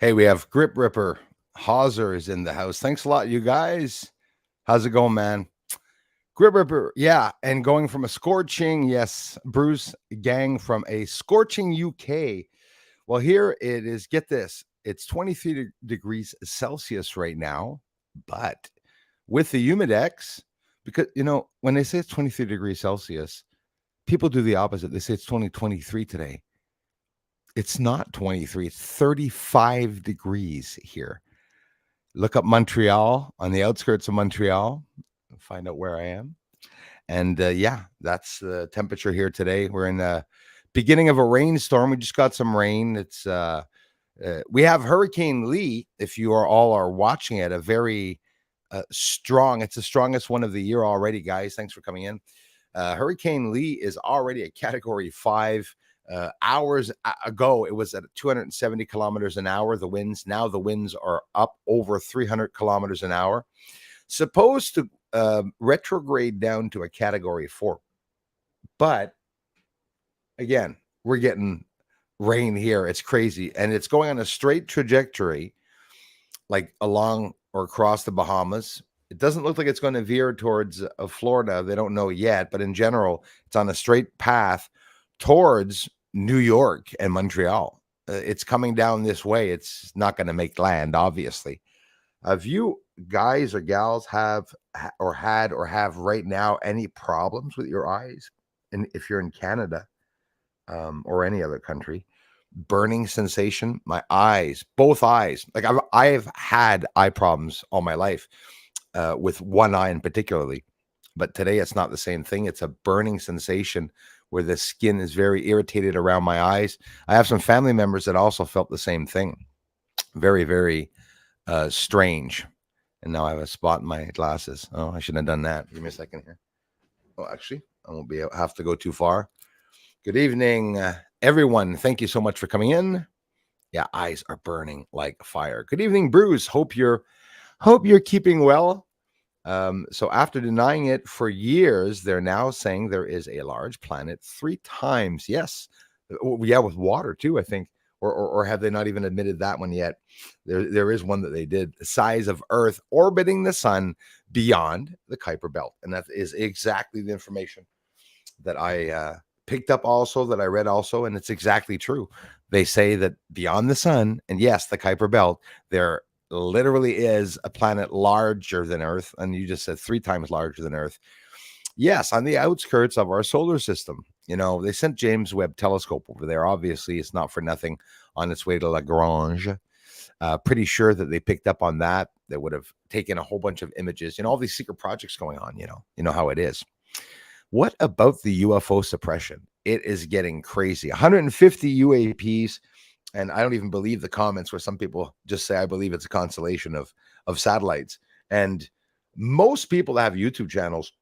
Hey, we have Grip Ripper. Hauser is in the house. Thanks a lot, you guys. How's it going, man? Grip Ripper, yeah. And going from a scorching, yes, Bruce Gang from a scorching UK. Well, here it is. Get this. It's 23 degrees Celsius right now, but with the humidex, because, when they say it's 23 degrees Celsius, people do the opposite. They say it's 2023 today. It's not 23, it's 35 degrees here. Look up Montreal, on the outskirts of Montreal, find out where I am. And yeah, that's the temperature here today. We're in the beginning of a rainstorm. We just got some rain. It's we have Hurricane Lee, if you are watching it, a very strong, it's the strongest one of the year already, guys. Thanks for coming in. Hurricane Lee is already a category 5. Hours ago, it was at 270 kilometers an hour. The winds are up over 300 kilometers an hour. Supposed to retrograde down to a category 4. But again, we're getting rain here. It's crazy. And it's going on a straight trajectory, like along or across the Bahamas. It doesn't look like it's going to veer towards Florida. They don't know yet. But in general, it's on a straight path towards New York and Montreal. It's coming down this way. It's not going to make land, obviously. Have you guys or gals have right now any problems with your eyes? And if you're in Canada or any other country, burning sensation, my eyes, both eyes, like I've had eye problems all my life with one eye in particularly, but today it's not the same thing. It's a burning sensation where the skin is very irritated around my eyes. I have some family members that also felt the same thing. Very, very strange. And now I have a spot in my glasses. Oh, I shouldn't have done that. Give me a second here. Oh, actually, I won't have to go too far. Good evening, everyone. Thank you so much for coming in. Yeah, eyes are burning like fire. Good evening, Bruce. Hope you're keeping well. So after denying it for years, they're now saying there is a large planet 3 times. Yes. Yeah, with water too, I think. Or have they not even admitted that one yet? There is one that they did, the size of Earth orbiting the sun beyond the Kuiper Belt. And that is exactly the information that I picked up also, that I read also, and it's exactly true. They say that beyond the sun, and yes, the Kuiper Belt, there literally is a planet larger than Earth, and you just said 3 times larger than Earth. Yes, on the outskirts of our solar system. They sent James Webb Telescope over there. Obviously, it's not for nothing on its way to Lagrange. Pretty sure that they picked up on that. They would have taken a whole bunch of images. All these secret projects going on, you know how it is. What about the UFO suppression? It is getting crazy. 150 UAPs. And I don't even believe the comments where some people just say, I believe it's a constellation of satellites. And most people that have YouTube channels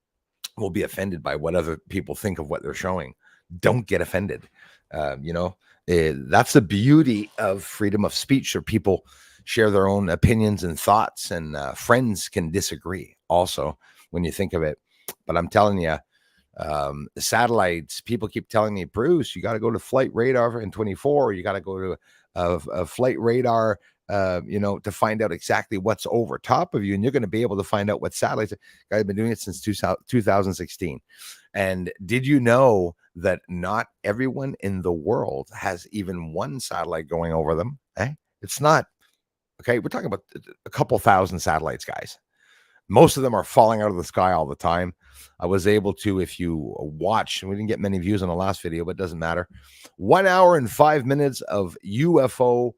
will be offended by what other people think of what they're showing. Don't get offended. That's the beauty of freedom of speech, or people share their own opinions and thoughts, and friends can disagree also when you think of it. But I'm telling you, the satellites, people keep telling me, Bruce, you got to go to flight radar in 24, you got to go to a flight radar, to find out exactly what's over top of you, and you're going to be able to find out what satellites. Guys have been doing it since 2016. And did you know that not everyone in the world has even one satellite going over them? It's not okay. We're talking about a couple thousand satellites, guys. Most of them are falling out of the sky all the time. I was able to, if you watch, and we didn't get many views on the last video, but it doesn't matter. 1 hour and 5 minutes of UFO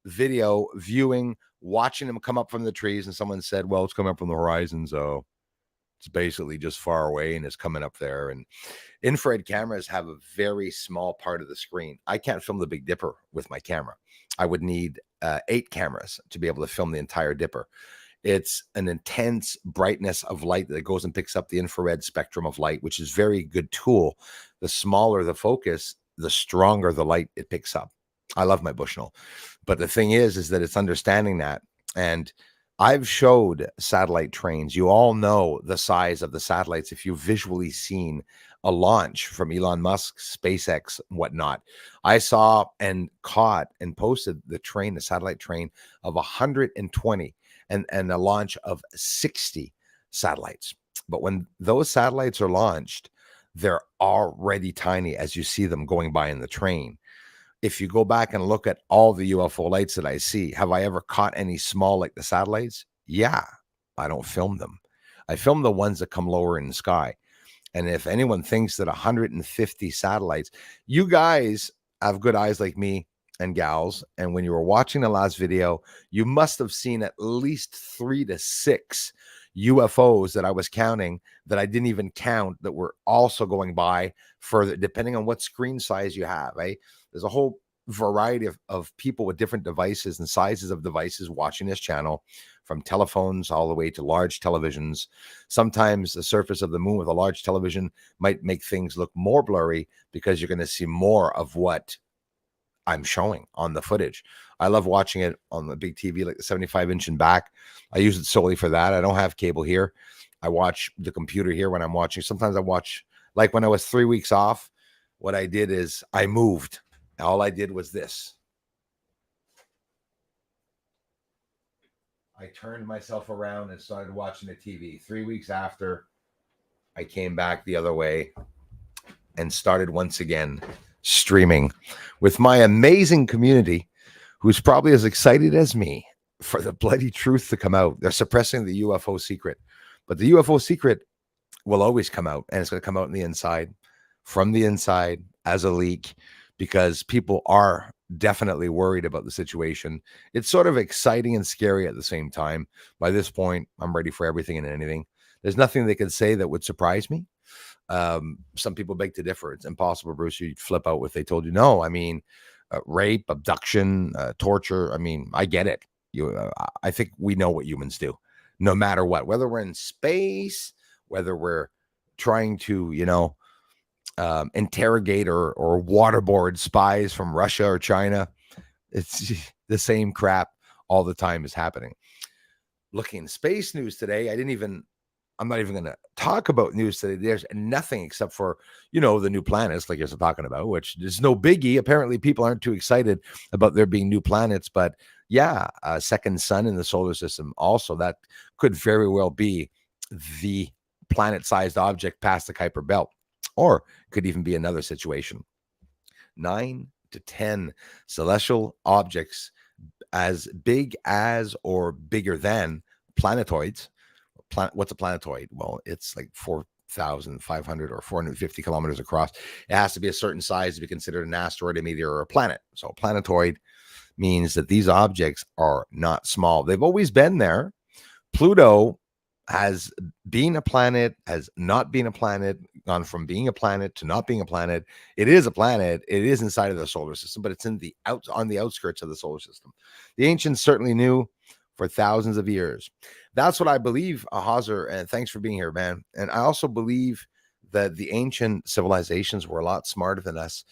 video viewing, watching them come up from the trees. And someone said, well, it's coming up from the horizon, so it's basically just far away and it's coming up there. And infrared cameras have a very small part of the screen. I can't film the Big Dipper with my camera. I would need 8 cameras to be able to film the entire Dipper. It's an intense brightness of light that goes and picks up the infrared spectrum of light, which is a very good tool. The smaller the focus, the stronger the light it picks up. I love my Bushnell. But the thing is that it's understanding that. And I've showed satellite trains. You all know the size of the satellites if you've visually seen a launch from Elon Musk, SpaceX, and whatnot. I saw and caught and posted the satellite train of 120 and a launch of 60 satellites. But when those satellites are launched, they're already tiny as you see them going by in the train. If you go back and look at all the UFO lights that I see, have I ever caught any small like the satellites? Yeah, I don't film them. I film the ones that come lower in the sky. And if anyone thinks that 150 satellites, you guys have good eyes like me and gals. And when you were watching the last video, you must have seen at least 3 to 6 UFOs that I was counting that I didn't even count that were also going by further, depending on what screen size you have. Right? There's a whole variety of people with different devices and sizes of devices watching this channel, from telephones all the way to large televisions. Sometimes the surface of the moon with a large television might make things look more blurry because you're going to see more of what I'm showing on the footage. I love watching it on the big TV, like the 75-inch and back. I use it solely for that. I don't have cable here. I watch the computer here when I'm watching. Sometimes I watch, like when I was 3 weeks off, what I did is I moved. All I did was this. I turned myself around and started watching the TV. 3 weeks after, I came back the other way and started once again streaming with my amazing community, who's probably as excited as me for the bloody truth to come out. They're suppressing the UFO secret, but the UFO secret will always come out, and it's going to come out from the inside as a leak, because people are definitely worried about the situation. It's sort of exciting and scary at the same time. By this point, I'm ready for everything and anything. There's nothing they could say that would surprise me. Some people beg to differ. It's impossible, Bruce. You'd flip out if they told you no. I mean, rape, abduction, torture. I mean, I get it. I think we know what humans do, no matter what, whether we're in space, whether we're trying to, interrogate or waterboard spies from Russia or China. It's the same crap all the time is happening. Looking at space news today, I'm not even going to talk about news today. There's nothing except for, the new planets, like you're talking about, which is no biggie. Apparently people aren't too excited about there being new planets, but yeah, a second sun in the solar system. Also, that could very well be the planet-sized object past the Kuiper Belt, or could even be another situation. 9 to 10 celestial objects as big as or bigger than planetoids. What's a planetoid? Well, it's like 4,500 or 450 kilometers across. It has to be a certain size to be considered an asteroid, a meteor, or a planet. So a planetoid means that these objects are not small. They've always been there. Pluto has been a planet, has not been a planet, gone from being a planet to not being a planet. It is a planet. It is inside of the solar system, but it's on the outskirts of the solar system. The ancients certainly knew for thousands of years. That's what I believe, Hauser, and thanks for being here, man. And I also believe that the ancient civilizations were a lot smarter than us.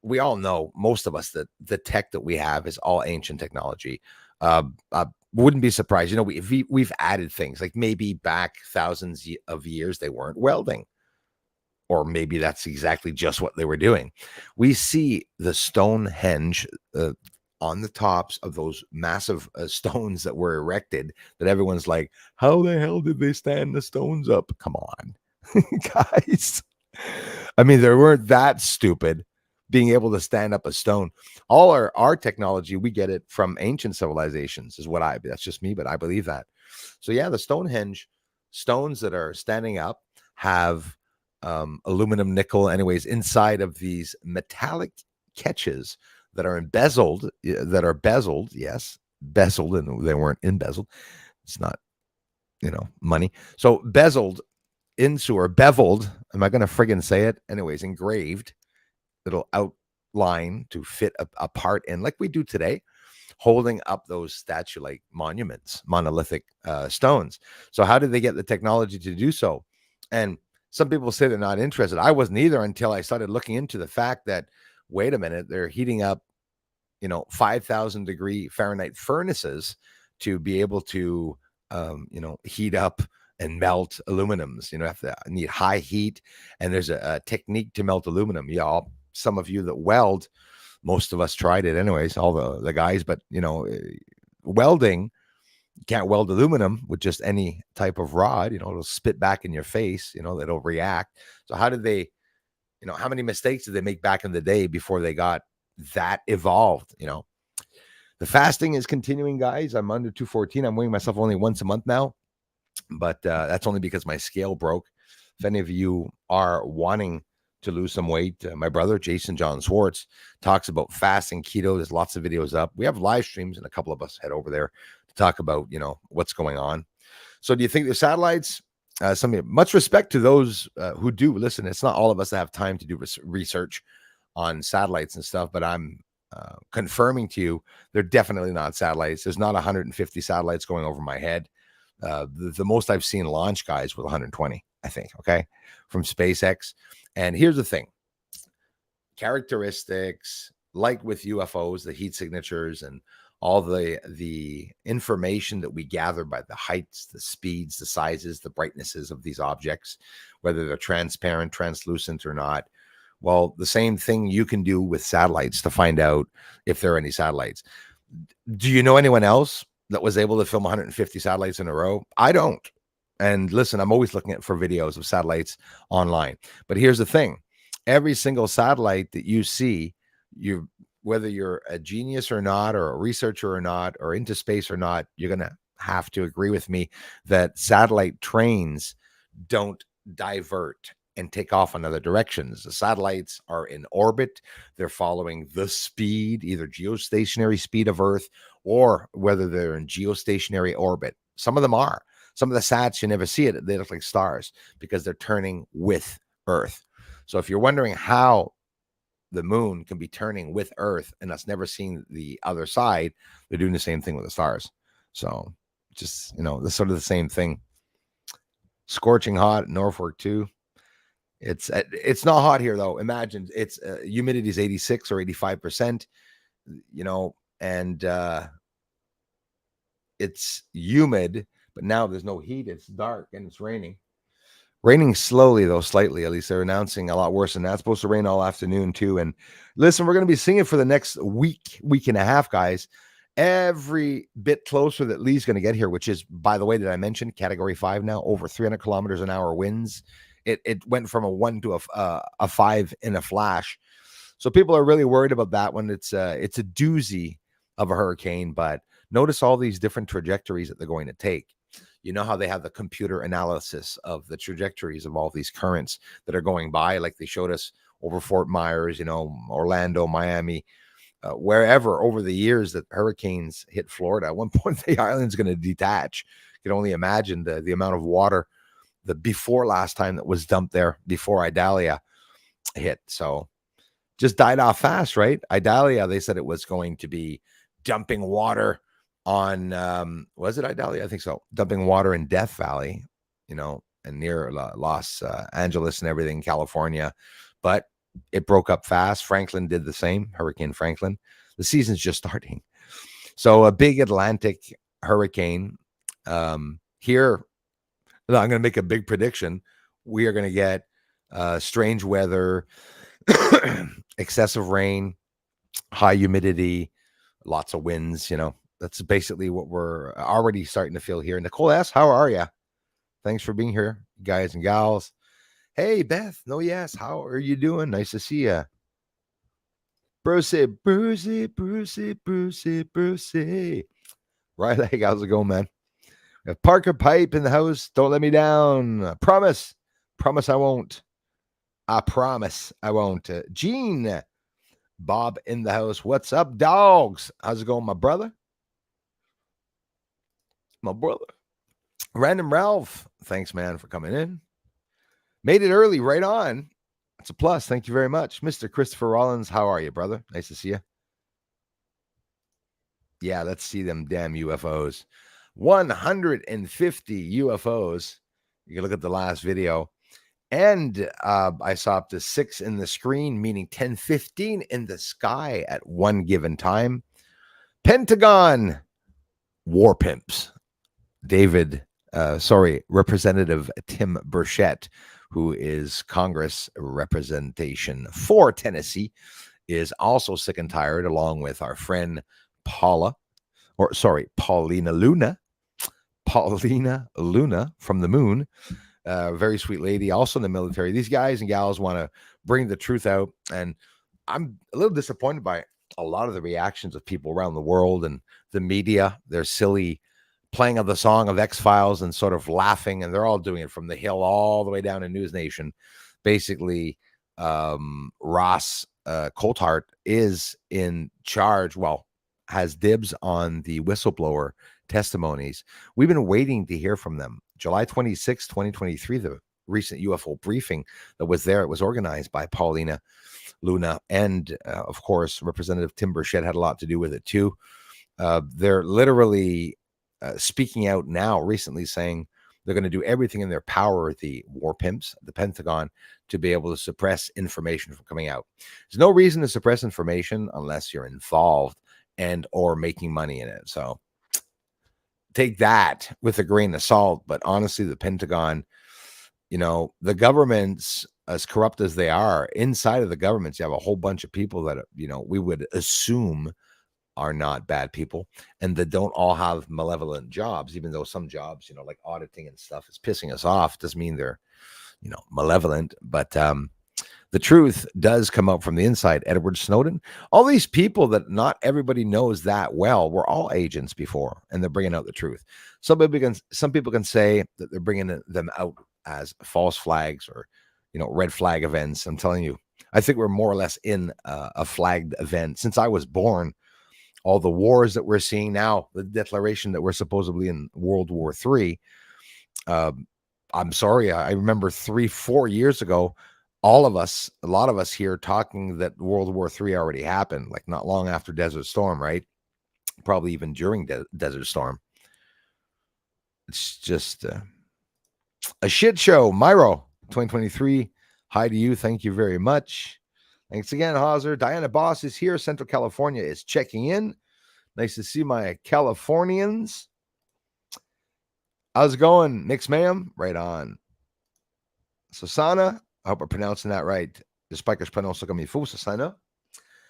We all know, most of us, that the tech that we have is all ancient technology. Wouldn't be surprised. We've added things, like maybe back thousands of years they weren't welding, or maybe that's exactly just what they were doing. We see the Stonehenge on the tops of those massive stones that were erected, that everyone's like, how the hell did they stand the stones up? Come on, guys. I mean, they weren't that stupid being able to stand up a stone. All our technology, we get it from ancient civilizations, is that's just me, but I believe that. So yeah, the Stonehenge stones that are standing up have aluminum, nickel, anyways, inside of these metallic catches that are bezeled, yes, bezeled, and they weren't embezzled. It's not, money. So bezeled into, or beveled, am I going to friggin' say it? Anyways, engraved, little outline to fit a part in, like we do today, holding up those statue-like monuments, monolithic stones. So how did they get the technology to do so? And some people say they're not interested. I wasn't either until I started looking into the fact that, wait a minute, they're heating up, 5,000 degree Fahrenheit furnaces to be able to, heat up and melt aluminums. You know, have to need high heat, and there's a technique to melt aluminum. Yeah, some of you that weld, most of us tried it anyways, all the guys, but you know, welding, you can't weld aluminum with just any type of rod. You know, it'll spit back in your face. You know, it'll react. So how did they, you know, how many mistakes did they make back in the day before they got that evolved? You know, the fasting is continuing, guys. I'm under 214. I'm weighing myself only once a month now, but that's only because my scale broke. If any of you are wanting to lose some weight, my brother Jason John Swartz talks about fasting, keto. There's lots of videos up. We have live streams, and a couple of us head over there to talk about, you know, what's going on. So do you think the satellites, much respect to those who do listen. It's not all of us that have time to do research on satellites and stuff, but I'm confirming to you, they're definitely not satellites. There's not 150 satellites going over my head. The most I've seen launch, guys, was 120, I think, okay, from SpaceX. And here's the thing. Characteristics, like with UFOs, the heat signatures and all the information that we gather by the heights, the speeds, the sizes, the brightnesses of these objects, whether they're transparent, translucent or not. Well, the same thing you can do with satellites to find out if there are any satellites. Do you know anyone else that was able to film 150 satellites in a row? I don't. And listen, I'm always looking for videos of satellites online. But here's the thing. Every single satellite that you see, whether you're a genius or not, or a researcher or not, or into space or not, you're going to have to agree with me that satellite trains don't divert and take off in other directions. The satellites are in orbit. They're following the speed, either geostationary speed of Earth, or whether they're in geostationary orbit. Some of them are. Some of the sats, you never see it. They look like stars because they're turning with Earth. So if you're wondering how the moon can be turning with Earth and us never seeing the other side, they're doing the same thing with the stars. So just, you know, that's sort of the same thing. Scorching hot, Norfolk too. It's not hot here though. Imagine it's humidity is 86 or 85%, you know, and it's humid, but now there's no heat. It's dark and it's raining. Raining slowly though, slightly. At least they're announcing a lot worse than that. It's supposed to rain all afternoon too. And listen, we're going to be singing for the next week and a half, guys. Every bit closer that Lee's going to get here, which is, by the way, did I mention Category 5 now? Over 300 kilometers an hour winds. It went from a 1 to a 5 in a flash. So people are really worried about that one. It's a doozy of a hurricane, but notice all these different trajectories that they're going to take. You know how they have the computer analysis of the trajectories of all these currents that are going by, like they showed us over Fort Myers, you know, Orlando, Miami, wherever over the years that hurricanes hit Florida. At one point, the island's going to detach. You can only imagine the amount of water the before last time that was dumped there before Idalia hit. So just died off fast, right? Idalia, they said it was going to be dumping water on, was it Idalia? I think so. Dumping water in Death Valley, you know, and near Los Angeles and everything, California. But it broke up fast. Franklin did the same, Hurricane Franklin. The season's just starting. So a big Atlantic hurricane here. I'm going to make a big prediction. We are going to get strange weather, excessive rain, high humidity, lots of winds. You know, that's basically what we're already starting to feel here. Nicole S., how are you? Thanks for being here, guys and gals. Hey, Beth. No, yes. How are you doing? Nice to see you. Brucey. Right, like, how's it going, man? We have Parker Pipe in the house. Don't let me down. Promise I won't. I promise I won't. Gene, Bob in the house. What's up, dogs? How's it going, my brother? My brother. Random Ralph. Thanks, man, for coming in. Made it early, right on. That's a plus. Thank you very much. Mr. Christopher Rollins, how are you, brother? Nice to see you. Yeah, let's see them damn UFOs. 150 UFOs. You can look at the last video. And I saw up to 6 in the screen, meaning 10, 15 in the sky at one given time. Pentagon war pimps. David Representative Tim Burchett, who is Congress representation for Tennessee, is also sick and tired, along with our friend Paulina Luna. Paulina Luna from the moon. Very sweet lady, also in the military. These guys and gals want to bring the truth out. And I'm a little disappointed by a lot of the reactions of people around the world and the media. They're silly playing of the song of X-Files and sort of laughing. And they're all doing it from the Hill all the way down to News Nation. Basically, Ross Coulthart is in charge, has dibs on the whistleblower testimonies. We've been waiting to hear from them. July 26, 2023, the recent UFO briefing that was there, it was organized by Paulina Luna. And of course, Representative Tim Burchett had a lot to do with it too. They're literally speaking out now recently saying they're going to do everything in their power, the war pimps, the Pentagon, to be able to suppress information from coming out. There's no reason to suppress information unless you're involved and or making money in it. So take that with a grain of salt. But honestly, the Pentagon, the governments, as corrupt as they are, inside of the governments, you have a whole bunch of people that, we would assume are not bad people, and that don't all have malevolent jobs, even though some jobs, like auditing and stuff is pissing us off. Doesn't mean they're, malevolent. But the truth does come up from the inside. Edward Snowden, all these people that not everybody knows that well, were all agents before, and they're bringing out the truth. Some people can say that they're bringing them out as false flags or, red flag events. I'm telling you, I think we're more or less in a flagged event. Since I was born, all the wars that we're seeing now, the declaration that we're supposedly in World War III. I'm sorry, I remember 3-4 years ago, a lot of us here talking that World War III already happened, like not long after Desert Storm, right? Probably even during Desert Storm. It's just a shit show. Myro, 2023. Hi to you. Thank you very much. Thanks again, Hauser. Diana Boss is here. Central California is checking in. Nice to see my Californians. How's it going, Nix ma'am? Right on. Susana, I hope I'm pronouncing that right. J'espère que je prononce ça comme il faut, Susana.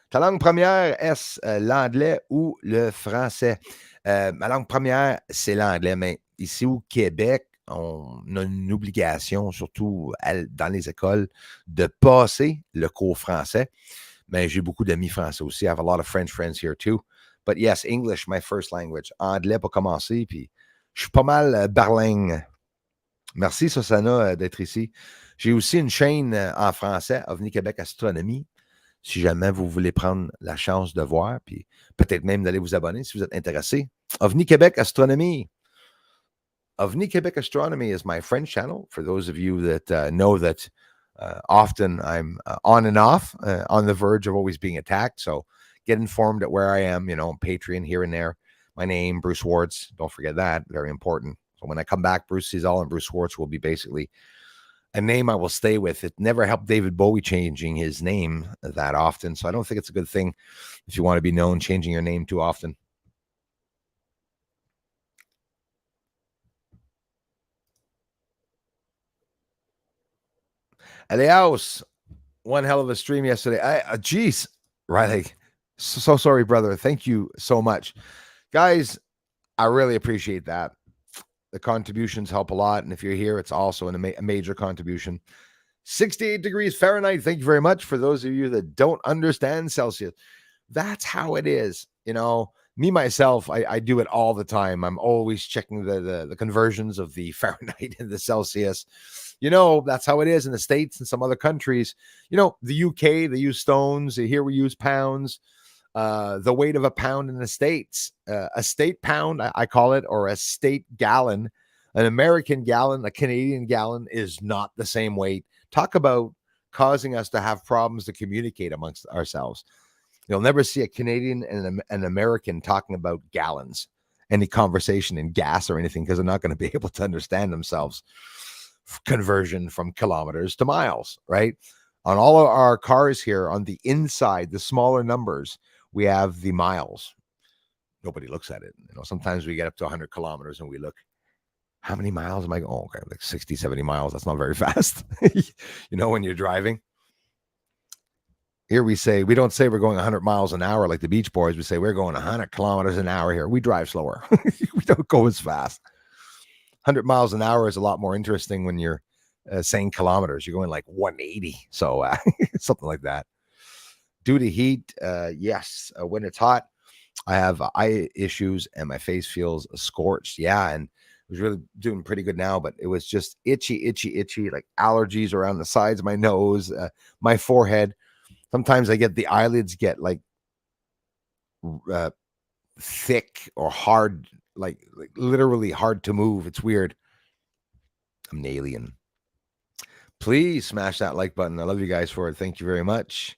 Ta langue première, est-ce l'anglais ou le français? Ma langue première, c'est l'anglais, mais ici au Québec, on a une obligation, surtout dans les écoles, de passer le cours français. Mais j'ai beaucoup d'amis français aussi. I have a lot of French friends here too. But yes, English, my first language. Anglais pour commencer, puis je suis pas mal berlingue. Merci, Susana, d'être ici. J'ai aussi une chaîne en français, OVNI Québec Astronomie. Si jamais vous voulez prendre la chance de voir, puis peut-être même d'aller vous abonner si vous êtes intéressé. OVNI Québec Astronomie. OVNI Québec Astronomy is my French channel. For those of you that know that often I'm on and off, on the verge of always being attacked. So get informed at where I am, on Patreon here and there. My name, Bruce Swartz. Don't forget that. Very important. So when I come back, Bruce Seazall and Bruce Swartz will be basically a name I will stay with. It never helped David Bowie changing his name that often. So I don't think it's a good thing if you want to be known changing your name too often. Eliaus, one hell of a stream yesterday. Geez, Riley, so sorry, brother. Thank you so much. Guys, I really appreciate that. The contributions help a lot. And if you're here, it's also a major contribution. 68 degrees Fahrenheit. Thank you very much. For those of you that don't understand Celsius, that's how it is. Me, myself, I do it all the time. I'm always checking the conversions of the Fahrenheit and the Celsius. That's how it is in the States and some other countries. The UK, they use stones. Here we use pounds. The weight of a pound in the States, a state pound, I call it, or a state gallon. An American gallon, a Canadian gallon is not the same weight. Talk about causing us to have problems to communicate amongst ourselves. You'll never see a Canadian and an American talking about gallons, any conversation in gas or anything, because they're not going to be able to understand themselves. Conversion from kilometers to miles, right? On all of our cars here, on the inside, the smaller numbers, we have the miles. Nobody looks at it. Sometimes we get up to 100 kilometers and we look, How many miles am I going? Oh, okay, like 60, 70 miles. That's not very fast. When you're driving. Here we don't say we're going 100 miles an hour like the Beach Boys. We say we're going 100 kilometers an hour here. We drive slower. We don't go as fast. 100 miles an hour is a lot more interesting when you're saying kilometers. You're going like 180. So something like that. Due to heat, yes. When it's hot, I have eye issues and my face feels scorched. Yeah, and it was really doing pretty good now, but it was just itchy, like allergies around the sides of my nose, my forehead. Sometimes I get the eyelids get like thick or hard, like literally hard to move. It's weird. I'm an alien. Please smash that like button. I love you guys for it. Thank you very much.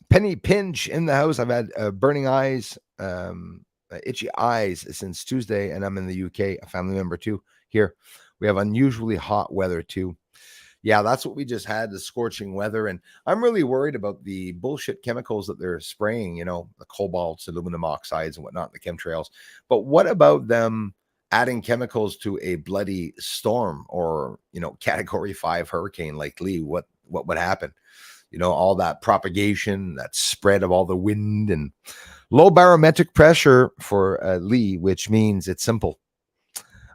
Penny Pinch in the house. I've had burning eyes, itchy eyes since Tuesday, and I'm in the UK, a family member too. Here, we have unusually hot weather too. Yeah, that's what we just had, the scorching weather. And I'm really worried about the bullshit chemicals that they're spraying, the cobalts, aluminum oxides and whatnot, the chemtrails. But what about them adding chemicals to a bloody storm or, category 5 hurricane like Lee? What would happen? All that propagation, that spread of all the wind and low barometric pressure for Lee, which means it's simple.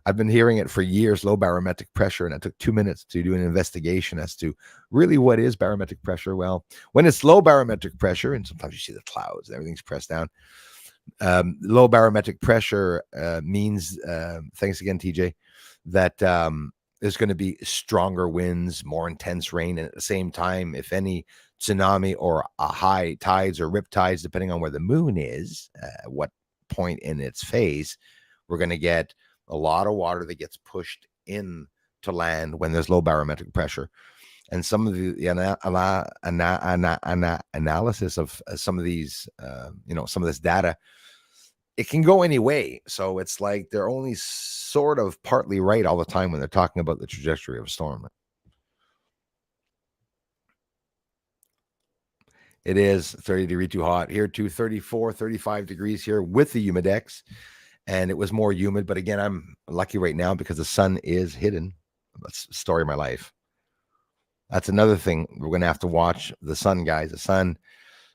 I've been hearing it for years, low barometric pressure, and it took 2 minutes to do an investigation as to really what is barometric pressure. Well, when it's low barometric pressure, and sometimes you see the clouds and everything's pressed down, low barometric pressure means, thanks again, TJ, that there's going to be stronger winds, more intense rain, and at the same time, if any tsunami or high tides or rip tides, depending on where the moon is, what point in its phase, we're going to get a lot of water that gets pushed in to land when there's low barometric pressure. And some of the analysis of some of these, some of this data, it can go any way. So it's like they're only sort of partly right all the time when they're talking about the trajectory of a storm. It is 30 degrees too hot here, too, 34, 35 degrees here with the humidex. And it was more humid. But again, I'm lucky right now because the sun is hidden. That's the story of my life. That's another thing. We're going to have to watch the sun, guys. The sun,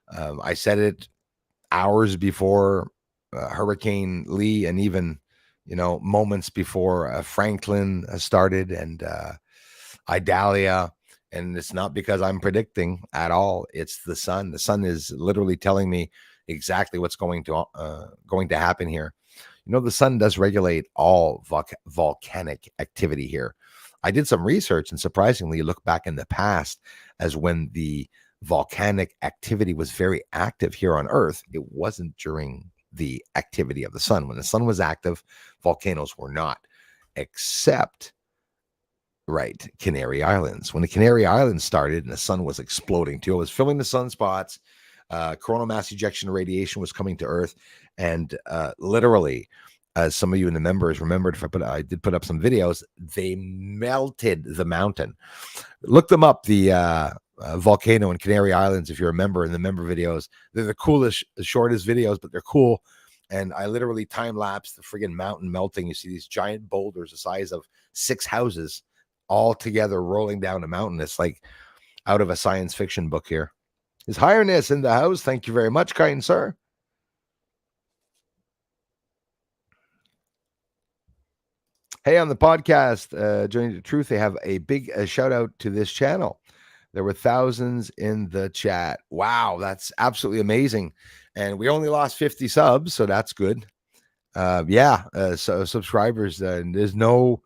I said it hours before Hurricane Lee and even, moments before Franklin started and Idalia. And it's not because I'm predicting at all. It's the sun. The sun is literally telling me exactly what's going to happen here. The sun does regulate all volcanic activity here. I did some research, and surprisingly, you look back in the past as when the volcanic activity was very active here on Earth. It wasn't during the activity of the sun. When the sun was active, volcanoes were not, except, right, Canary Islands. When the Canary Islands started and the sun was exploding too, it was filling the sunspots. Coronal mass ejection radiation was coming to Earth, and literally, as some of you in the members remembered, I did put up some videos. They melted the mountain. Look them up. The volcano in Canary Islands, if you remember in the member videos, they're the coolest, the shortest videos, but they're cool. And I literally time lapse the friggin' mountain melting. You see these giant boulders the size of 6 houses all together rolling down a mountain. It's like out of a science fiction book here. His Highness in the house. Thank you very much, kind sir. Hey, on the podcast, Journey to Truth, they have a big shout out to this channel. There were thousands in the chat. Wow, that's absolutely amazing. And we only lost 50 subs, so that's good. So subscribers, there's no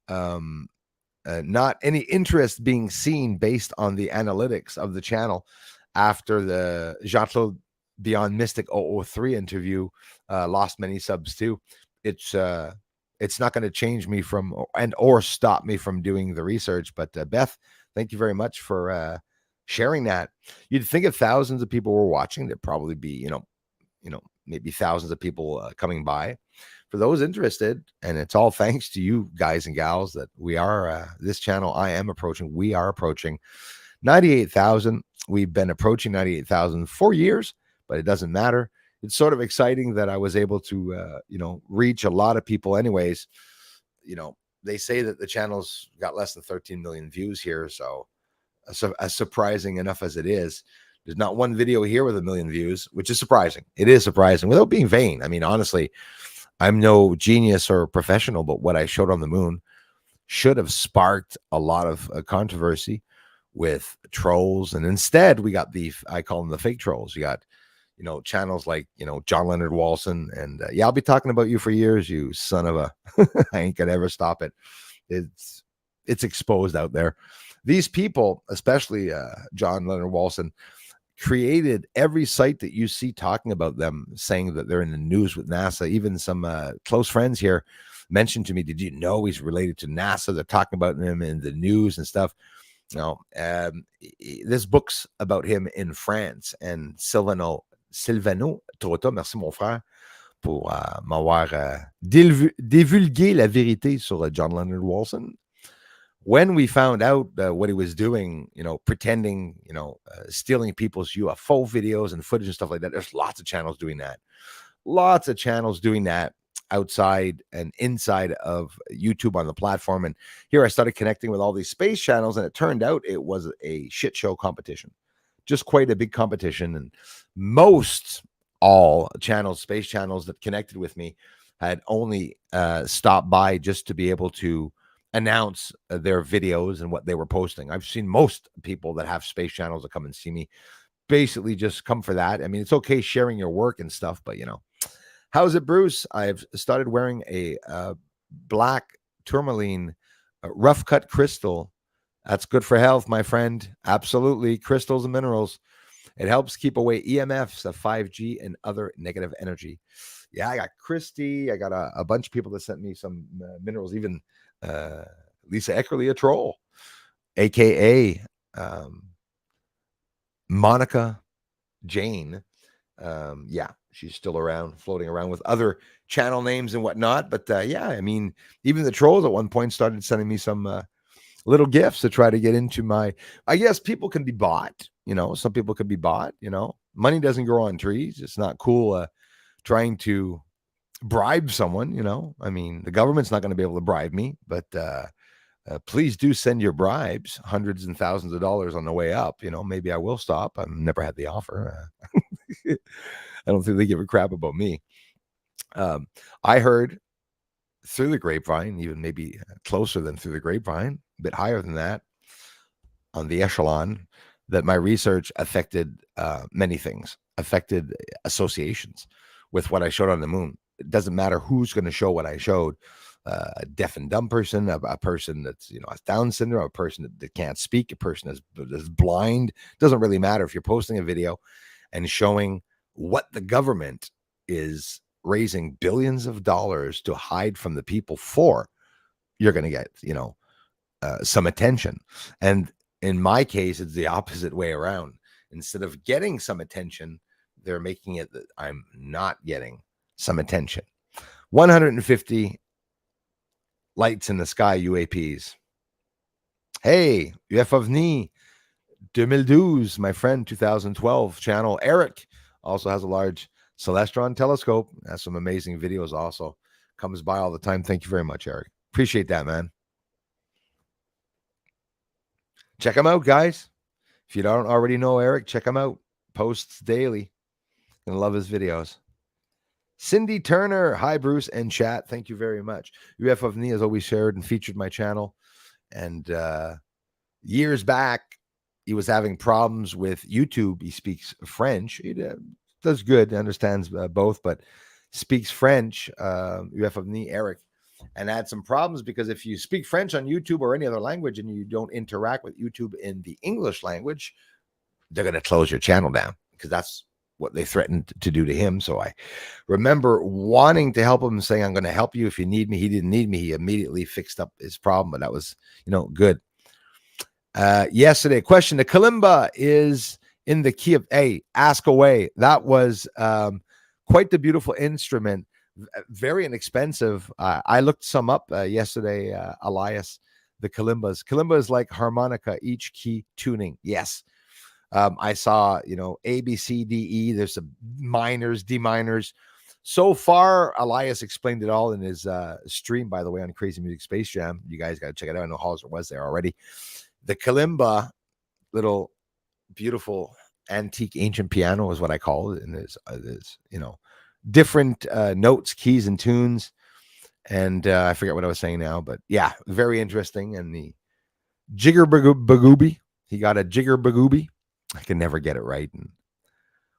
not any interest being seen based on the analytics of the channel after the Jean-Claude Beyond Mystic 003 interview lost many subs too. It's not going to change me from or stop me from doing the research. But Beth, thank you very much for sharing that. You'd think if thousands of people were watching, there'd probably be, maybe thousands of people coming by. For those interested, and it's all thanks to you guys and gals that we are, this channel we are approaching 98,000. We've been approaching 98,000 for years, but it doesn't matter. It's sort of exciting that I was able to, reach a lot of people anyways. they say that the channel's got less than 13 million views here. So as surprising enough as it is, there's not one video here with 1 million views, which is surprising. It is surprising without being vain. I mean, honestly, I'm no genius or professional, but what I showed on the moon should have sparked a lot of controversy with trolls. And instead we got I call them the fake trolls. You got, channels like, John Leonard Walson. And I'll be talking about you for years, you son of a, I ain't gonna ever stop it. It's exposed out there. These people, especially John Leonard Walson, created every site that you see talking about them, saying that they're in the news with NASA. Even some close friends here mentioned to me, did you know he's related to NASA? They're talking about him in the news and stuff. There's books about him in France. And Silvano Trota, merci mon frère pour m'avoir divulgué la vérité sur John Leonard Walson. When we found out what he was doing, pretending, stealing people's UFO videos and footage and stuff like that, there's lots of channels doing that. Lots of channels doing that outside and inside of YouTube on the platform. And here I started connecting with all these space channels, and it turned out it was a shit show competition, just quite a big competition. And all channels, space channels that connected with me, had only stopped by just to be able to announce their videos and what they were posting. I've seen most people that have space channels that come and see me basically just come for that. I mean, it's okay sharing your work and stuff, but how's it, Bruce? I've started wearing a black tourmaline rough cut crystal. That's good for health, my friend. Absolutely. Crystals and minerals. It helps keep away EMFs of 5G and other negative energy. Yeah, I got Christy. I got a bunch of people that sent me some minerals, even Lisa Eckerly, a troll, aka Monica Jane. She's still around, floating around with other channel names and whatnot. But I mean, even the trolls at one point started sending me some little gifts to try to get into my. I guess people can be bought. Some people can be bought. Money doesn't grow on trees. It's not cool trying to bribe someone. I mean, the government's not going to be able to bribe me, but please do send your bribes, hundreds and thousands of dollars on the way up. Maybe I will stop. I've never had the offer. I don't think they give a crap about me. I heard through the grapevine, even maybe closer than through the grapevine, a bit higher than that on the echelon, that my research affected many things, affected associations with what I showed on the moon. It doesn't matter who's going to show what I showed. A deaf and dumb person, a person that's has Down syndrome, a person that can't speak, a person that's blind. Doesn't really matter if you're posting a video and showing what the government is raising billions of dollars to hide from the people for. You're going to get some attention. And in my case, it's the opposite way around. Instead of getting some attention, they're making it that I'm not getting some attention. 150 lights in the sky UAPs. Hey, UFOs 2012, my friend, 2012 channel. Eric also has a large Celestron telescope. Has some amazing videos also. Comes by all the time. Thank you very much, Eric. Appreciate that, man. Check him out, guys. If you don't already know Eric, check him out. Posts daily. Gonna love his videos. Cindy Turner, hi Bruce and chat. Thank you very much. UFOs has always shared and featured my channel. And years back, he was having problems with YouTube. He speaks French. He does good, understands both, but speaks French. UFOs Eric, and had some problems because if you speak French on YouTube or any other language and you don't interact with YouTube in the English language, they're going to close your channel down because that's what they threatened to do to him. So I remember wanting to help him and saying, I'm going to help you if you need me. He didn't need me. He immediately fixed up his problem, but that was, good. Yesterday, question. The kalimba is in the key of A, ask away. That was quite the beautiful instrument. Very inexpensive. I looked some up yesterday, Elias, the kalimbas. Kalimba is like harmonica, each key tuning. Yes. I saw, A, B, C, D, E. There's some minors, D minors. So far, Elias explained it all in his stream, by the way, on Crazy Music Space Jam. You guys got to check it out. I know Hauser was there already. The kalimba, little beautiful antique ancient piano is what I call it, and there's different notes, keys, and tunes. And I forget what I was saying now, but yeah, very interesting. And the jigger bagooby, he got a jigger bagooby. I can never get it right. And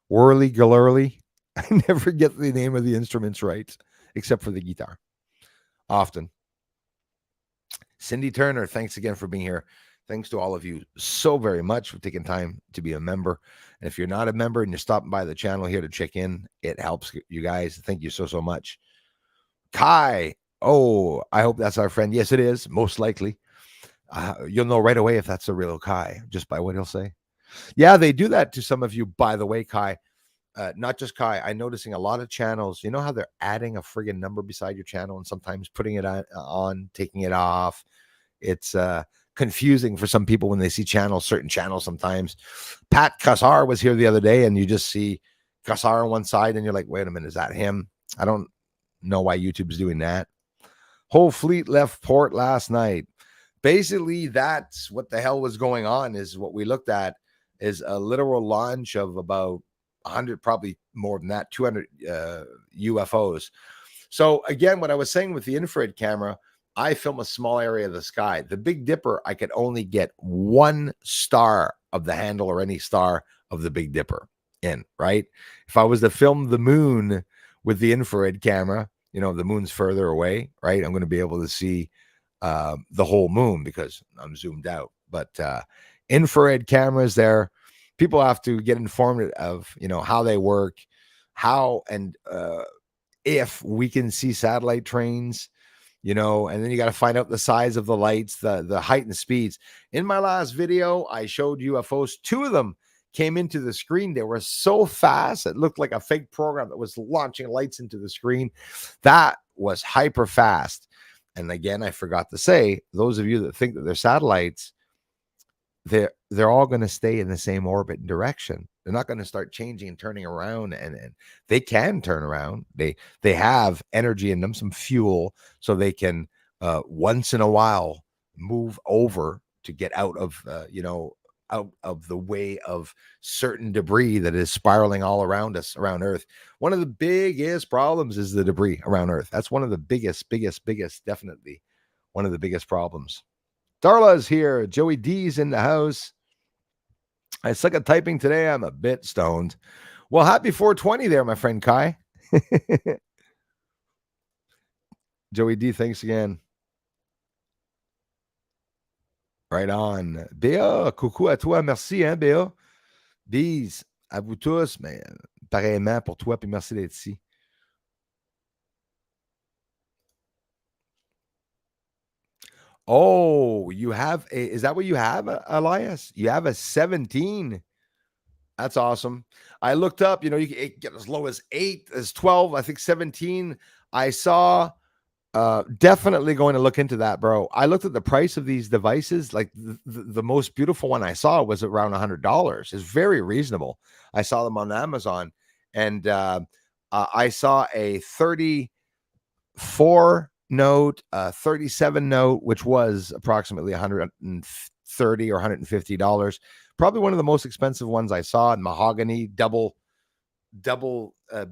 whirly galurly, I never get the name of the instruments right, except for the guitar. Often. Cindy Turner, thanks again for being here. Thanks to all of you so very much for taking time to be a member. And if you're not a member and you're stopping by the channel here to check in, it helps you guys. Thank you so much. Kai, oh, I hope that's our friend. Yes, it is, most likely. You'll know right away if that's a real Kai, just by what he'll say. Yeah, they do that to some of you, by the way, Kai. Not just Kai. I'm noticing a lot of channels. You know how they're adding a friggin' number beside your channel and sometimes putting it on, taking it off. It's confusing for some people when they see certain channels sometimes. Pat Kassar was here the other day, and you just see Kassar on one side, and you're like, wait a minute, is that him? I don't know why YouTube's doing that. Whole fleet left port last night. Basically, that's what the hell was going on, is what we looked at is a literal launch of about 100, probably more than that, 200 UFOs. So again, what I was saying with the infrared camera, I film a small area of the sky. The Big Dipper, I could only get one star of the handle or any star of the Big Dipper in, right? If I was to film the moon with the infrared camera, the moon's further away, right? I'm going to be able to see the whole moon because I'm zoomed out. But infrared cameras there, people have to get informed of, how they work, how and if we can see satellite trains, and then you got to find out the size of the lights, the height and speeds. In my last video, I showed UFOs. 2 of them came into the screen. They were so fast, it looked like a fake program that was launching lights into the screen. That was hyper fast. And again, I forgot to say, those of you that think that they're satellites, they're all going to stay in the same orbit and direction. They're not going to start changing and turning around, and they can turn around. They have energy in them, some fuel, so they can once in a while move over to get out of out of the way of certain debris that is spiraling all around us, around Earth. One of the biggest problems is the debris around Earth. That's one of the biggest, definitely one of the biggest problems. Darla's here. Joey D's in the house. I suck at typing today. I'm a bit stoned. Well, happy 420 there, my friend Kai. Joey D, thanks again. Right on. Béa, coucou à toi. Merci, hein, Béa. Bis à vous tous, mais pareillement pour toi, puis merci d'être ici. Oh, you have is that what you have, Elias? You have a 17. That's awesome. I looked up, you can get as low as 8, as 12, I think 17. I saw definitely going to look into that, bro. I looked at the price of these devices. Like the most beautiful one I saw was around $100. It's very reasonable. I saw them on Amazon, and I saw a 34 note, 37 note, which was approximately $130 or $150. Probably one of the most expensive ones I saw, in mahogany, double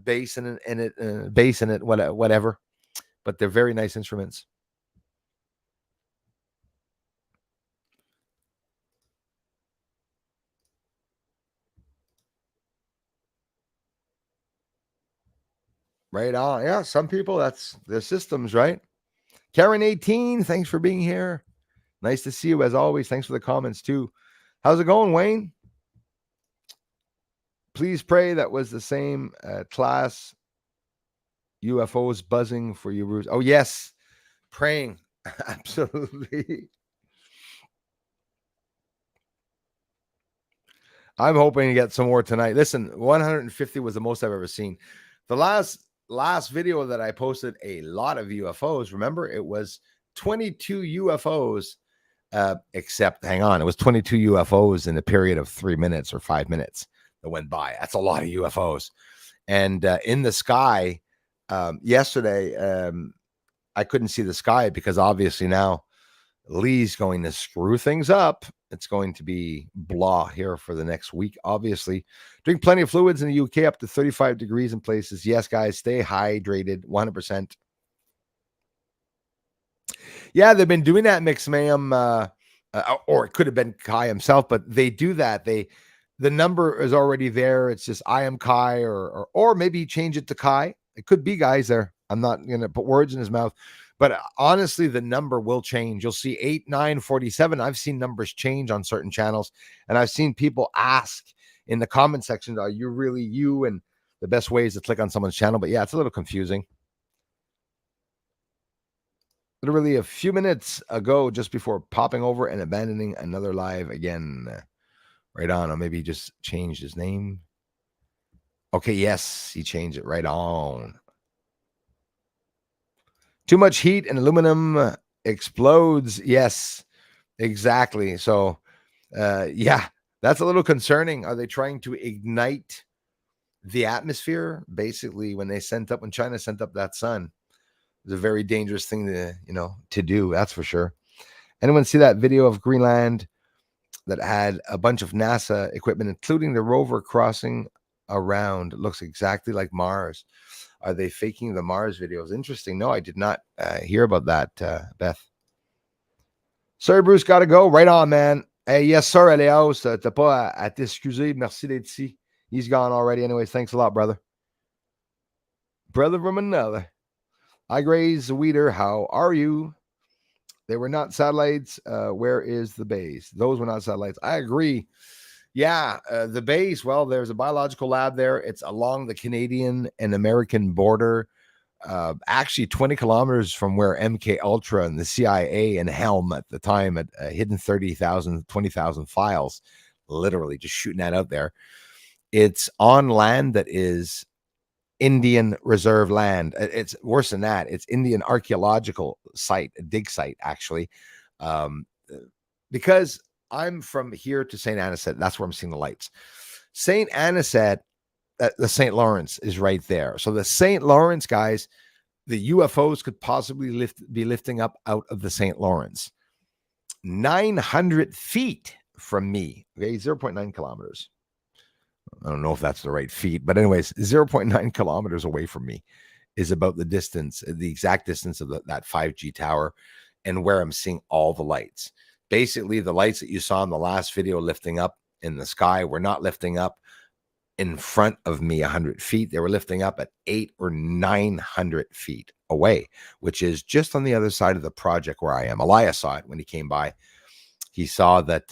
bass in it, whatever. But they're very nice instruments. Right on. Yeah, some people, that's their systems, right? Karen 18, thanks for being here. Nice to see you as always. Thanks for the comments too. How's it going, Wayne? Please pray that was the same class. UFOs buzzing for you, Bruce. Oh, yes. Praying. Absolutely. I'm hoping to get some more tonight. Listen, 150 was the most I've ever seen. The last video that I posted, a lot of UFOs. Remember, it was 22 UFOs, except, hang on, it was 22 UFOs in a period of 3 minutes or 5 minutes that went by. That's a lot of UFOs. And in the sky, Yesterday, I couldn't see the sky because obviously now Lee's going to screw things up. It's going to be blah here for the next week, obviously. Drink plenty of fluids in the UK, up to 35 degrees in places. Yes, guys, stay hydrated, 100%. Yeah, they've been doing that, Mix Mayhem, or it could have been Kai himself, but they do that. The number is already there. It's just I am Kai, or maybe change it to Kai. It could be guys there. I'm not going to put words in his mouth, but honestly, the number will change. You'll see 8, 9, 47. I've seen numbers change on certain channels, and I've seen people ask in the comment section, "Are you really you?" And the best way is to click on someone's channel. But yeah, it's a little confusing. Literally a few minutes ago, just before popping over and abandoning another live again. Right on. Or maybe he just changed his name. Okay, yes, he changed it. Right on. Too much heat and aluminum explodes. Yes, exactly. So, yeah, that's a little concerning. Are they trying to ignite the atmosphere? Basically, when China sent up that sun, it's a very dangerous thing to do. That's for sure. Anyone see that video of Greenland that had a bunch of NASA equipment, including the rover crossing around? It looks exactly like Mars. Are they faking the Mars videos? Interesting. No, I did not hear about that, Beth. Sorry, Bruce, gotta go. Right on, man. Hey, yes, sir, Elias. T'as pas à t'excuser. Merci d'être ici. He's gone already. Anyways, thanks a lot, brother. Brother from another. Hi, Grays Weeder. How are you? They were not satellites. Where is the base? Those were not satellites. I agree. Yeah, the base. Well, there's a biological lab there. It's along the Canadian and American border. Actually 20 kilometers from where MK Ultra and the CIA and Helm at the time had hidden 30,000, 20,000 files, literally just shooting that out there. It's on land that is Indian reserve land. It's worse than that. It's Indian archaeological site, a dig site, actually. Because I'm from here to St. Anisette. That's where I'm seeing the lights. St. Anisette, the St. Lawrence is right there. So the St. Lawrence, guys, the UFOs could possibly be lifting up out of the St. Lawrence. 900 feet from me. Okay, 0.9 kilometers. I don't know if that's the right feet, but anyways, 0.9 kilometers away from me is about the distance, the exact distance of that 5G tower, and where I'm seeing all the lights. Basically, the lights that you saw in the last video lifting up in the sky were not lifting up in front of me 100 feet. They were lifting up at 800 or 900 feet away, which is just on the other side of the project where I am. Elias saw it when he came by. He saw that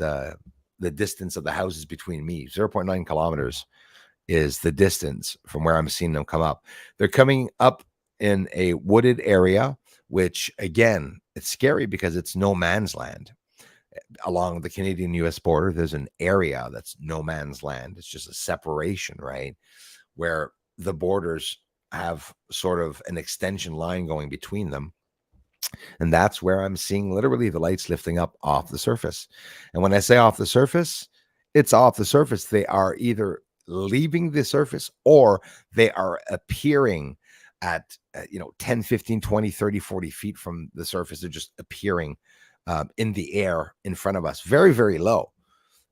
the distance of the houses between me, 0.9 kilometers, is the distance from where I'm seeing them come up. They're coming up in a wooded area, which, again, it's scary because it's no man's land. Along the Canadian-US border, there's an area that's no man's land. It's just a separation, right? Where the borders have sort of an extension line going between them. And that's where I'm seeing literally the lights lifting up off the surface. And when I say off the surface, it's off the surface. They are either leaving the surface or they are appearing at 10, 15, 20, 30, 40 feet from the surface. They're just appearing in the air in front of us, very, very low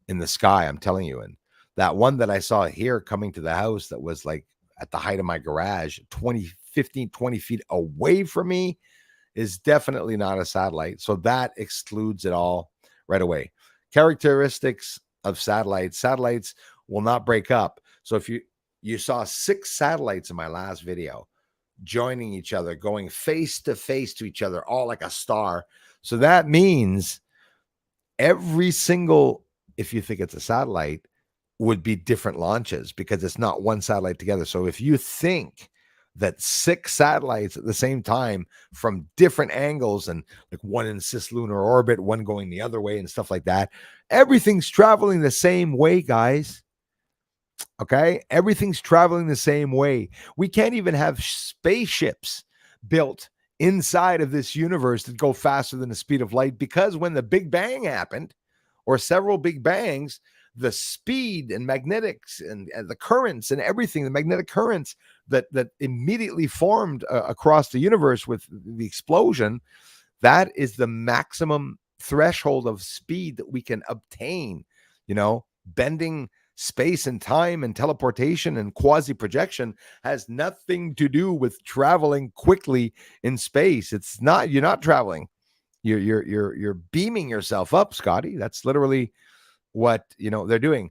in the sky, I'm telling you. And that one that I saw here coming to the house that was like at the height of my garage, 15, 20 feet away from me, is definitely not a satellite. So that excludes it all right away. Characteristics of satellites will not break up. So if you saw 6 satellites in my last video joining each other, going face to face to each other, all like a star. So that means every single, if you think it's a satellite, would be different launches because it's not one satellite together. So if you think that 6 satellites at the same time from different angles, and like one in cislunar orbit, one going the other way and stuff like that, everything's traveling the same way, guys. Okay, everything's traveling the same way. We can't even have spaceships built inside of this universe that go faster than the speed of light, because when the Big Bang happened, or several Big Bangs, the speed and magnetics and the currents and everything, the magnetic currents that immediately formed across the universe with the explosion, that is the maximum threshold of speed that we can obtain. Bending space and time and teleportation and quasi projection has nothing to do with traveling quickly in space. It's not, you're not traveling. You're beaming yourself up, Scotty. That's literally what they're doing.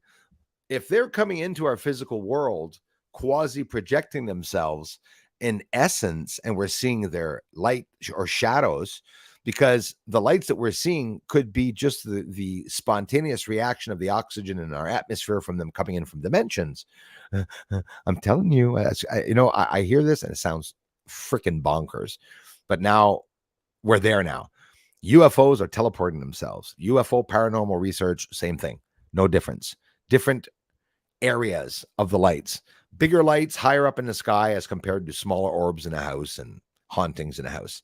If they're coming into our physical world, quasi projecting themselves in essence, and we're seeing their light or shadows, because the lights that we're seeing could be just the spontaneous reaction of the oxygen in our atmosphere from them coming in from dimensions. I'm telling you, I hear this and it sounds freaking bonkers, but now we're there now. UFOs are teleporting themselves. UFO paranormal research, same thing. No difference. Different areas of the lights. Bigger lights higher up in the sky as compared to smaller orbs in a house and hauntings in a house.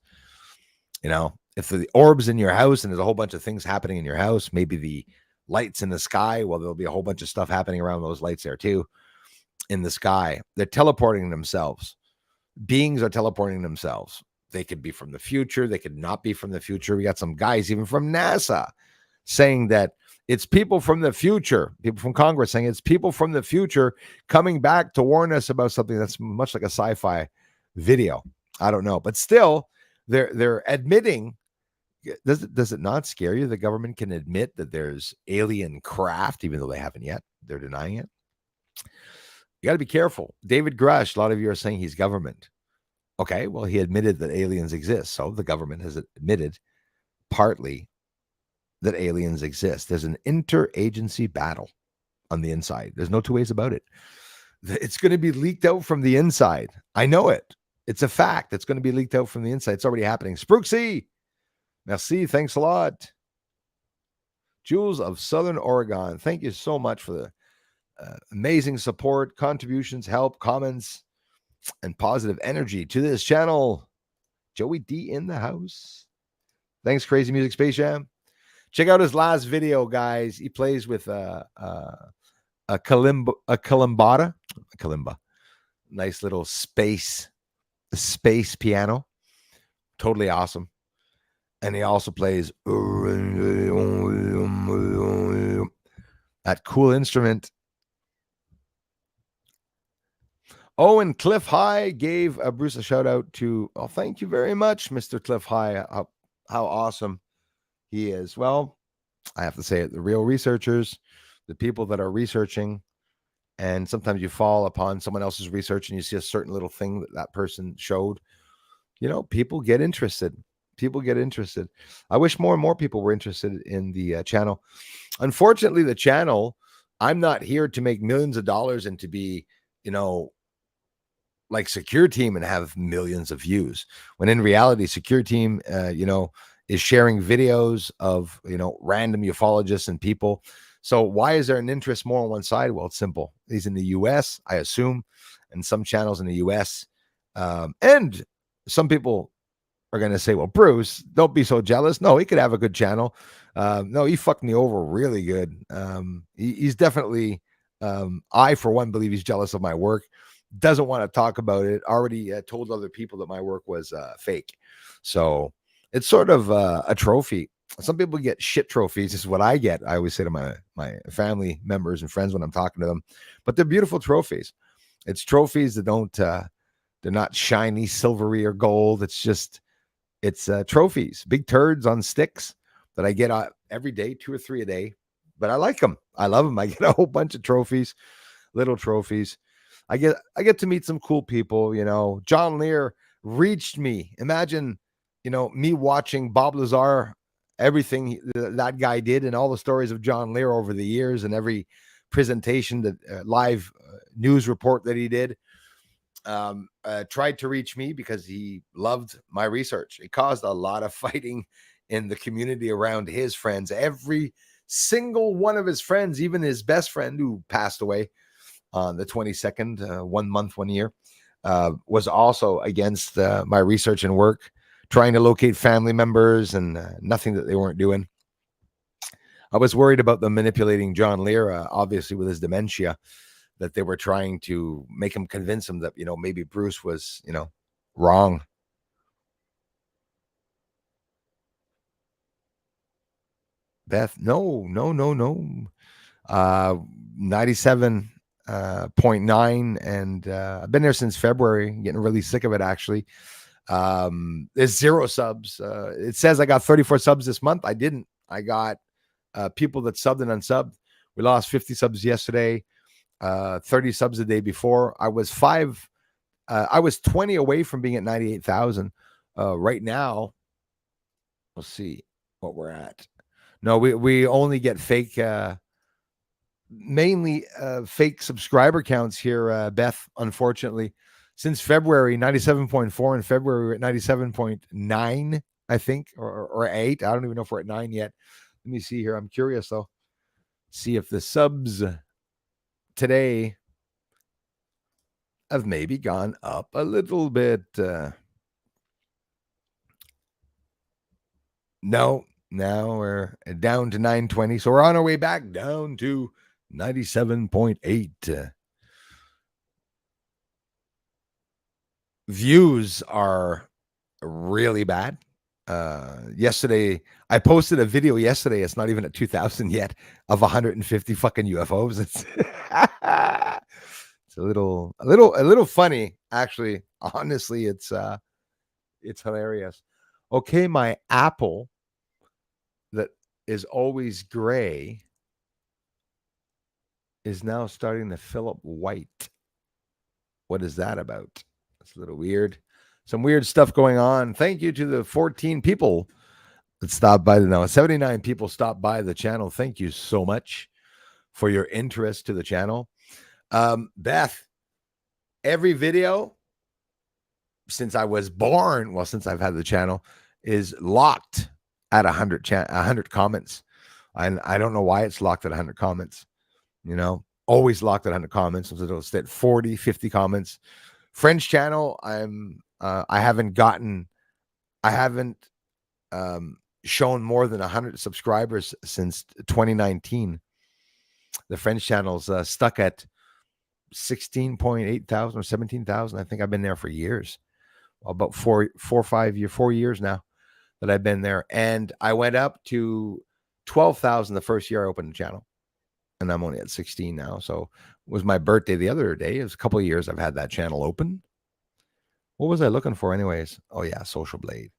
If the orbs in your house and there's a whole bunch of things happening in your house, maybe the lights in the sky, well, there'll be a whole bunch of stuff happening around those lights there too in the sky. They're teleporting themselves. Beings are teleporting themselves. They could be from the future. They could not be from the future. We got some guys even from NASA saying that it's people from the future, people from Congress saying it's people from the future coming back to warn us about something that's much like a sci-fi video. I don't know, but still they're admitting. Does it not scare you? The government can admit that there's alien craft, even though they haven't yet. They're denying it. You got to be careful. David Grush, a lot of you are saying he's government. Okay, well, he admitted that aliens exist. So the government has admitted partly that aliens exist. There's an interagency battle on the inside. There's no two ways about it. It's going to be leaked out from the inside. I know it. It's a fact. It's going to be leaked out from the inside. It's already happening. Sprooksy, merci. Thanks a lot. Jules of Southern Oregon, thank you so much for the amazing support, contributions, help, comments, and positive energy to this channel. Joey D in the house. Thanks, Crazy Music Space Jam. Check out his last video, guys. He plays with a kalimba. Nice little space piano. Totally awesome. And he also plays that cool instrument. Oh, and Cliff High gave Bruce a shout out to, oh, thank you very much, Mr. Cliff High. How awesome he is. Well, I have to say it, the real researchers, the people that are researching, and sometimes you fall upon someone else's research and you see a certain little thing that person showed. People get interested. I wish more and more people were interested in the channel. Unfortunately, the channel, I'm not here to make millions of dollars and to be, like Secure Team and have millions of views, when in reality, Secure Team, is sharing videos of, random ufologists and people. So why is there an interest more on one side? Well, it's simple. He's in the US, I assume, and some channels in the US. And some people are going to say, well, Bruce, don't be so jealous. No, he could have a good channel. No, he fucked me over really good. He's definitely, I, for one, believe he's jealous of my work. Doesn't want to talk about it. Already told other people that my work was fake. So it's sort of a trophy. Some people get shit trophies. This is what I get. I always say to my family members and friends when I'm talking to them, but they're beautiful trophies. It's trophies that don't, they're not shiny, silvery, or gold. It's trophies, big turds on sticks that I get every day, 2 or 3 a day, but I like them. I love them. I get a whole bunch of trophies, little trophies. I get to meet some cool people. John Lear reached me. Imagine, me watching Bob Lazar, everything that guy did, and all the stories of John Lear over the years, and every presentation, that live news report that he did. Tried to reach me because he loved my research. It caused a lot of fighting in the community around his friends. Every single one of his friends, even his best friend who passed away on the 22nd, 1 month, 1 year, was also against my research and work, trying to locate family members and nothing that they weren't doing. I was worried about them manipulating John Lira, obviously with his dementia, that they were trying to make him convince him that, maybe Bruce was, wrong. Beth, no. 97.9, and I've been there since February, getting really sick of it, actually. There's 0 subs. It says I got 34 subs this month. I didn't. I got people that subbed and unsubbed. We lost 50 subs yesterday, 30 subs the day before. I was 20 away from being at 98,000. Right now, we'll see what we're at. No, we only get fake, mainly fake subscriber counts here, Beth, unfortunately. Since February, 97.4. In February, we're at 97.9, I think, or 8. I don't even know if we're at 9 yet. Let me see here. I'm curious, though. See if the subs today have maybe gone up a little bit. No, now we're down to 920. So we're on our way back down to 97.8. Views are really bad. Yesterday, I posted a video yesterday. It's not even at 2,000 yet, of 150 fucking UFOs. It's it's a little funny, actually. Honestly, it's hilarious. Okay, my apple that is always gray is now starting to fill up white. What is that about? It's a little weird. Some weird stuff going on. Thank you to the 14 people that stopped by. Now, 79 people stopped by the channel. Thank you so much for your interest to the channel. Beth, every video since I was born, well, since I've had the channel, is locked at 100 comments. And I don't know why it's locked at 100 comments. Always locked at 100 comments. It'll stay at 40, 50 comments. French channel, I haven't shown more than 100 subscribers since 2019. The French channel's stuck at 16.8 thousand or 17,000. I think I've been there for years, about 4 years now that I've been there. And I went up to 12,000 the first year I opened the channel, and I'm only at 16 now. So it was my birthday the other day. It was a couple of years I've had that channel open. What was I looking for anyways? Oh yeah, SocialBlade.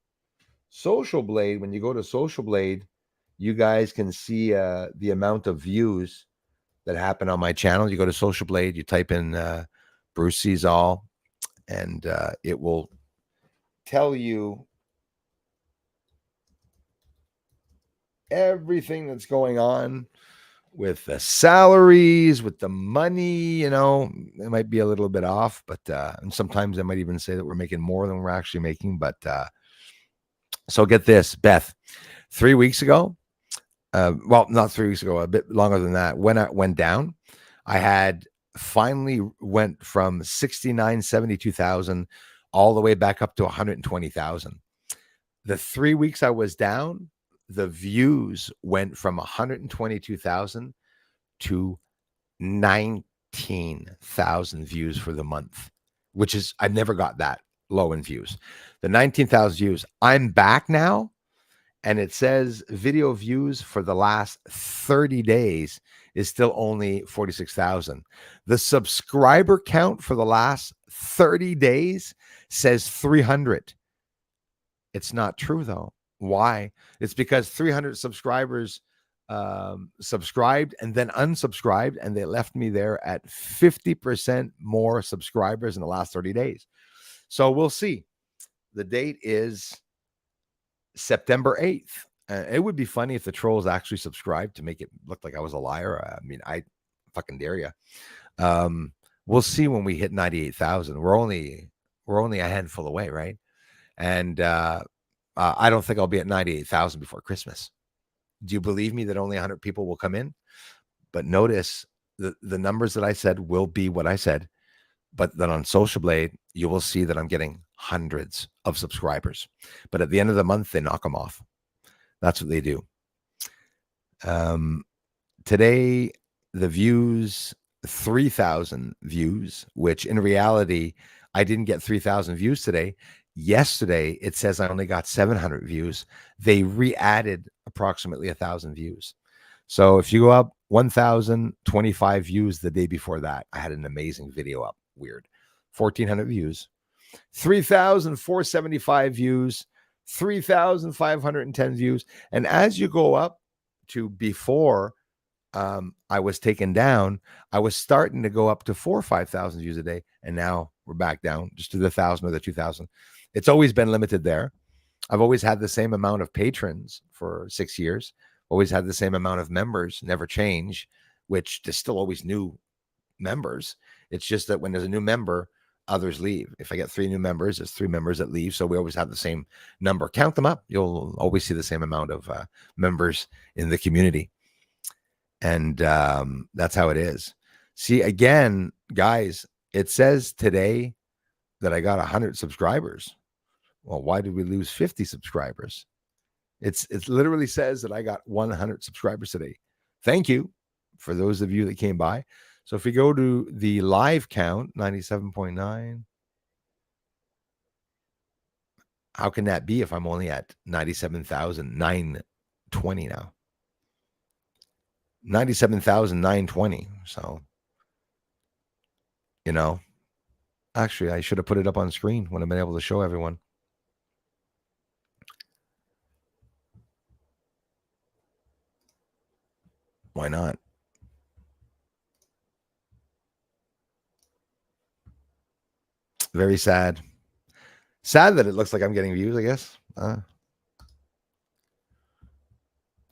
SocialBlade, when you go to SocialBlade, you guys can see the amount of views that happen on my channel. You go to SocialBlade, you type in Bruce Sees All, and it will tell you everything that's going on with the salaries, with the money. It might be a little bit off, but and sometimes I might even say that we're making more than we're actually making. But so get this, Beth, 3 weeks ago, well, not 3 weeks ago, a bit longer than that, when I went down, I had finally went from 72,000 all the way back up to 120,000. The 3 weeks I was down, the views went from 122,000 to 19,000 views for the month, which is, I've never got that low in views. The 19,000 views. I'm back now, and it says video views for the last 30 days is still only 46,000. The subscriber count for the last 30 days says 300. It's not true, though. Why? It's because 300 subscribers subscribed and then unsubscribed, and they left me there at 50% more subscribers in the last 30 days. So we'll see. The date is September 8th. It would be funny if the trolls actually subscribed to make it look like I was a liar. I mean, I fucking dare you. We'll see when we hit 98,000. We're only a handful away, right? And I don't think I'll be at 98,000 before Christmas. Do you believe me that only 100 people will come in? But notice the numbers that I said will be what I said. But then on SocialBlade, you will see that I'm getting hundreds of subscribers. But at the end of the month, they knock them off. That's what they do. Today, the views, 3,000 views, which in reality, I didn't get 3,000 views today. Yesterday, it says I only got 700 views. They re-added approximately 1,000 views. So if you go up 1,025 views the day before that, I had an amazing video up. Weird. 1,400 views. 3,475 views. 3,510 views. And as you go up to before I was taken down, I was starting to go up to 4,000 or 5,000 views a day. And now we're back down just to the 1,000 or the 2,000. It's always been limited there. I've always had the same amount of patrons for 6 years, always had the same amount of members, never change, which there's still always new members. It's just that when there's a new member, others leave. If I get 3 new members, there's 3 members that leave. So we always have the same number. Count them up. You'll always see the same amount of members in the community. And that's how it is. See, again, guys, it says today that I got 100 subscribers. Well, why did we lose 50 subscribers? It literally says that I got 100 subscribers today. Thank you for those of you that came by. So if we go to the live count, 97.9, how can that be if I'm only at 97,920 now? 97,920. So, actually, I should have put it up on screen when I've been able to show everyone. Why not? Very sad. Sad that it looks like I'm getting views, I guess.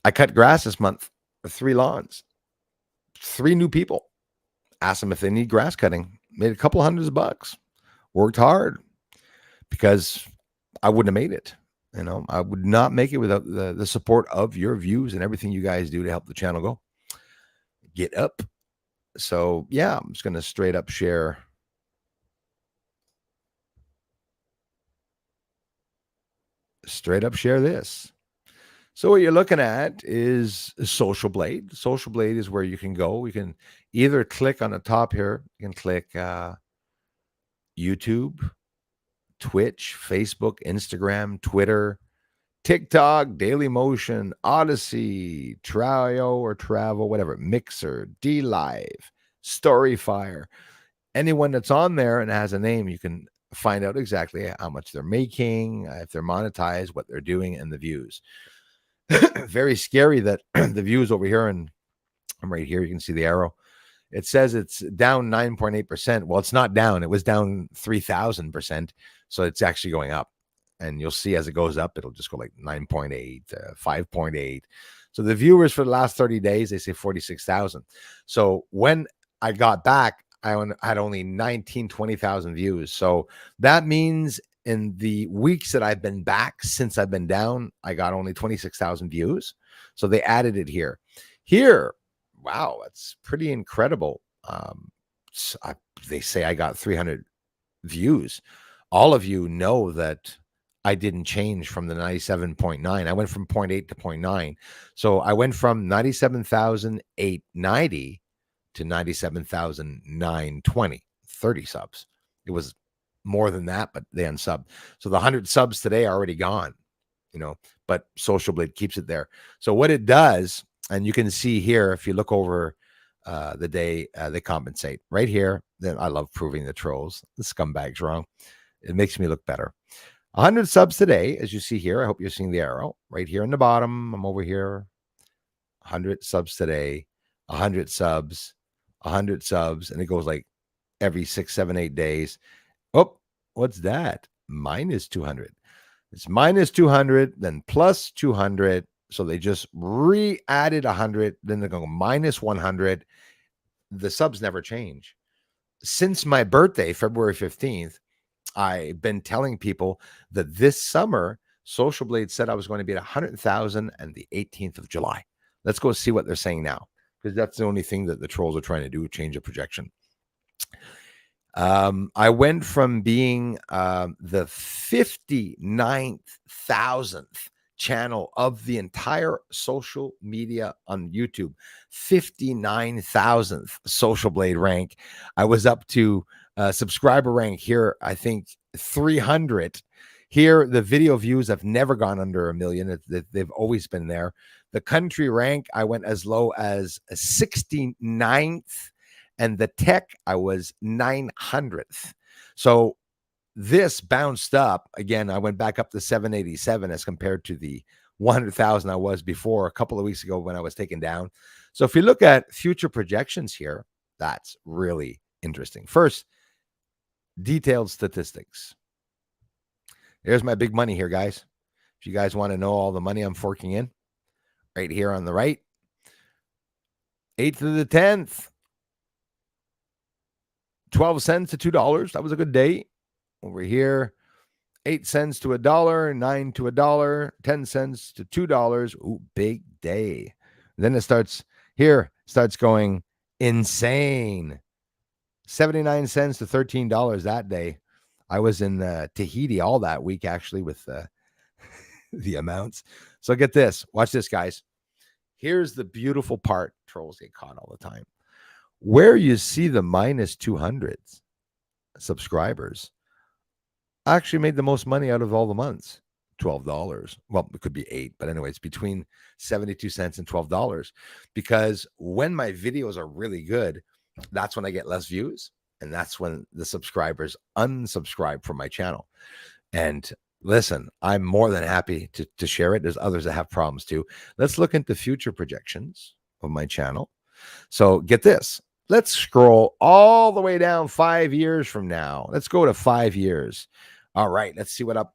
I cut grass this month for 3 lawns. 3 new people. Asked them if they need grass cutting. Made a couple hundreds of bucks. Worked hard because I wouldn't have made it. I would not make it without the support of your views and everything you guys do to help the channel go. Get up. So, yeah, I'm just going to straight up share. This. So what you're looking at is SocialBlade. SocialBlade is where you can go. You can either click on the top here. You can click YouTube, Twitch, Facebook, Instagram, Twitter, TikTok, Dailymotion, Odyssey, Travel, whatever, Mixer, DLive, Storyfire. Anyone that's on there and has a name, you can find out exactly how much they're making, if they're monetized, what they're doing, and the views. Very scary that the views over here, and I'm right here, you can see the arrow. It says it's down 9.8%. Well, it's not down. It was down 3,000%. So it's actually going up. And you'll see as it goes up, it'll just go like 9.8, 5.8. So the viewers for the last 30 days, they say 46,000. So when I got back, I had only 20,000 views. So that means in the weeks that I've been back since I've been down, I got only 26,000 views. So they added it here. Wow, that's pretty incredible. They say I got 300 views. All of you know that I didn't change from the 97.9. I went from 0.8 to 0.9. So I went from 97,890 to 97,920, 30 subs. It was more than that, but they unsubbed. So the 100 subs today are already gone, but SocialBlade keeps it there. So what it does, and you can see here, if you look over the day they compensate right here, then I love proving the trolls, the scumbags wrong. It makes me look better. 100 subs today, as you see here. I hope you're seeing the arrow right here in the bottom. I'm over here. 100 subs today, 100 subs, 100 subs, and it goes like every 6, 7, 8 days. Oh, what's that? Minus 200. It's minus 200, then plus 200. So they just re-added 100. Then they're going minus 100. The subs never change. Since my birthday, February 15th, I've been telling people that this summer, SocialBlade said I was going to be at 100,000 and the 18th of July. Let's go see what they're saying now, because that's the only thing that the trolls are trying to do, change the projection. I went from being the 59,000th channel of the entire social media on YouTube. 59,000th SocialBlade rank. I was up to subscriber rank here, I think 300. Here, the video views have never gone under 1 million. They've always been there. The country rank, I went as low as 69th, and the tech, I was 900th. So this bounced up. Again, I went back up to 787 as compared to the 100,000 I was before a couple of weeks ago when I was taken down. So if you look at future projections here, that's really interesting. First, detailed statistics. Here's my big money here, guys. If you guys want to know all the money I'm forking in, right here on the right, 8th to the 10th, 12 cents to $2. That was a good day. Over here, 8 cents to $1, 9 to $1, 10 cents to $2. Ooh, big day. Then it starts going insane. 79 cents to $13 that day. I was in Tahiti all that week, actually, with the amounts. So get this. Watch this, guys. Here's the beautiful part. Trolls get caught all the time. Where you see the minus 200s subscribers, I actually made the most money out of all the months. $12. Well, it could be 8, but anyway, it's between 72 cents and $12. Because when my videos are really good, that's when I get less views. And that's when the subscribers unsubscribe from my channel. And listen, I'm more than happy to share it. There's others that have problems too. Let's look into future projections of my channel. So get this. Let's scroll all the way down 5 years from now. Let's go to 5 years. All right, let's see what up.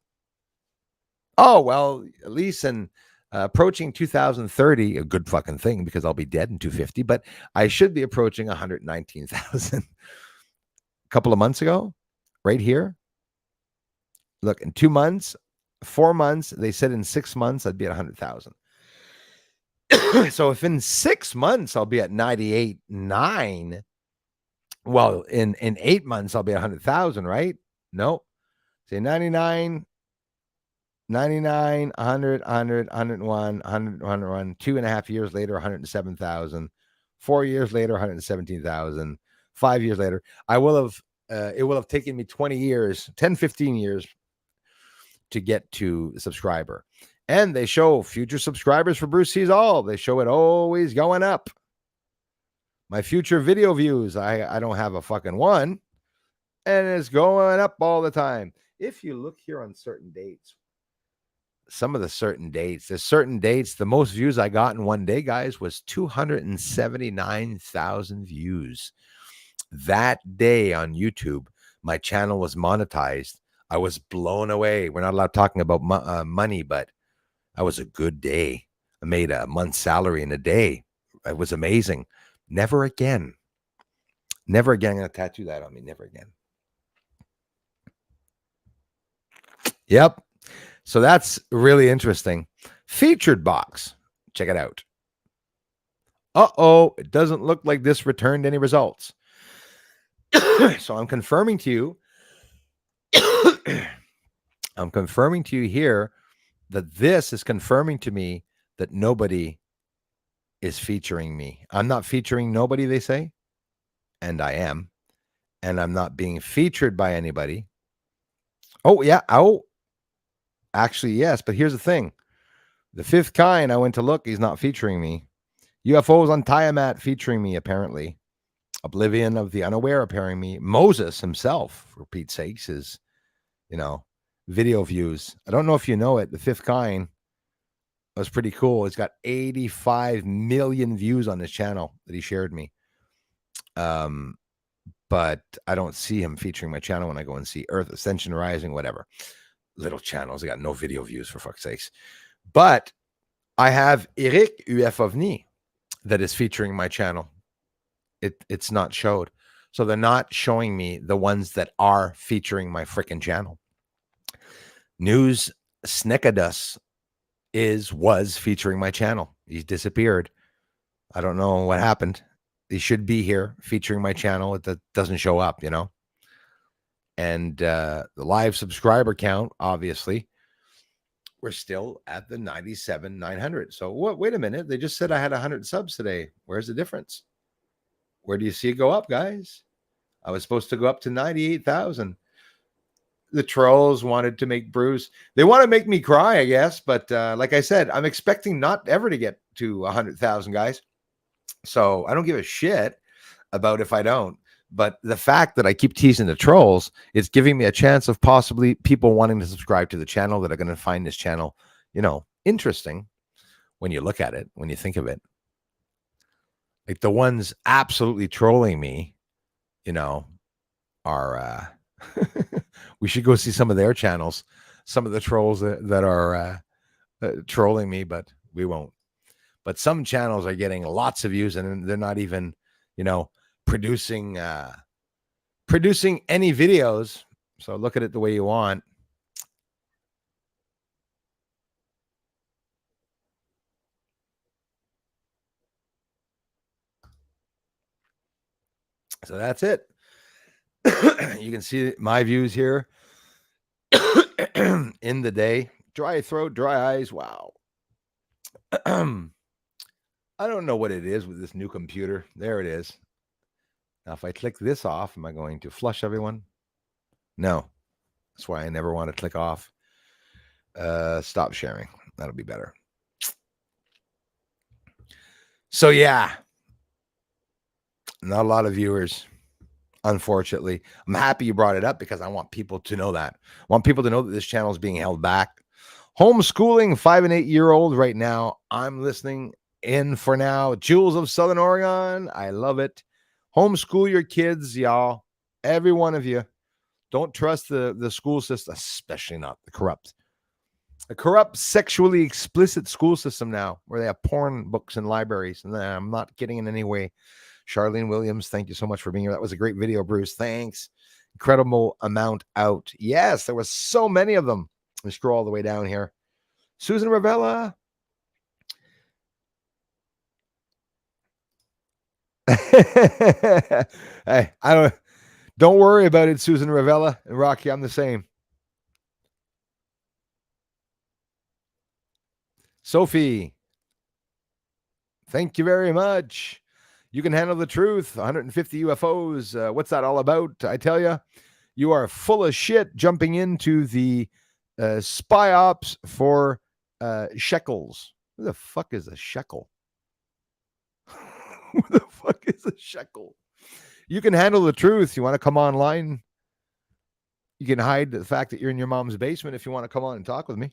Oh, well, at least in approaching 2030, a good fucking thing because I'll be dead in 250, but I should be approaching 119,000. A couple of months ago, right here. Look, in 2 months, 4 months, they said in 6 months, I'd be at 100,000. So if in 6 months, I'll be at 98.9, well, in 8 months, I'll be at 100,000, right? No. Say 99, 100, 100, 101, 100, 101. 2.5 years later, 107,000. 4 years later, 117,000. 5 years later, it will have taken me 20 years, 10, 15 years to get to the subscriber. And they show future subscribers for Bruce Sees All. They show it always going up. My future video views, I don't have a fucking one. And it's going up all the time. If you look here on certain dates, some of the certain dates, there's certain dates, the most views I got in one day, guys, was 279,000 views. That day on YouTube, my channel was monetized. I was blown away. We're not allowed talking about money, but that was a good day. I made a month's salary in a day. It was amazing. Never again. Never again. I'm going to tattoo that on me. Never again. Yep. So that's really interesting. Featured box. Check it out. Uh-oh. It doesn't look like this returned any results. So I'm confirming to you. I'm confirming to you here that this is confirming to me that nobody is featuring me. I'm not featuring nobody, they say. And I am. And I'm not being featured by anybody. Oh, yeah. Oh, actually, yes. But here's the thing. The fifth kind, I went to look. He's not featuring me. UFOs on Tiamat featuring me, apparently. Oblivion of the Unaware appearing me. Moses himself, for Pete's sakes, is, video views. I don't know if you know it. The fifth kind was pretty cool. He's got 85 million views on his channel that he shared me. But I don't see him featuring my channel when I go and see Earth Ascension Rising, whatever. Little channels. They got no video views, for fuck's sakes. But I have Eric UFOvni that is featuring my channel. It's not showed. So they're not showing me the ones that are featuring my freaking channel. News Sneckadus was featuring my channel. He's disappeared. I don't know what happened. He should be here featuring my channel. It doesn't show up, And the live subscriber count, obviously, we're still at the 97,900. So what? Wait a minute. They just said I had 100 subs today. Where's the difference? Where do you see it go up, guys? I was supposed to go up to 98,000. The trolls wanted to make Bruce. They want to make me cry, I guess. But like I said, I'm expecting not ever to get to 100,000, guys. So I don't give a shit about if I don't. But the fact that I keep teasing the trolls, it's giving me a chance of possibly people wanting to subscribe to the channel that are going to find this channel, interesting when you look at it, when you think of it. Like the ones absolutely trolling me, are we should go see some of their channels, some of the trolls that are trolling me, but we won't. But some channels are getting lots of views and they're not even, producing any videos. So look at it the way you want. So that's it. You can see my views here in the day. Dry throat, dry eyes. Wow. I don't know what it is with this new computer. There it is. Now, if I click this off, am I going to flush everyone? No. That's why I never want to click off. Stop sharing. That'll be better. So, yeah. Not a lot of viewers, unfortunately. I'm happy you brought it up because I want people to know that. I want people to know that this channel is being held back. Homeschooling, 5 and 8 year old right now. I'm listening in for now. Jules of Southern Oregon. I love it. Homeschool your kids, y'all. Every one of you. Don't trust the school system, especially not the corrupt. A corrupt, sexually explicit school system now where they have porn books in libraries. And I'm not kidding in any way. Charlene Williams, thank you so much for being here. That was a great video, Bruce. Thanks. Incredible amount out. Yes, there was so many of them. Let me scroll all the way down here. Susan Ravella. Hey, don't worry about it, Susan Ravella and Rocky. I'm the same. Sophie, thank you very much. You can handle the truth. 150 UFOs. What's that all about? I tell you, you are full of shit jumping into the spy ops for shekels. Who the fuck is a shekel? Who the fuck is a shekel? You can handle the truth. You want to come online? You can hide the fact that you're in your mom's basement if you want to come on and talk with me.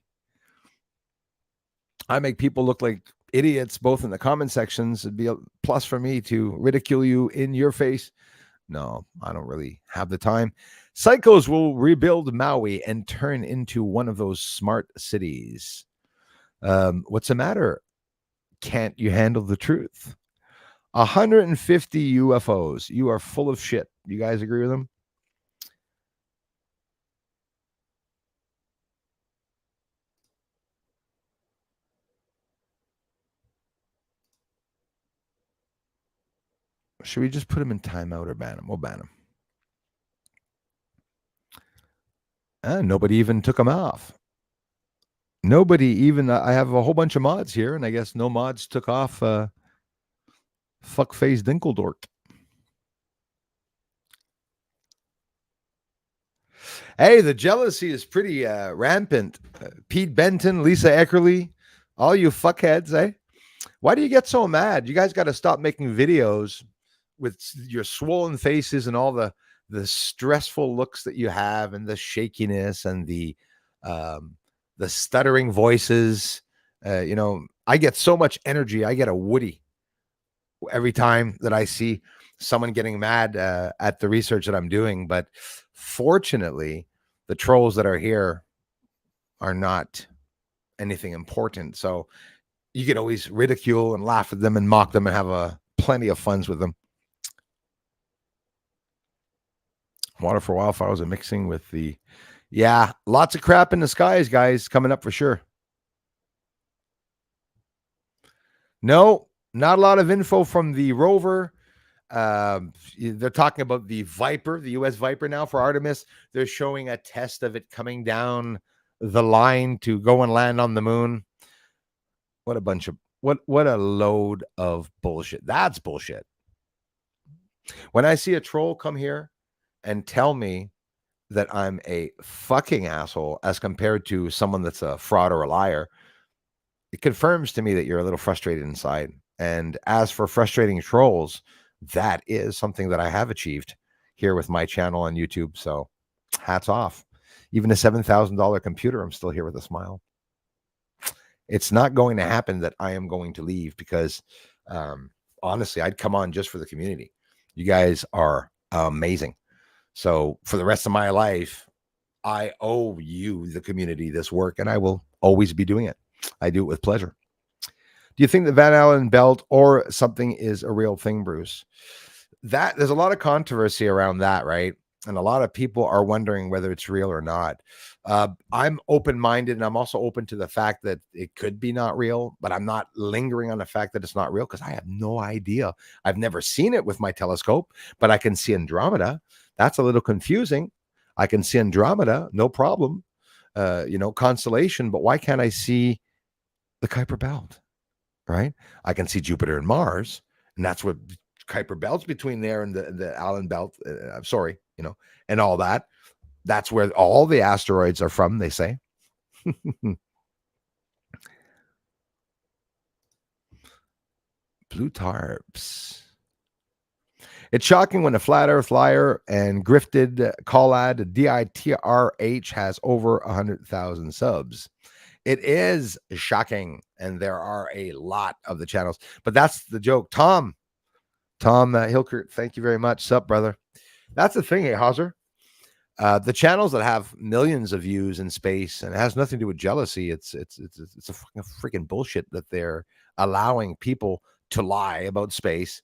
I make people look like idiots, both in the comment sections. It'd be a plus for me to ridicule you in your face. No, I don't really have the time. Psychos will rebuild Maui and turn into one of those smart cities. What's the matter? Can't you handle the truth? 150 UFOs. You are full of shit. You guys agree with them? Should we just put him in timeout or ban him? We'll ban him. Nobody even took him off. Nobody even, I have a whole bunch of mods here, and I guess no mods took off fuckface Dinkeldork. Hey, the jealousy is pretty rampant. Pete Benton, Lisa Eckerly, all you fuckheads, eh? Why do you get so mad? You guys got to stop making videos with your swollen faces and all the stressful looks that you have and the shakiness and the stuttering voices. I get so much energy. I get a Woody every time that I see someone getting mad at the research that I'm doing. But fortunately, the trolls that are here are not anything important. So you can always ridicule and laugh at them and mock them and have plenty of funs with them. Water for Wildflowers are mixing with the... Yeah, lots of crap in the skies, guys, coming up for sure. No, not a lot of info from the rover. They're talking about the Viper, the U.S. Viper now for Artemis. They're showing a test of it coming down the line to go and land on the moon. What a bunch of what a load of bullshit. That's bullshit. When I see a troll come here and tell me that I'm a fucking asshole as compared to someone that's a fraud or a liar, it confirms to me that you're a little frustrated inside. And as for frustrating trolls, that is something that I have achieved here with my channel on YouTube. So hats off. Even a $7,000 computer, I'm still here with a smile. It's not going to happen that I am going to leave because honestly, I'd come on just for the community. You guys are amazing. So for the rest of my life, I owe you, the community, this work, and I will always be doing it. I do it with pleasure. Do you think the Van Allen belt or something is a real thing, Bruce? That there's a lot of controversy around that, right? And a lot of people are wondering whether it's real or not. I'm open-minded, and I'm also open to the fact that it could be not real, but I'm not lingering on the fact that it's not real because I have no idea. I've never seen it with my telescope, but I can see Andromeda. That's a little confusing. I can see Andromeda, no problem. Constellation, but why can't I see the Kuiper Belt? Right? I can see Jupiter and Mars, and that's what Kuiper Belt's between there and the Allen Belt. I'm sorry, and all that. That's where all the asteroids are from, they say. Blue tarps. It's shocking when a flat earth liar and grifted collad DITRH has over 100,000 subs. It is shocking, and there are a lot of the channels, but that's the joke. Tom Hilkert, thank you very much. Sup, brother? That's the thing, Hauser. The channels that have millions of views in space, and it has nothing to do with jealousy. It's a freaking bullshit that they're allowing people to lie about space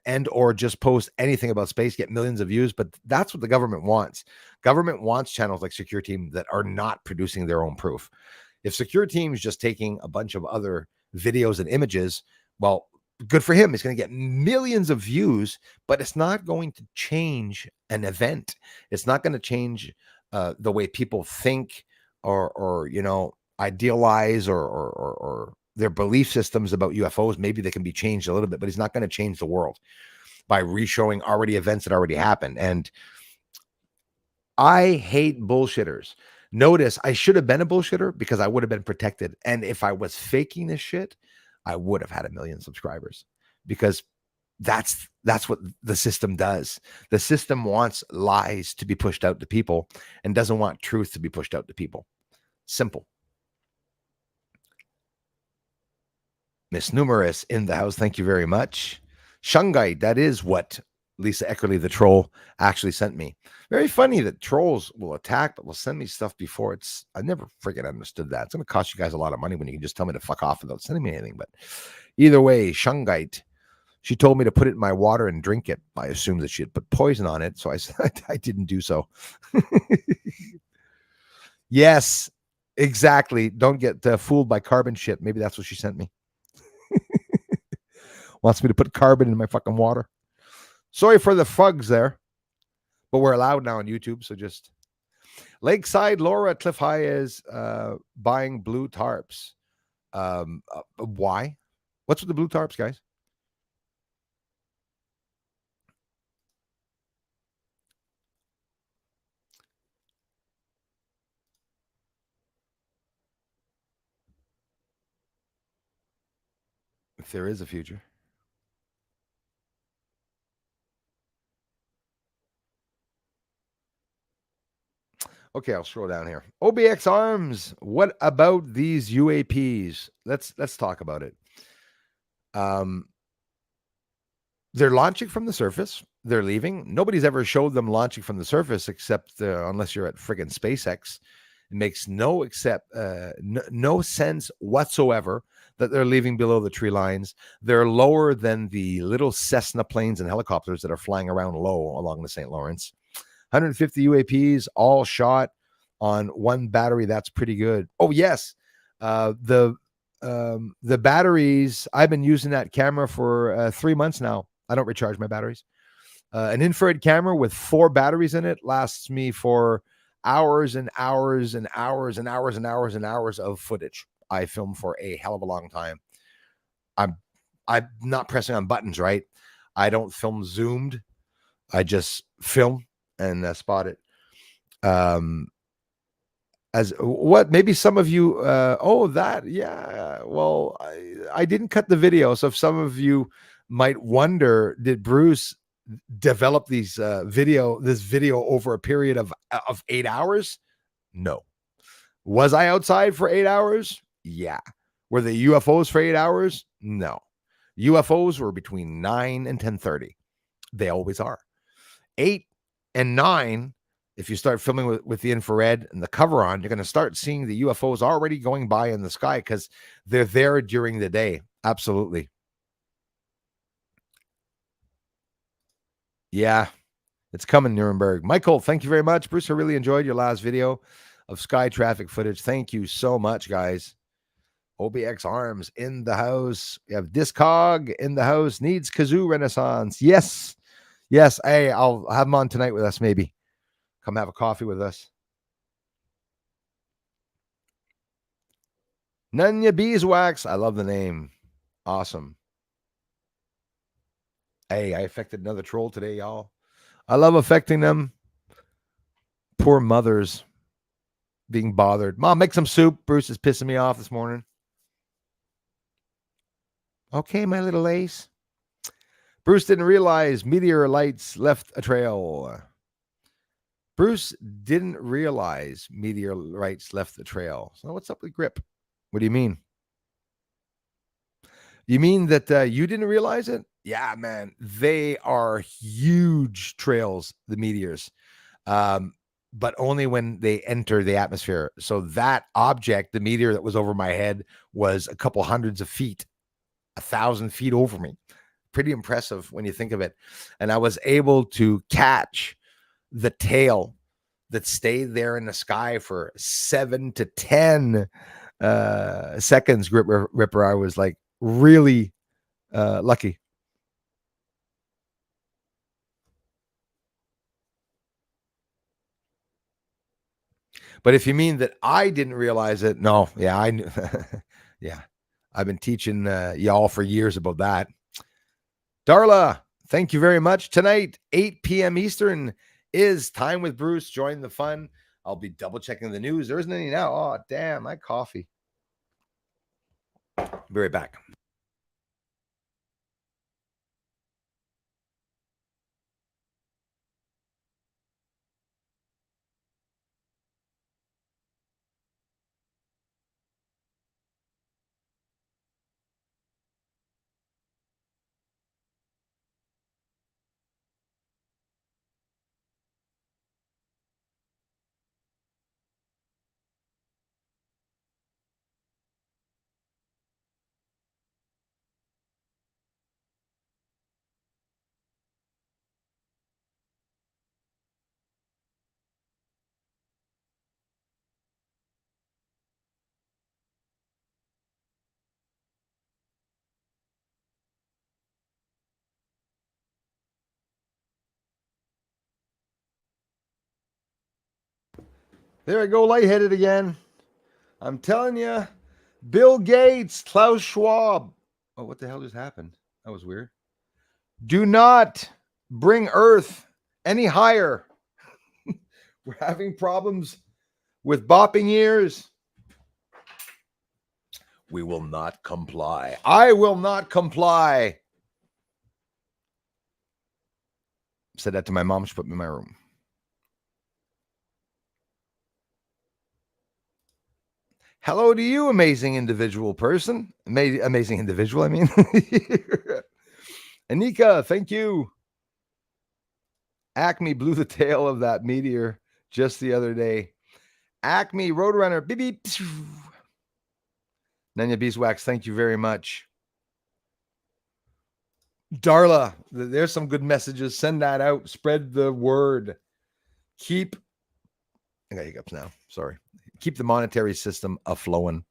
and or just post anything about space, get millions of views. But that's what the government wants. Government wants channels like Secure Team that are not producing their own proof. If Secure Team is just taking a bunch of other videos and images, well, good for him. He's going to get millions of views, but it's not going to change an event. It's not going to change the way people think or idealize or their belief systems about UFOs. Maybe they can be changed a little bit, but he's not going to change the world by reshowing already events that already happened. And I hate bullshitters. Notice I should have been a bullshitter because I would have been protected. And if I was faking this shit, I would have had 1 million subscribers because that's what the system does. The system wants lies to be pushed out to people and doesn't want truth to be pushed out to people. Simple. Miss Numerous in the house. Thank you very much. Shungite, that is what Lisa Eckerly, the troll, actually sent me. Very funny that trolls will attack, but will send me stuff before I never freaking understood that. It's going to cost you guys a lot of money when you can just tell me to fuck off without sending me anything. But either way, Shungite, she told me to put it in my water and drink it. I assumed that she had put poison on it, so I said I didn't do so. Yes, exactly. Don't get fooled by carbon shit. Maybe that's what she sent me. Wants me to put carbon in my fucking water. Sorry for the fugs there, but we're allowed now on YouTube. So just Lakeside Laura Cliff High is buying blue tarps. Why? What's with the blue tarps, guys? If there is a future. Okay, I'll scroll down here. OBX Arms. What about these UAPs? Let's talk about it. They're launching from the surface. They're leaving. Nobody's ever showed them launching from the surface except unless you're at friggin' SpaceX. It makes no sense whatsoever that they're leaving below the tree lines. They're lower than the little Cessna planes and helicopters that are flying around low along the St. Lawrence. 150 UAPs, all shot on one battery. That's pretty good. Oh, yes. The batteries, I've been using that camera for 3 months now. I don't recharge my batteries. An infrared camera with 4 batteries in it lasts me for hours and hours and hours and hours and hours and hours of footage. I filmed for a hell of a long time. I'm not pressing on buttons, right? I don't film zoomed. I just film and spot it. As what maybe some of you well, I didn't cut the video, so if some of you might wonder, did Bruce develop this video over a period of 8 hours? No. Was I outside for 8 hours? Yeah. Were the UFOs for 8 hours? No. UFOs were between 9 and 10:30. They always are. 8 and 9, if you start filming with the infrared and the cover on, you're going to start seeing the UFOs already going by in the sky because they're there during the day. Absolutely. Yeah, it's coming, Nuremberg. Michael, thank you very much. Bruce, I really enjoyed your last video of sky traffic footage. Thank you so much, guys. OBX Arms in the house. We have Discog in the house. Needs Kazoo Renaissance. Yes. Yes. Hey, I'll have him on tonight with us, maybe. Come have a coffee with us. Nanya Beeswax. I love the name. Awesome. Hey, I affected another troll today, y'all. I love affecting them. Poor mothers being bothered. Mom, make some soup. Bruce is pissing me off this morning. Okay, my little ace. Bruce didn't realize meteorites left a trail. Bruce didn't realize meteorites left the trail. So what's up with Grip? What do you mean? You mean that you didn't realize it? Yeah, man. They are huge trails, the meteors, but only when they enter the atmosphere. So that object, the meteor that was over my head, was a couple hundreds of feet, 1,000 feet over me. Pretty impressive when you think of it. And I was able to catch the tail that stayed there in the sky for 7 to 10 seconds. Ripper, I was like really lucky. But if you mean that I didn't realize it, no. Yeah, I knew. Yeah, I've been teaching y'all for years about that. Darla, thank you very much. Tonight, 8 p.m. Eastern is Time with Bruce. Join the fun. I'll be double checking the news. There isn't any now. Oh, damn, my coffee. Be right back. There I go, lightheaded again. I'm telling you, Bill Gates, Klaus Schwab. Oh, what the hell just happened? That was weird. Do not bring Earth any higher. We're having problems with bopping ears. We will not comply. I will not comply. Said that to my mom. She put me in my room. Hello to you, amazing individual person. Amazing individual, I mean. Anika, thank you. Acme blew the tail of that meteor just the other day. Acme Roadrunner, beep beep. Nanya Beeswax, thank you very much. Darla, there's some good messages. Send that out. Spread the word. I got hiccups now. Sorry. Keep the monetary system a-flowing.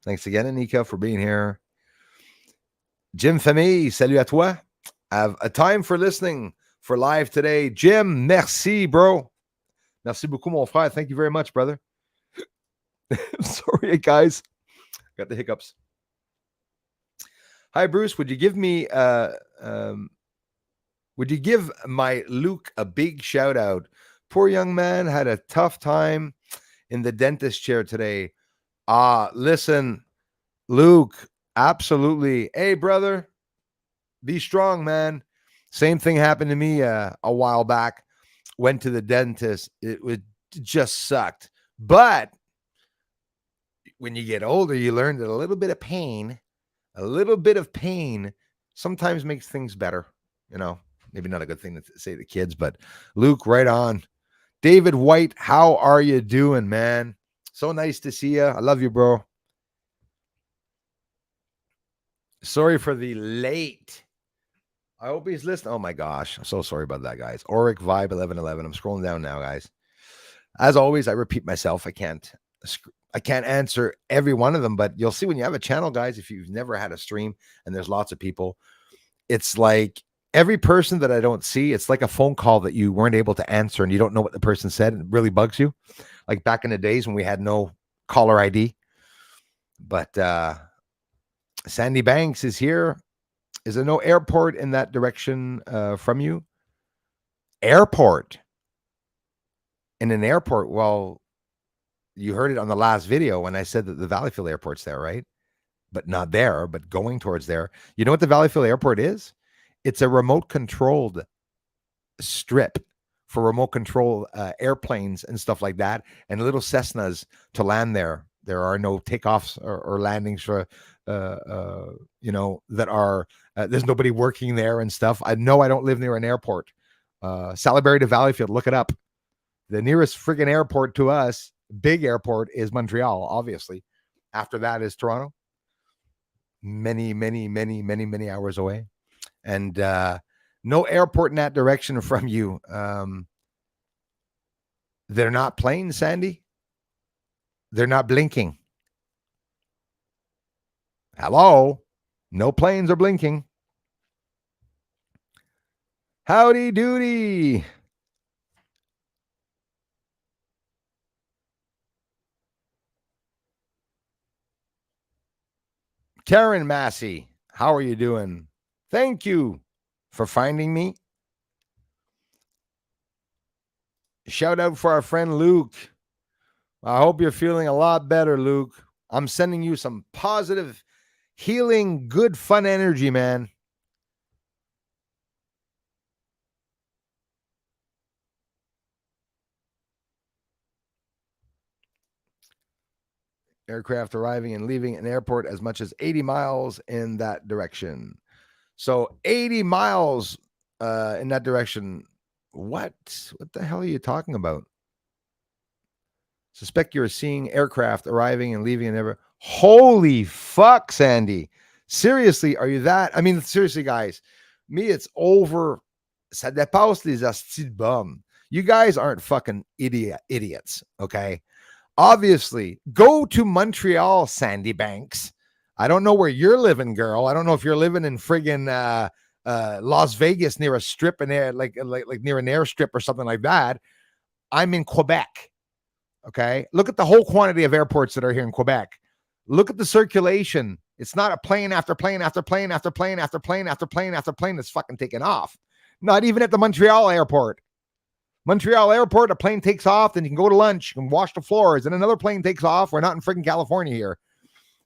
Thanks again, Anika, for being here. Jim Famille, salut à toi. Have a time for listening for live today. Jim, merci, bro. Merci beaucoup, mon frère. Thank you very much, brother. Sorry, guys. Got the hiccups. Hi, Bruce. Would you give my Luke a big shout out? Poor young man had a tough time in the dentist chair today. Listen, Luke, absolutely. Hey, brother, be strong, man. Same thing happened to me a while back. Went to the dentist. It just sucked. But when you get older, you learn that a little bit of pain sometimes makes things better. You know, maybe not a good thing to say to kids, but Luke, right on. David White, how are you doing, man? So nice to see you. I love you, bro. Sorry for the late. I hope he's listening. Oh my gosh. I'm so sorry about that, guys. Auric Vibe 1111. I'm scrolling down now, guys. As always, I repeat myself. I can't answer every one of them, but you'll see when you have a channel, guys, if you've never had a stream and there's lots of people, it's like every person that I don't see, it's like a phone call that you weren't able to answer and you don't know what the person said. And it really bugs you. Like back in the days when we had no caller ID. But Sandy Banks is here. Is there no airport in that direction from you? Airport. In an airport, well, you heard it on the last video when I said that the Valleyfield Airport's there, right? But not there, but going towards there. You know what the Valleyfield Airport is? It's a remote controlled strip for remote control airplanes and stuff like that, and little Cessnas to land there. There are no takeoffs or landings for, that are, there's nobody working there and stuff. I know I don't live near an airport. Salaberry to Valleyfield, look it up. The nearest friggin' airport to us, big airport, is Montreal, obviously. After that is Toronto. Many, many, many, many, many hours away. And no airport in that direction from you. They're not playing, Sandy. They're not blinking. Hello? No planes are blinking. Howdy doody. Karen Massey, how are you doing? Thank you for finding me. Shout out for our friend Luke. I hope you're feeling a lot better, Luke. I'm sending you some positive, healing, good, fun energy, man. Aircraft arriving and leaving an airport as much as 80 miles in that direction. So 80 miles in that direction. What the hell are you talking about? Suspect you're seeing aircraft arriving and leaving and never. Holy fuck, Sandy. Seriously, are you that? I mean, seriously, guys. Me, it's over. Ça dépasse les astis de bombe. You guys aren't fucking idiots, okay? Obviously, go to Montreal, Sandy Banks. I don't know where you're living, girl. I don't know if you're living in friggin' Las Vegas near a strip in there, like near an airstrip or something like that. I'm in Quebec. Okay. Look at the whole quantity of airports that are here in Quebec. Look at the circulation. It's not a plane after plane after plane after plane after plane after plane after plane that's fucking taking off. Not even at the Montreal airport. Montreal airport, a plane takes off, then you can go to lunch and wash the floors, and another plane takes off. We're not in freaking California here.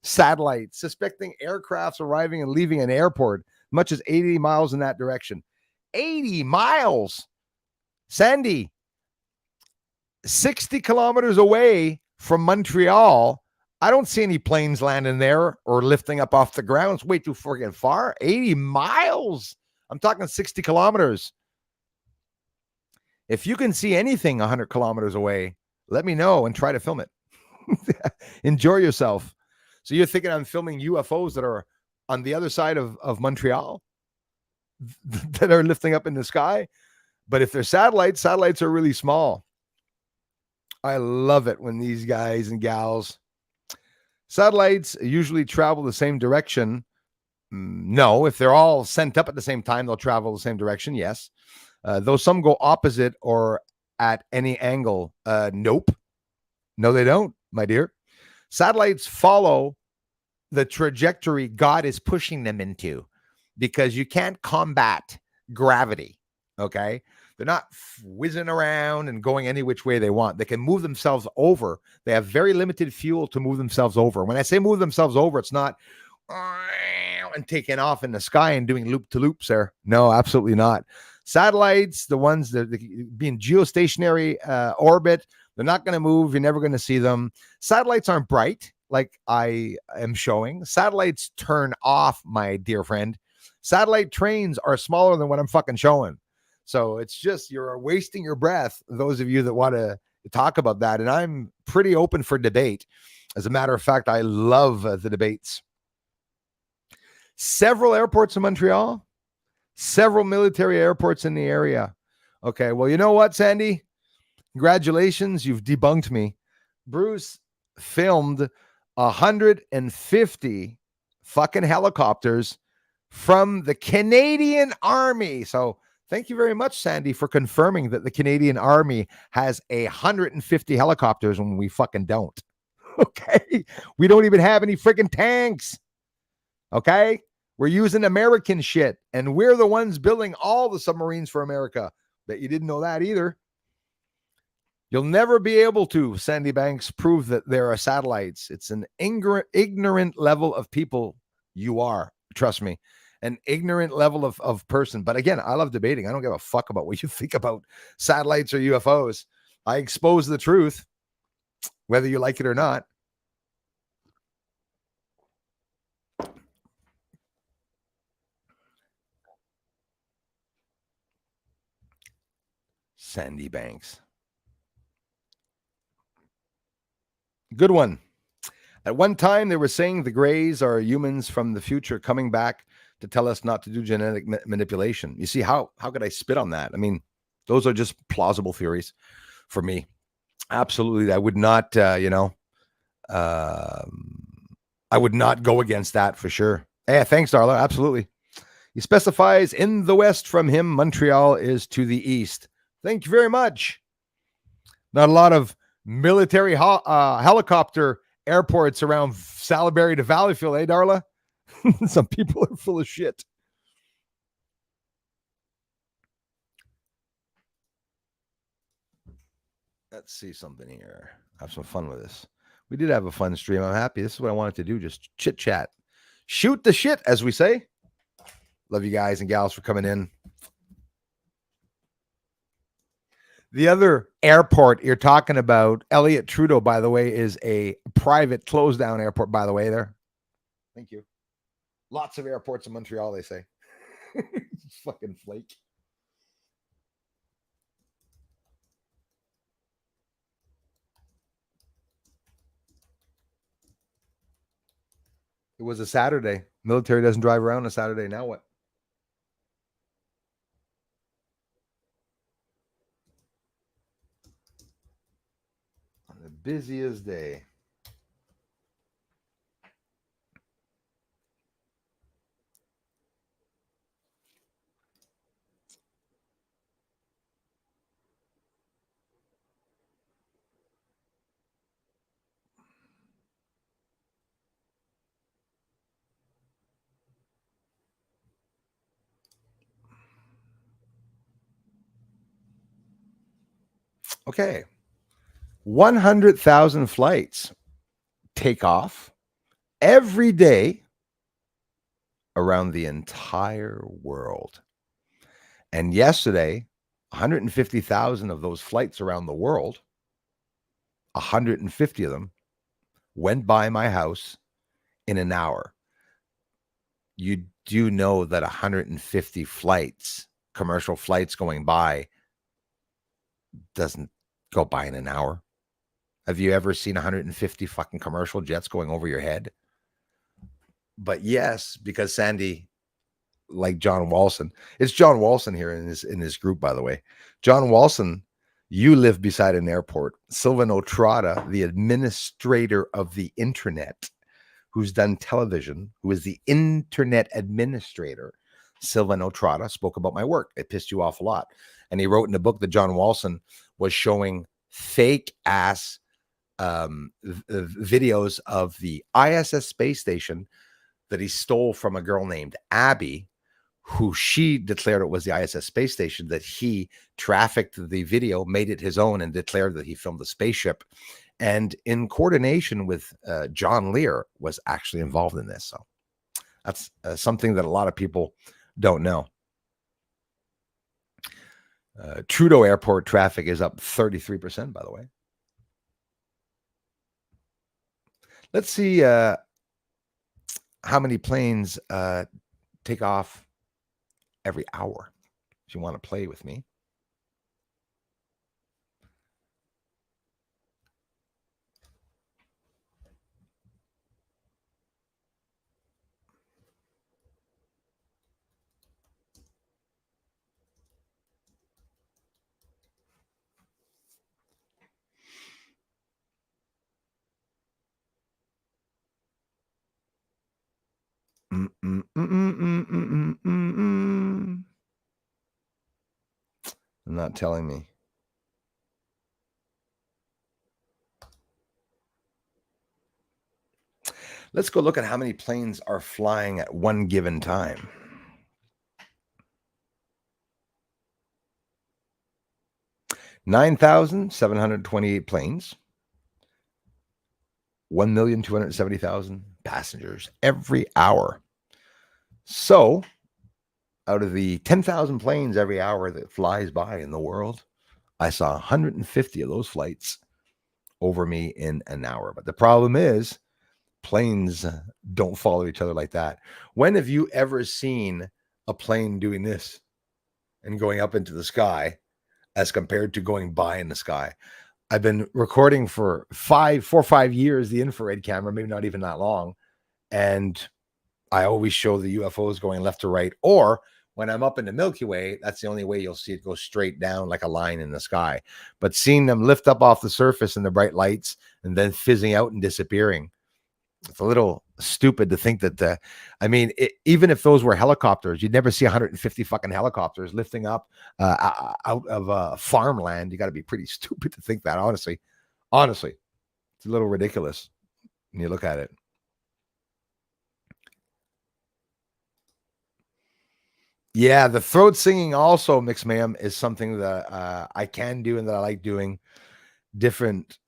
Satellite, suspecting aircrafts arriving and leaving an airport, much as 80 miles in that direction. 80 miles. Sandy, 60 kilometers away from Montreal, I don't see any planes landing there or lifting up off the ground. It's way too freaking far. 80 miles. I'm talking 60 kilometers. If you can see anything 100 kilometers away, let me know and try to film it. Enjoy yourself. So you're thinking I'm filming UFOs that are on the other side of Montreal that are lifting up in the sky? But if they're satellites are really small. I love it when these guys and gals. Satellites usually travel the same direction. No, if they're all sent up at the same time, they'll travel the same direction. Yes. Though some go opposite or at any angle. Nope. No, they don't, my dear. Satellites follow the trajectory God is pushing them into, because you can't combat gravity. Okay. They're not whizzing around and going any which way they want. They can move themselves over. They have very limited fuel to move themselves over. When I say move themselves over, it's not and taking off in the sky and doing loop to loops there. No, absolutely not. Satellites, the ones that being geostationary orbit, they're not going to move. You're never going to see them. Satellites aren't bright like I am showing. Satellites turn off, my dear friend. Satellite trains are smaller than what I'm fucking showing. So it's just, you're wasting your breath, those of you that want to talk about that. And I'm pretty open for debate. As a matter of fact, I love the debates. Several airports in Montreal, several military airports in the area. Okay, well, you know what, Sandy? Congratulations, you've debunked me. Bruce filmed 150 fucking helicopters from the Canadian Army. So thank you very much, Sandy, for confirming that the Canadian Army has 150 helicopters when we fucking don't. Okay, we don't even have any freaking tanks. Okay, we're using American shit, and we're the ones building all the submarines for America. Bet you didn't know that either. You'll never be able to, Sandy Banks, prove that there are satellites. It's an ignorant level of people you are. Trust me, an ignorant level of person. But again, I love debating. I don't give a fuck about what you think about satellites or UFOs. I expose the truth, whether you like it or not. Sandy Banks. Good one. At one time, they were saying the Greys are humans from the future coming back to tell us not to do genetic manipulation. You see, how could I spit on that? I mean, those are just plausible theories for me. Absolutely. I would not, I would not go against that for sure. Yeah, thanks, Darla. Absolutely. He specifies in the west from him, Montreal is to the east. Thank you very much. Not a lot of military helicopter airports around Salaberry to Valleyfield, eh, Darla? Some people are full of shit. Let's see something here. Have some fun with this. We did have a fun stream. I'm happy. This is what I wanted to do. Just chit chat. Shoot the shit, as we say. Love you guys and gals for coming in. The other airport you're talking about, Elliott Trudeau, by the way, is a private closed down airport, by the way, there. Thank you. Lots of airports in Montreal, they say. Fucking flake. It was a Saturday. Military doesn't drive around on a Saturday. Now what? On the busiest day. Okay. 100,000 flights take off every day around the entire world. And yesterday, 150,000 of those flights around the world, 150 of them went by my house in an hour. You do know that 150 flights, commercial flights going by, doesn't go by in an hour. Have you ever seen 150 fucking commercial jets going over your head? But yes, because Sandy, like John Walson, it's John Walson here in this group, by the way. John Walson, you live beside an airport. Silvano Trotta, the administrator of the internet, who's done television, who is the internet administrator, Silvano Trotta spoke about my work. It pissed you off a lot. And he wrote in the book that John Walson was showing fake ass videos of the ISS space station that he stole from a girl named Abby, who she declared it was the ISS space station, that he trafficked the video, made it his own, and declared that he filmed the spaceship. And in coordination with John Lear was actually involved in this. So that's something that a lot of people don't know. Trudeau Airport traffic is up 33%, by the way. Let's see how many planes take off every hour. If you want to play with me. Not telling me. Let's go look at how many planes are flying at one given time. (9,728 planes, 1,270,000 passengers every hour. So, out of the 10,000 planes every hour that flies by in the world, I saw 150 of those flights over me in an hour. But the problem is, planes don't follow each other like that. When have you ever seen a plane doing this and going up into the sky as compared to going by in the sky? I've been recording for 4 or 5 years, the infrared camera, maybe not even that long. And I always show the UFOs going left to right, or when I'm up in the Milky Way, that's the only way you'll see it go straight down like a line in the sky. But seeing them lift up off the surface in the bright lights and then fizzing out and disappearing, it's a little stupid to think that, even if those were helicopters, you'd never see 150 fucking helicopters lifting up out of farmland. You got to be pretty stupid to think that, honestly. Honestly, it's a little ridiculous when you look at it. Yeah, the throat singing also, Mixed Mayhem, is something that I can do and that I like doing. Different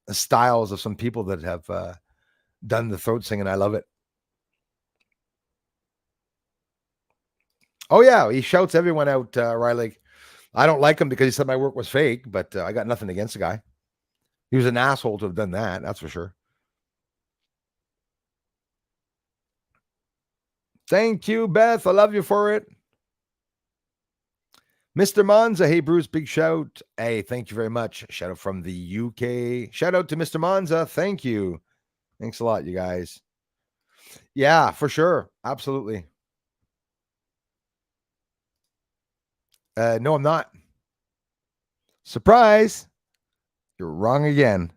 styles of some people that have done the throat singing. I love it. Oh, yeah, he shouts everyone out, Riley. I don't like him because he said my work was fake, but I got nothing against the guy. He was an asshole to have done that, that's for sure. Thank you, Beth. I love you for it. Mr. Monza, hey, Bruce, big shout. Hey, thank you very much. Shout out from the UK. Shout out to Mr. Monza. Thank you. Thanks a lot, you guys. Yeah, for sure. Absolutely. No, I'm not. Surprise. You're wrong again.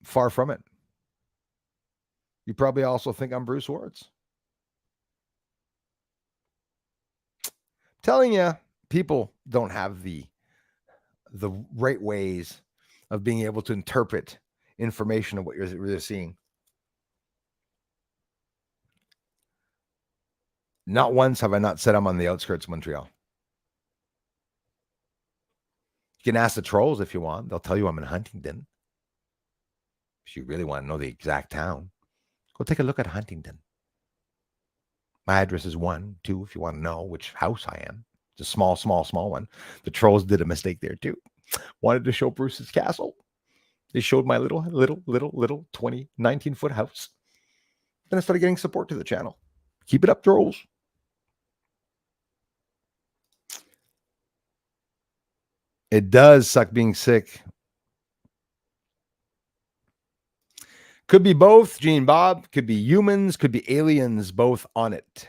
Far from it. You probably also think I'm Bruce Wards. Telling you, people don't have the right ways of being able to interpret information of what you're really seeing. Not once have I not said I'm on the outskirts of Montreal. You can ask the trolls if you want. They'll tell you I'm in Huntington. If you really want to know the exact town, go take a look at Huntington. My address is 1, 2, if you want to know which house I am. It's a small one. The trolls did a mistake there too. Wanted to show Bruce's castle. They showed my little 19-foot house. Then I started getting support to the channel. Keep it up, trolls. It does suck being sick. Could be both, Gene Bob. Could be humans. Could be aliens. Both on it.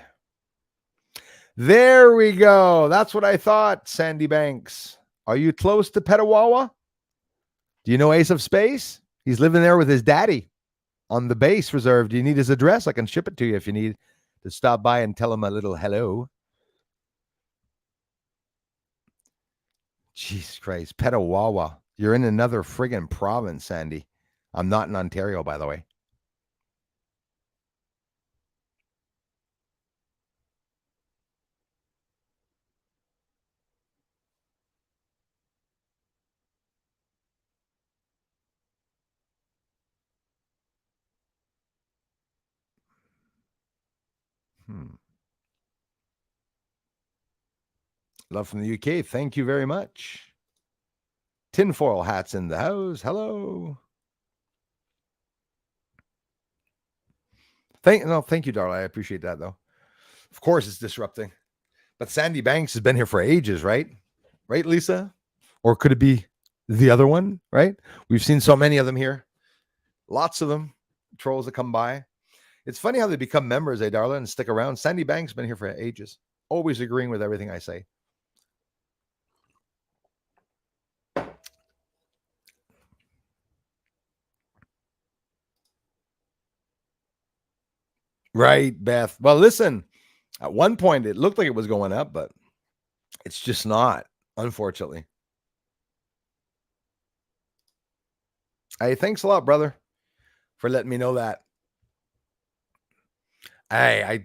There we go. That's what I thought, Sandy Banks. Are you close to Petawawa? Do you know Ace of Space? He's living there with his daddy. on the base reserve. Do you need his address? I can ship it to you if you need to stop by and tell him a little hello. Jesus Christ. Petawawa. You're in another friggin' province, Sandy. I'm not in Ontario, by the way. Love from the UK. Thank you very much. Tinfoil hats in the house. Hello. Thank you, darling. I appreciate that, though. Of course, it's disrupting. But Sandy Banks has been here for ages, right? Right, Lisa? Or could it be the other one, right? We've seen so many of them here. Lots of them. Trolls that come by. It's funny how they become members, darling, and stick around. Sandy Banks has been here for ages. Always agreeing with everything I say. Right, Beth. Well, listen, at one point it looked like it was going up, but it's just not, unfortunately. Hey, thanks a lot, brother, for letting me know that. Hey,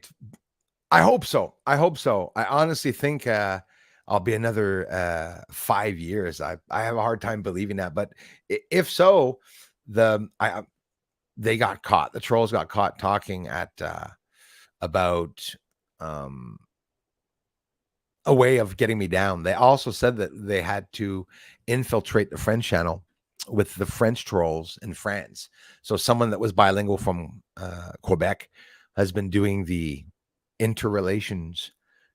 I hope so. I hope so. I honestly think I'll be another 5 years. I have a hard time believing that, but if so, they got caught. The trolls got caught talking at about a way of getting me down. They also said that they had to infiltrate the French channel with the French trolls in France. So someone that was bilingual from Quebec has been doing the interrelations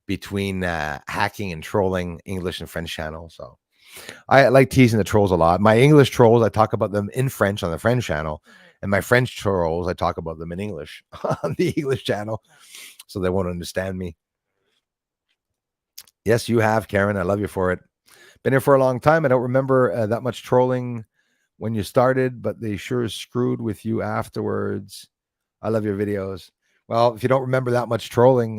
between hacking and trolling English and French channel. So I like teasing the trolls a lot. My English trolls, I talk about them in French on the French channel, and my French trolls, I talk about them in English on the English channel, so they won't understand me. Yes, you have, Karen. I love you for it. Been here for a long time. I don't remember that much trolling when you started, but they sure screwed with you afterwards. I love your videos. Well, if you don't remember that much trolling,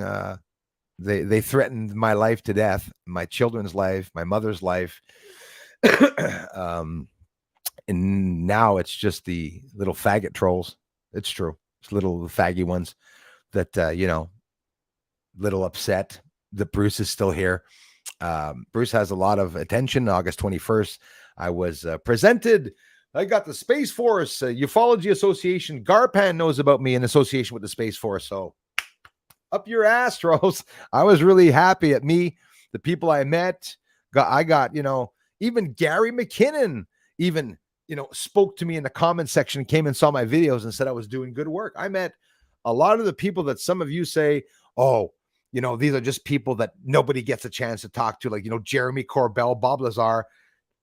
they threatened my life to death, my children's life, my mother's life. And now it's just the little faggot trolls. It's true. It's little faggy ones that, little upset that Bruce is still here. Bruce has a lot of attention. August 21st, I was presented. I got the Space Force Ufology Association. Garpan knows about me in association with the Space Force. So up your ass, trolls. I was really happy at me, the people I met. I got, even Gary McKinnon even, spoke to me in the comment section, came and saw my videos and said I was doing good work. I met a lot of the people that some of you say, oh, these are just people that nobody gets a chance to talk to, like, Jeremy Corbell, Bob Lazar.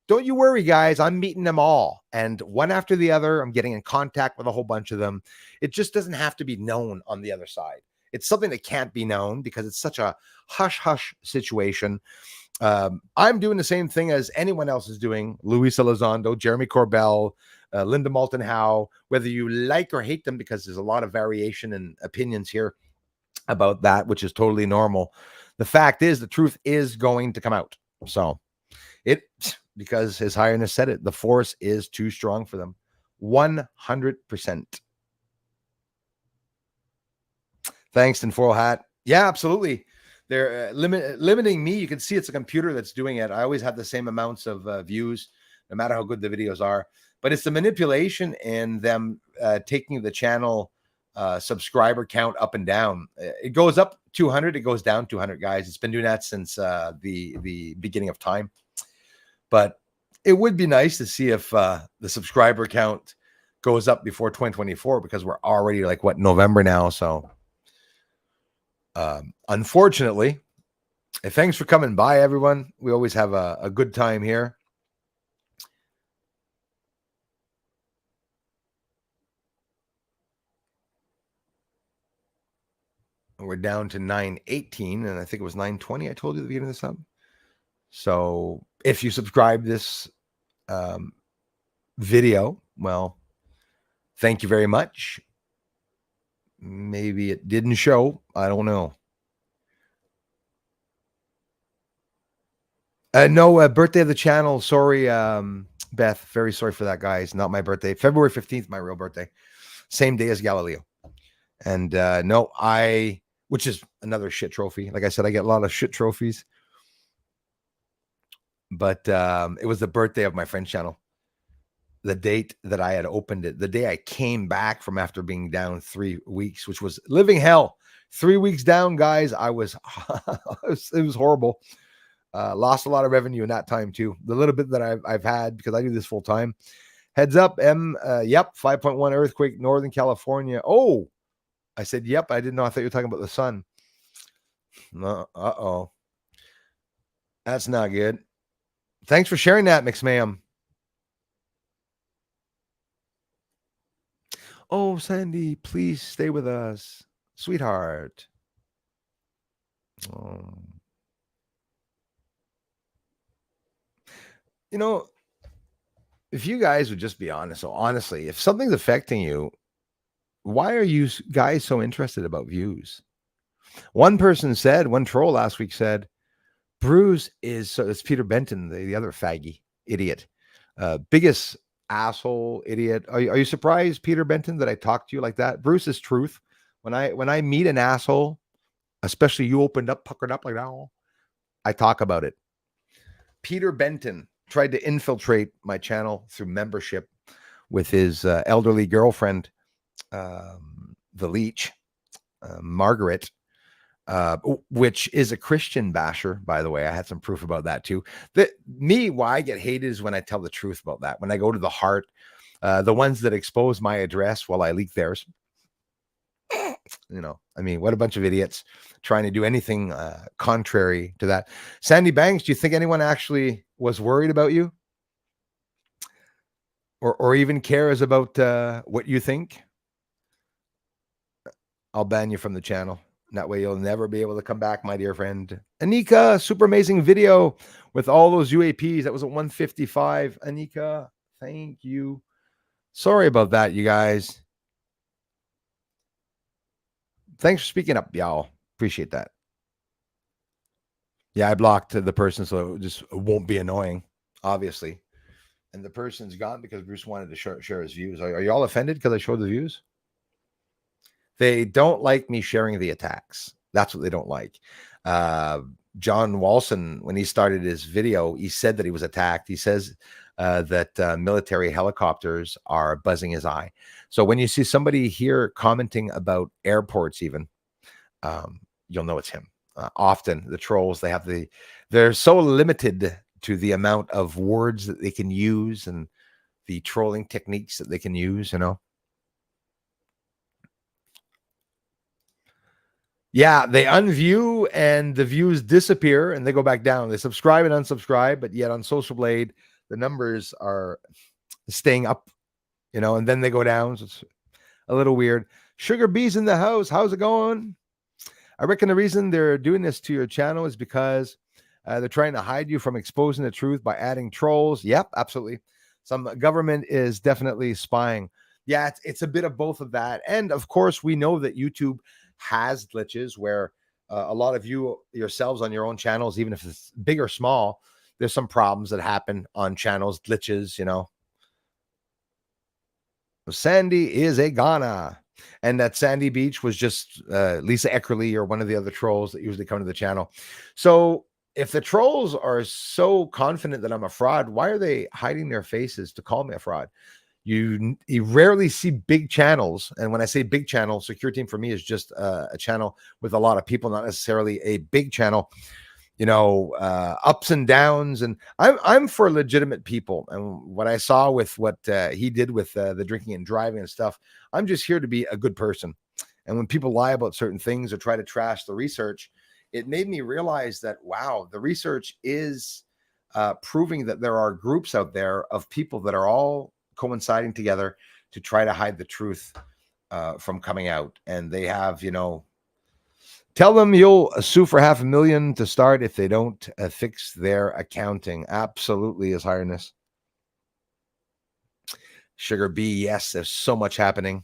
Don't you worry, guys. I'm meeting them all. And one after the other, I'm getting in contact with a whole bunch of them. It just doesn't have to be known on the other side. It's something that can't be known because it's such a hush-hush situation. I'm doing the same thing as anyone else is doing. Luis Elizondo, Jeremy Corbell, Linda Moulton Howe, whether you like or hate them, because there's a lot of variation in opinions here about that, which is totally normal. The fact is, the truth is going to come out. So because His Highness said it, the force is too strong for them. 100%. Thanks, Tinfoil Hat. Yeah, absolutely. They're limiting me. You can see it's a computer that's doing it. I always have the same amounts of views, no matter how good the videos are. But it's the manipulation and them taking the channel subscriber count up and down. It goes up 200, it goes down 200, guys. It's been doing that since the beginning of time. But it would be nice to see if the subscriber count goes up before 2024, because we're already November now. So unfortunately, thanks for coming by, everyone. We always have a good time here. We're down to 918, and I think it was 920. I told you at the beginning of this up. So if you subscribe this video, well, Thank you very much. Maybe it didn't show. I don't know. No, birthday of the channel. Sorry, Beth. Very sorry for that, guys. Not my birthday. February 15th, my real birthday. Same day as Galileo. And no, which is another shit trophy. Like I said, I get a lot of shit trophies. But it was the birthday of my friend's channel. The date that I had opened it, the day I came back from after being down 3 weeks, which was living hell. 3 weeks down, guys. I was, it was horrible. Lost a lot of revenue in that time too. The little bit that I've had, because I do this full time. Heads up, yep, 5.1 earthquake, Northern California. Oh, I said, yep. I didn't know. I thought you were talking about the sun. No, uh-oh. That's not good. Thanks for sharing that, McSmam. Oh, Sandy, please stay with us, sweetheart. Oh. You know, if you guys would just be honest, so honestly, if something's affecting you, why are you guys so interested about views? One person said, one troll last week said, Bruce is, it's Peter Benton, the other faggy idiot, biggest asshole idiot. Are you surprised, Peter Benton, that I talk to you like that? Bruce is truth. When I meet an asshole, especially you opened up, puckered up like that, I talk about it. Peter Benton tried to infiltrate my channel through membership with his elderly girlfriend, the leech, Margaret, which is a Christian basher, by the way. I had some proof about that too. Why I get hated is when I tell the truth about that. When I go to the heart, the ones that expose my address while I leak theirs. You know, I mean, what a bunch of idiots trying to do anything contrary to that. Sandy Banks, do you think anyone actually was worried about you? Or even cares about what you think? I'll ban you from the channel. That way you'll never be able to come back, my dear friend. Anika, super amazing video with all those UAPs. That was at 155. Anika, thank you. Sorry about that, you guys. Thanks for speaking up, y'all. Appreciate that. Yeah, I blocked the person so it just won't be annoying, obviously. And the person's gone because Bruce wanted to share his views. Are y'all offended because I showed the views? They don't like me sharing the attacks. That's what they don't like. John Walson, when he started his video, he said that he was attacked. He says that military helicopters are buzzing his eye. So when you see somebody here commenting about airports even, you'll know it's him. Often the trolls, they're so limited to the amount of words that they can use and the trolling techniques that they can use, you know. Yeah, they unview and the views disappear and they go back down. They subscribe and unsubscribe, but yet on SocialBlade, the numbers are staying up, you know, and then they go down. So it's a little weird. Sugar Bee's in the house. How's it going? I reckon the reason they're doing this to your channel is because they're trying to hide you from exposing the truth by adding trolls. Yep, absolutely. Some government is definitely spying. Yeah, it's a bit of both of that. And of course, we know that YouTube has glitches where a lot of you yourselves on your own channels, even if it's big or small, there's some problems that happen on channels, glitches, you know. Sandy is a Ghana. And that Sandy Beach was just Lisa Eckerly or one of the other trolls that usually come to the channel. So if the trolls are so confident that I'm a fraud, why are they hiding their faces to call me a fraud? You rarely see big channels. And when I say big channel, Secure Team for me is just a channel with a lot of people, not necessarily a big channel, you know, ups and downs. And I'm for legitimate people. And what I saw with what he did with the drinking and driving and stuff, I'm just here to be a good person. And when people lie about certain things or try to trash the research, it made me realize that, wow, the research is proving that there are groups out there of people that are all coinciding together to try to hide the truth from coming out. And they have, you know, tell them you'll sue for $500,000 to start if they don't fix their accounting. Absolutely, His Highness. Sugar B, yes, there's so much happening.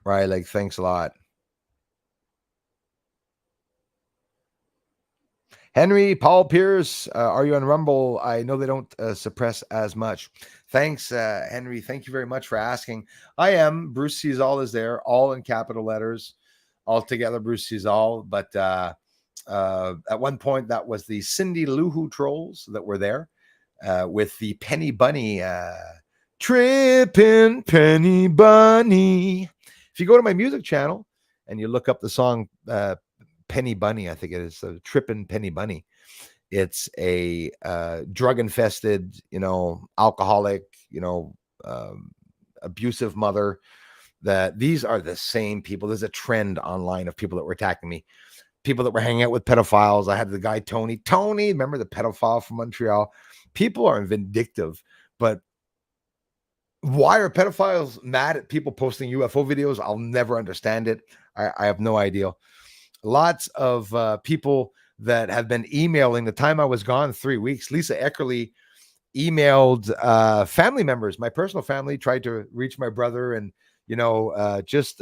Right, like, thanks a lot. Henry, Paul Pierce, are you on Rumble? I know they don't suppress as much. Thanks, Henry. Thank you very much for asking. I am. Bruce Sees All is there, all in capital letters, all together, Bruce Sees All. But at one point, that was the Cindy Lou Who trolls that were there with the Penny Bunny, Trippin' Penny Bunny. If you go to my music channel and you look up the song Penny Bunny, I think it is, Trippin' Penny Bunny. It's a drug infested, alcoholic, abusive mother. That these are the same people. There's a trend online of people that were attacking me, people that were hanging out with pedophiles. I had the guy Tony, remember the pedophile from Montreal? People are vindictive, but why are pedophiles mad at people posting UFO videos? I'll never understand it. I have no idea. Lots of people that have been emailing. The time I was gone 3 weeks, Lisa Eckerly emailed family members. My personal family tried to reach my brother and, just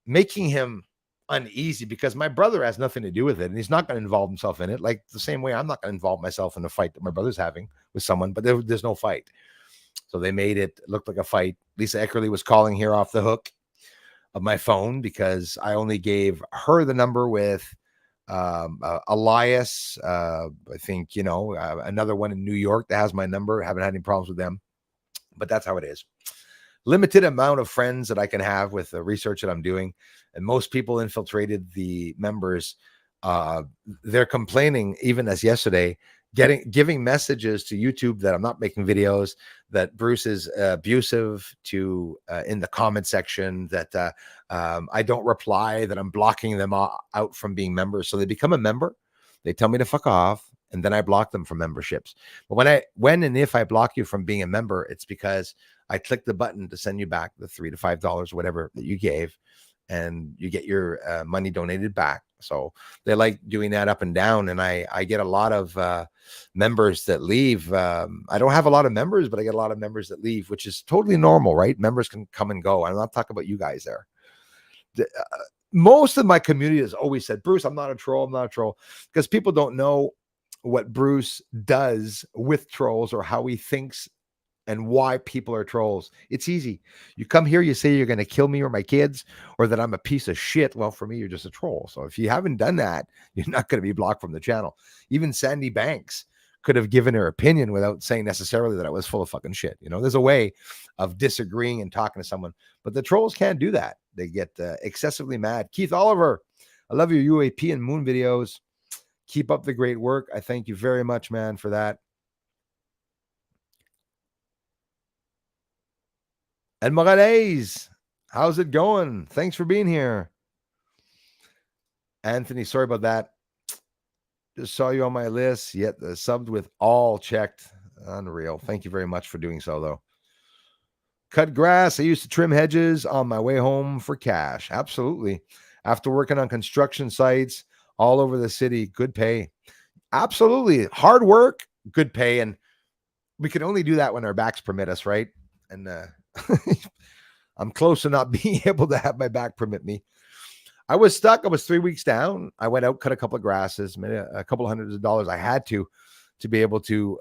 making him uneasy because my brother has nothing to do with it and he's not going to involve himself in it. Like the same way I'm not going to involve myself in a fight that my brother's having with someone, but there's no fight. So they made it look like a fight. Lisa Eckerly was calling here off the hook of my phone because I only gave her the number with Elias. I think, another one in New York that has my number. Haven't had any problems with them, but that's how it is. Limited amount of friends that I can have with the research that I'm doing. And most people infiltrated the members. They're complaining, even as yesterday, giving messages to YouTube that I'm not making videos, that Bruce is abusive to in the comment section, that I don't reply, that I'm blocking them out from being members. So they become a member. They tell me to fuck off, and then I block them from memberships. But when and if I block you from being a member, it's because I click the button to send you back the $3 to $5, whatever that you gave, and you get your money donated back. So they like doing that up and down. And I get a lot of members that leave. I don't have a lot of members, but I get a lot of members that leave, which is totally normal, right? Members can come and go. I'm not talking about you guys there. Most of my community has always said, Bruce, I'm not a troll. I'm not a troll, because people don't know what Bruce does with trolls or how he thinks and why people are trolls. It's easy. You come here, you say you're going to kill me or my kids, or that I'm a piece of shit. Well, for me, you're just a troll. So if you haven't done that, you're not going to be blocked from the channel. Even Sandy Banks could have given her opinion without saying necessarily that I was full of fucking shit. There's a way of disagreeing and talking to someone, but the trolls can't do that. They get excessively mad. Keith Oliver, I love your UAP and moon videos. Keep up the great work. I thank you very much, man, for that. And Morales, how's it going? Thanks for being here. Anthony, sorry about that. Just saw you on my list, yet subbed with all checked. Unreal. Thank you very much for doing so, though. Cut grass. I used to trim hedges on my way home for cash. Absolutely. After working on construction sites all over the city, good pay. Absolutely. Hard work, good pay. And we can only do that when our backs permit us, right? And I'm close to not being able to have my back permit me. I was stuck. I was 3 weeks down. I went out, cut a couple of grasses, made a couple of hundreds of dollars. I had to be able to.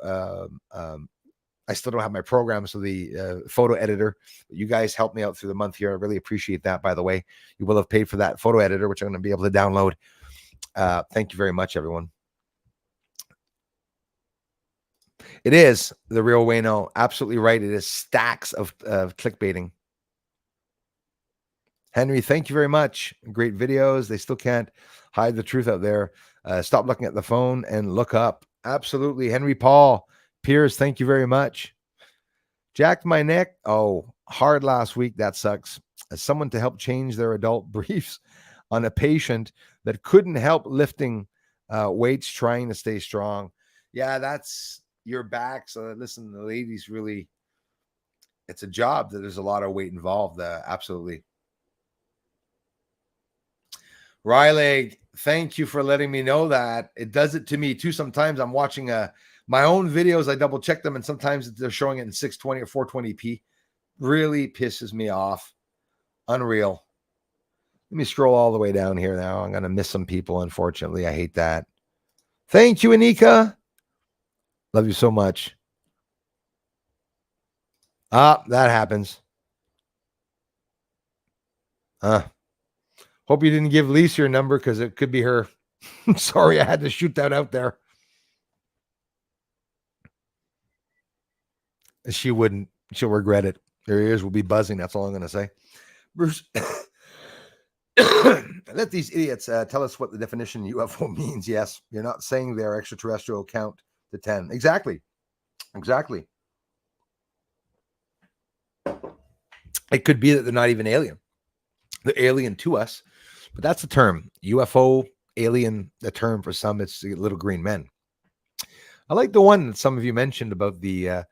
I still don't have my program, so the photo editor. You guys helped me out through the month here. I really appreciate that. By the way, you will have paid for that photo editor, which I'm going to be able to download. Thank you very much, everyone. It is the real Wayno. Absolutely right. It is stacks of clickbaiting. Henry, thank you very much. Great videos. They still can't hide the truth out there. Stop looking at the phone and look up. Absolutely. Henry Paul Pierce, thank you very much. Jacked my neck. Oh, hard last week. That sucks. As someone to help change their adult briefs on a patient that couldn't help lifting weights, trying to stay strong. Yeah, that's your back. So listen, the ladies really, it's a job that there's a lot of weight involved. Absolutely. Riley, thank you for letting me know that. It does it to me too. Sometimes I'm watching a My own videos, I double check them, and sometimes they're showing it in 620 or 420p. Really pisses me off. Unreal. Let me scroll all the way down here now. I'm going to miss some people, unfortunately. I hate that. Thank you, Anika. Love you so much. That happens. Hope you didn't give Lisa your number because it could be her. Sorry, I had to shoot that out there. She wouldn't. She'll regret it. Her ears will be buzzing. That's all I'm going to say. Bruce, let these idiots tell us what the definition UFO means. Yes, you're not saying they're extraterrestrial. Count to 10. Exactly. It could be that they're not even alien. They're alien to us, but that's the term. UFO, alien, the term for some, it's the little green men. I like the one that some of you mentioned about the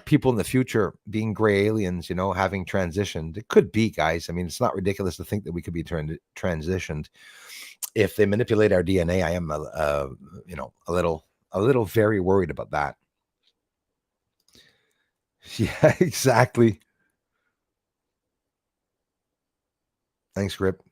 people in the future being gray aliens, having transitioned. It could be, guys. I mean, it's not ridiculous to think that we could be transitioned. If they manipulate our DNA, I am, a little very worried about that. Yeah, exactly. Thanks, Grip.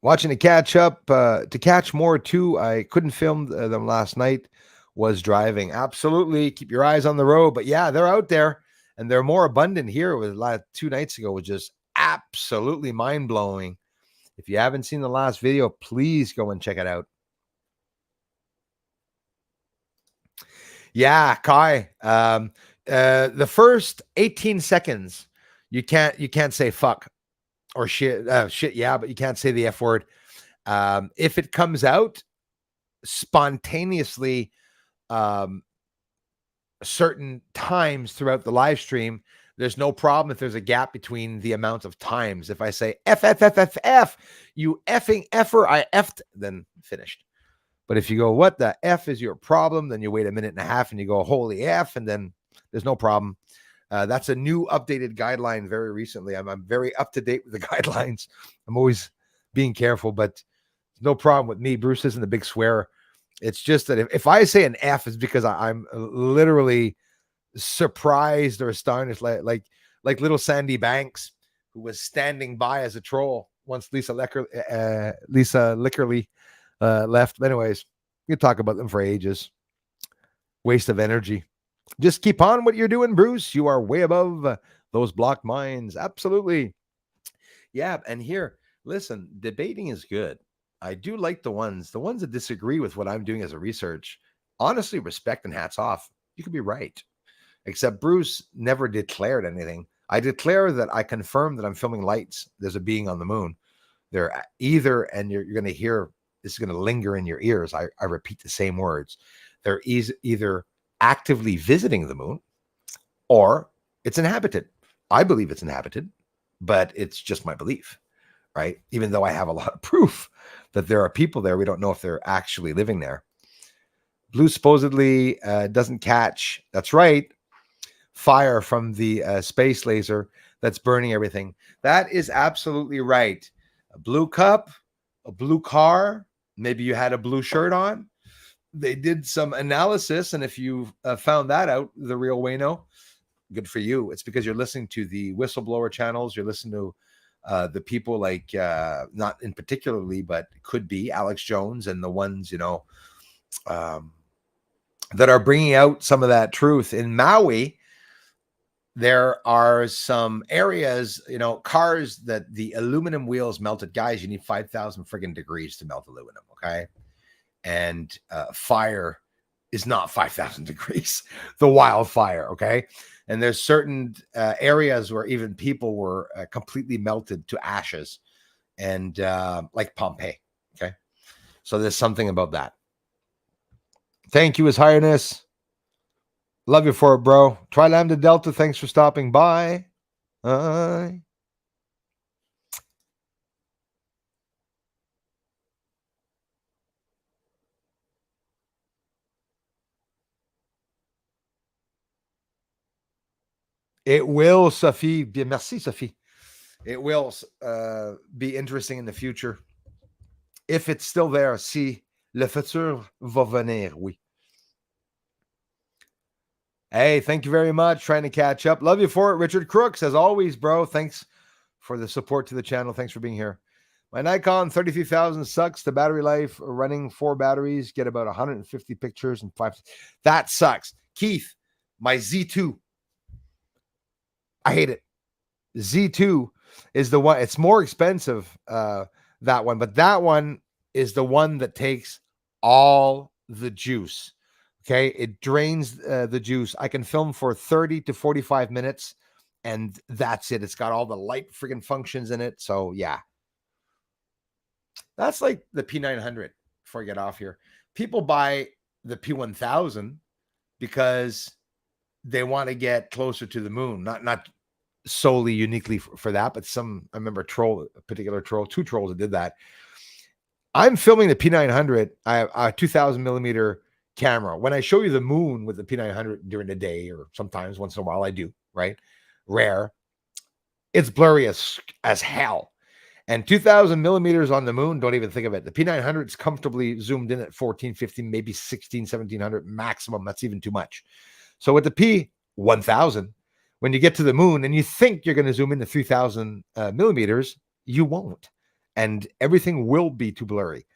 Watching to catch up, to catch more too. I couldn't film them last night. Was driving. Absolutely. Keep your eyes on the road. But yeah, they're out there and they're more abundant here. With 2 nights ago was just absolutely mind blowing. If you haven't seen the last video, please go and check it out. Yeah, Kai. The first 18 seconds, you can't say fuck or shit. Yeah, but you can't say the F word. If it comes out spontaneously, certain times throughout the live stream, there's no problem if there's a gap between the amount of times. If I say F, you effing effer, I effed, then finished. But if you go, what the F is your problem? Then you wait a minute and a half and you go, holy F, and then there's no problem. That's a new updated guideline very recently. I'm very up to date with the guidelines. I'm always being careful, but no problem with me. Bruce isn't a big swearer. It's just that if I say an F, it's because I'm literally surprised or astonished, like little Sandy Banks, who was standing by as a troll once Lisa Lickerly left. Anyways, you can talk about them for ages. Waste of energy. Just keep on what you're doing, Bruce. You are way above those blocked minds. Absolutely. Yeah, and here, listen, debating is good. I do like the ones that disagree with what I'm doing as a research. Honestly, respect and hats off. You could be right. Except Bruce never declared anything. I declare that I confirm that I'm filming lights. There's a being on the moon. They're either, and you're going to hear, this is going to linger in your ears. I repeat the same words. They're either actively visiting the moon or it's inhabited. I believe it's inhabited, but it's just my belief, right? Even though I have a lot of proof that there are people there, we don't know if they're actually living there. Blue supposedly doesn't catch, that's right, fire from the space laser that's burning everything. That is absolutely right. A blue cup, a blue car, maybe you had a blue shirt on. They did some analysis, and if you found that out the real Wayno, good for you. It's because you're listening to the whistleblower channels. You're listening to the people like, not in particularly, but could be Alex Jones and the ones, that are bringing out some of that truth. In Maui, there are some areas, cars that the aluminum wheels melted. Guys, you need 5,000 friggin' degrees to melt aluminum, okay? And fire is not 5,000 degrees, the wildfire, okay? And there's certain areas where even people were completely melted to ashes, and like Pompeii, okay? So there's something about that. Thank you, His Highness. Love you for it, bro. Tri Lambda Delta, thanks for stopping by. It will, Sophie. Bien, merci, Sophie. It will be interesting in the future. If it's still there, si le futur va venir, oui. Hey, thank you very much. Trying to catch up. Love you for it. Richard Crooks, as always, bro. Thanks for the support to the channel. Thanks for being here. My Nikon 33,000 sucks. The battery life running 4 batteries, get about 150 pictures and 5. That sucks. Keith, my Z2. I hate it. Z2 is the one. It's more expensive, that one, but that one is the one that takes all the juice. Okay, it drains the juice. I can film for 30 to 45 minutes, and that's it. It's got all the light friggin' functions in it. So yeah, that's like the P900. Before I get off here, people buy the P1000 because they want to get closer to the moon. Not solely uniquely for that, but I remember a particular troll, 2 trolls that did that. I'm filming the P900. I have a 2000 millimeter camera. When I show you the moon with the P900 during the day, or sometimes once in a while I do, right? Rare. It's blurry as hell. And 2000 millimeters on the moon, don't even think of it. The P900 is comfortably zoomed in at 14, 15, maybe 16, 1700 maximum. That's even too much. So with the P1000, when you get to the moon and you think you're going to zoom into 3000 millimeters, you won't. And everything will be too blurry.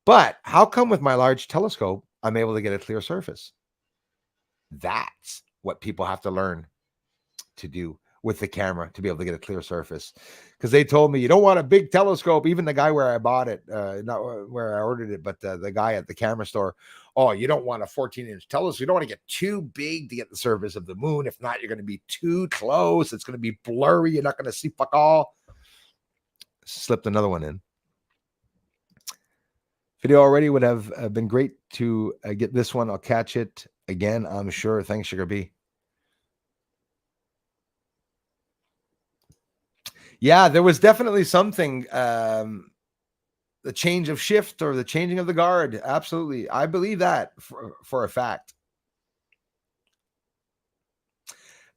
But how come with my large telescope, I'm able to get a clear surface? That's what people have to learn to do with the camera to be able to get a clear surface. Because they told me, you don't want a big telescope. Even the guy where I bought it, not where I ordered it, but the guy at the camera store, oh, you don't want a 14-inch telescope. You don't want to get too big to get the surface of the moon. If not, you're going to be too close. It's going to be blurry. You're not going to see fuck all. Slipped another one in. Video already would have been great to get this one. I'll catch it again, I'm sure. Thanks, Sugar B. Yeah, there was definitely something, the change of shift or the changing of the guard. Absolutely. I believe that for a fact.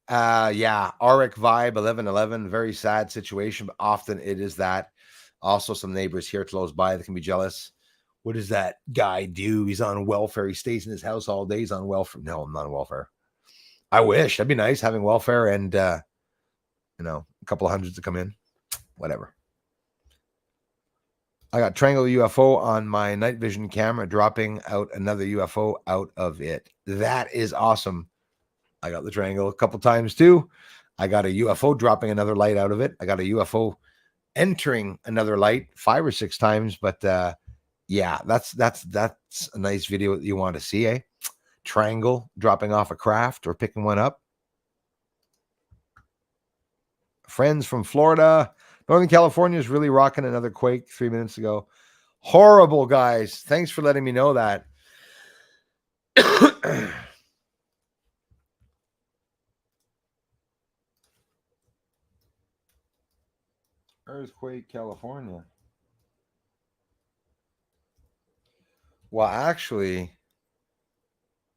Yeah, Auric vibe 1111, very sad situation, but often it is that. Also, some neighbors here close by that can be jealous. What does that guy do? He's on welfare. He stays in his house all day. He's on welfare. No, I'm not on welfare. I wish. That'd be nice having welfare and a couple of hundreds to come in. Whatever. I got triangle UFO on my night vision camera, dropping out another UFO out of it. That is awesome. I got the triangle a couple times too. I got a UFO dropping another light out of it. I got a UFO entering another light 5 or 6 times. But yeah, that's a nice video that you want to see, eh? Triangle dropping off a craft or picking one up. Friends from Florida. Northern California is really rocking another quake 3 minutes ago. Horrible, guys. Thanks for letting me know that. Earthquake, California. Well, actually,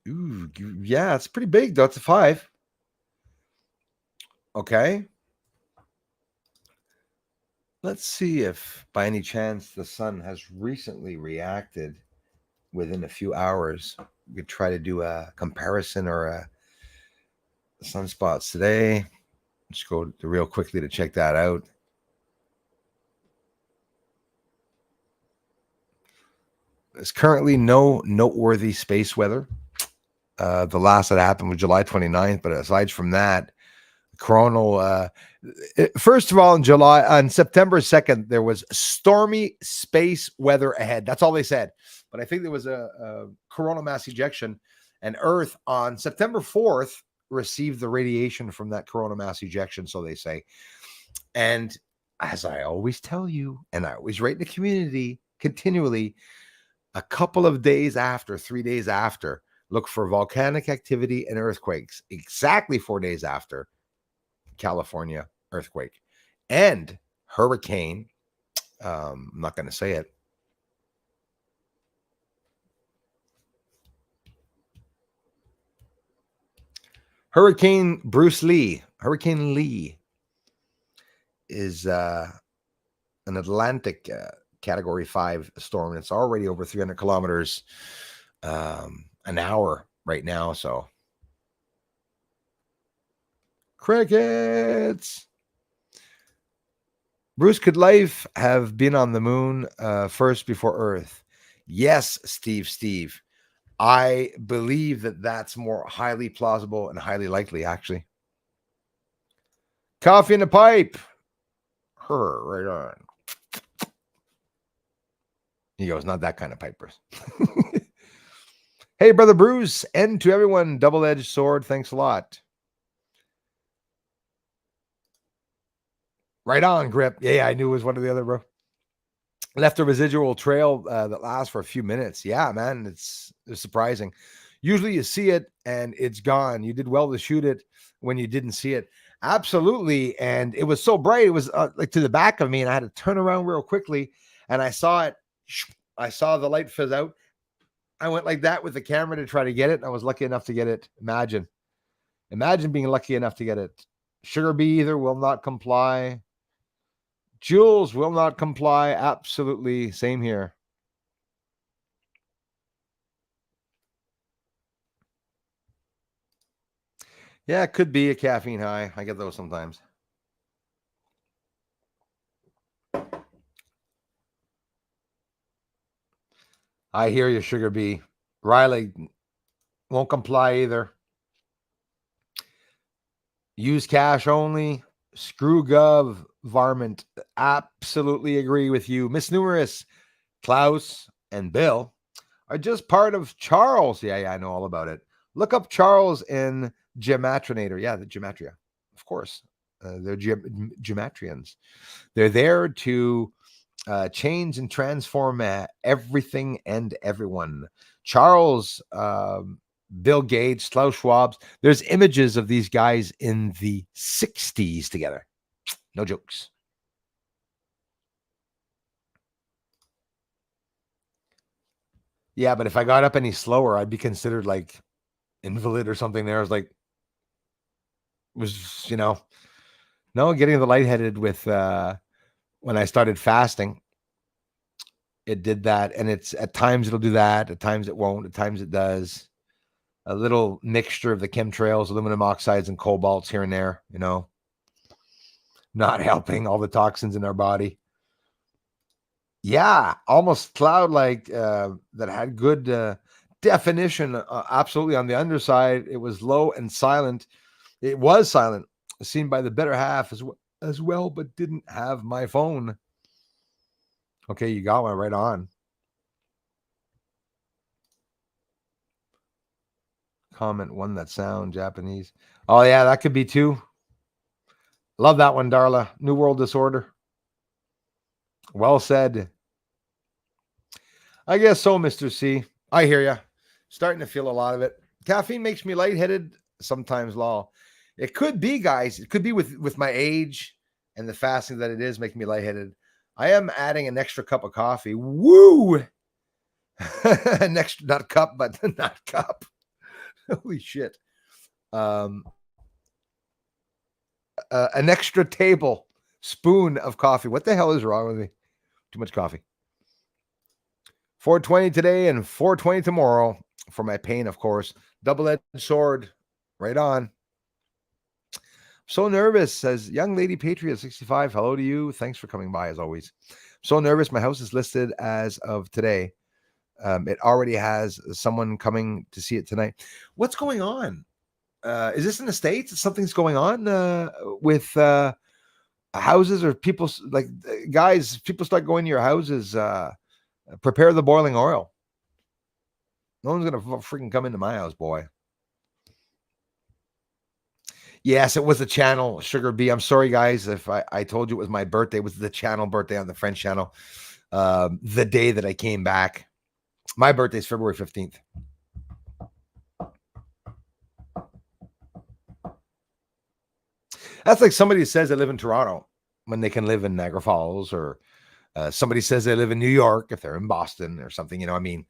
yeah, it's pretty big, though. It's a 5. Okay. Let's see if by any chance the sun has recently reacted within a few hours. We could try to do a comparison or a sunspots today. Just go to real quickly to check that out. There's currently no noteworthy space weather. The last that happened was July 29th, but aside from that, coronal. First of all, on September 2nd, there was stormy space weather ahead. That's all they said. But I think there was a coronal mass ejection, and Earth on September 4th received the radiation from that coronal mass ejection, so they say. And as I always tell you, and I always write in the community continually, a couple of days after, 3 days after, look for volcanic activity and earthquakes. Exactly 4 days after, California earthquake and hurricane. I'm not going to say it. Hurricane Lee is an Atlantic category 5 storm. It's already over 300 kilometers an hour right now. So Crickets. Bruce, could life have been on the moon first before Earth? Yes, Steve. I believe that that's more highly plausible and highly likely, actually. Coffee in the pipe. Right on. He goes, not that kind of pipe, Bruce. Hey, Brother Bruce, and to everyone, double-edged sword. Thanks a lot. Right on, Grip. Yeah, I knew it was one or the other, bro. Left a residual trail that lasts for a few minutes. Yeah, man, it's surprising. Usually you see it and it's gone. You did well to shoot it when you didn't see it. Absolutely. And it was so bright. It was like to the back of me, and I had to turn around real quickly, and I saw it. I saw the light fizz out. I went like that with the camera to try to get it, and I was lucky enough to get it. Imagine being lucky enough to get it. Sugar Bee either will not comply. Jules will not comply. Absolutely. Same here. Yeah, it could be a caffeine high. I get those sometimes. I hear you, Sugar Bee. Riley won't comply either. Use cash only. Screw gov. Varmint. Absolutely agree with you. Miss Numerous, Klaus, and Bill are just part of Charles. Yeah, I know all about it. Look up Charles in Gematrinator. Yeah, the Gematria. Of course. They're Gematrians. They're there to change and transform everything and everyone. Charles, Bill Gates, Klaus Schwab. There's images of these guys in the 60s together. No jokes. Yeah, but if I got up any slower, I'd be considered like invalid or something there. I was like, no, getting the lightheaded with when I started fasting. It did that, and it's at times it'll do that, at times it won't, at times it does. A little mixture of the chemtrails, aluminum oxides, and cobalts here and there, not helping all the toxins in our body. Yeah, almost cloud-like that had good definition. Absolutely, on the underside, it was low and silent. It was silent, seen by the better half as well, but didn't have my phone. Okay, you got one right on. Comment one that sound Japanese. Oh yeah, that could be too. Love that one, Darla. New World Disorder. Well said. I guess so, Mr. C. I hear you. Starting to feel a lot of it. Caffeine makes me lightheaded. Sometimes, lol. It could be, guys. It could be with my age and the fasting that it is making me lightheaded. I am adding an extra cup of coffee. Woo! An extra, not cup, but not cup. Holy shit. An extra tablespoon of coffee. What the hell is wrong with me? Too much coffee. 420 today and 420 tomorrow for my pain, of course. Double-edged sword. Right on. So nervous, says Young Lady Patriot 65. Hello to you. Thanks for coming by, as always. So nervous. My house is listed as of today. It already has someone coming to see it tonight. What's going on? Is this in the States? Something's going on with houses, or people like guys? People start going to your houses. Prepare the boiling oil. No one's gonna freaking come into my house, boy. Yes, it was the channel, Sugar Bee. I'm sorry, guys, if I told you it was my birthday. It was the channel birthday on the French channel. The day that I came back. My birthday is February 15th. That's like somebody says they live in Toronto when they can live in Niagara Falls, or somebody says they live in New York if they're in Boston or something. I mean,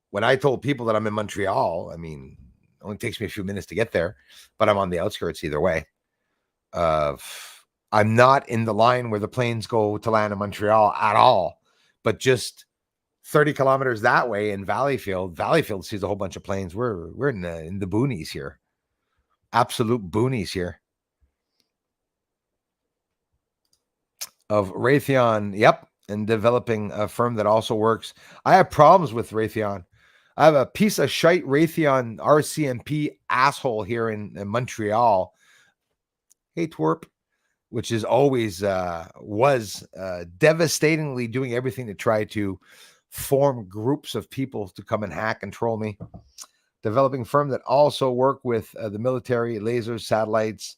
when I told people that I'm in Montreal, I mean, it only takes me a few minutes to get there, but I'm on the outskirts either way. I'm not in the line where the planes go to land in Montreal at all, but just 30 kilometers that way in Valleyfield. Valleyfield sees a whole bunch of planes. We're in the boonies here. Absolute boonies here. of Raytheon. Yep. And developing a firm that also works. I have problems with Raytheon. I have a piece of shite Raytheon RCMP asshole here in Montreal. Hey, twerp, which is always was devastatingly doing everything to try to form groups of people to come and hack and troll me. Developing firm that also work with the military, lasers, satellites.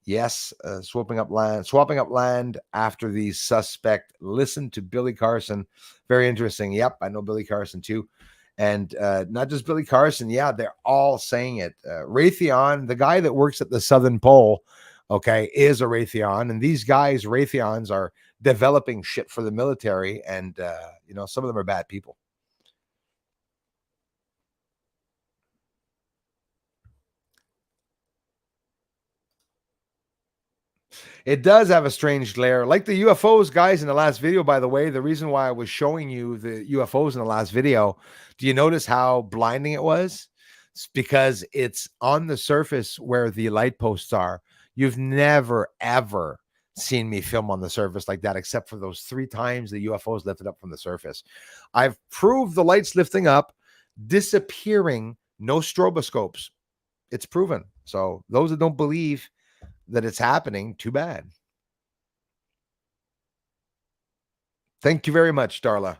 Yes, swapping up land after the suspect. Listen to Billy Carson. Very interesting. Yep, I know Billy Carson too. And not just Billy Carson. Yeah, they're all saying it. Raytheon, the guy that works at the Southern Pole, okay, is a Raytheon. And these guys, Raytheons, are developing shit for the military. And, some of them are bad people. It does have a strange glare, like the UFOs, guys, in the last video, by the way. The reason why I was showing you the UFOs in the last video, do you notice how blinding it was? It's because it's on the surface where the light posts are. You've never, ever seen me film on the surface like that, except for those 3 times the UFOs lifted up from the surface. I've proved the lights lifting up, disappearing, no stroboscopes. It's proven. So those that don't believe that it's happening, too bad. Thank you very much, Darla,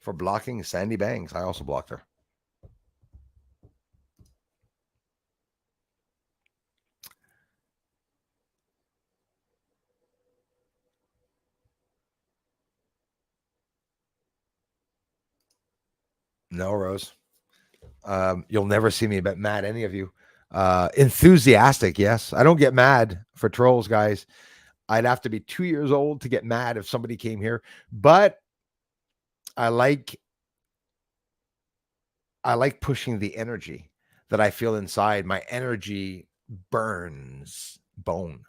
for blocking Sandy Banks. I also blocked her. No, Rose. You'll never see me but mad, any of you. Enthusiastic, yes. I don't get mad for trolls, guys. I'd have to be 2 years old to get mad if somebody came here. But I like pushing the energy that I feel inside. My energy burns bone.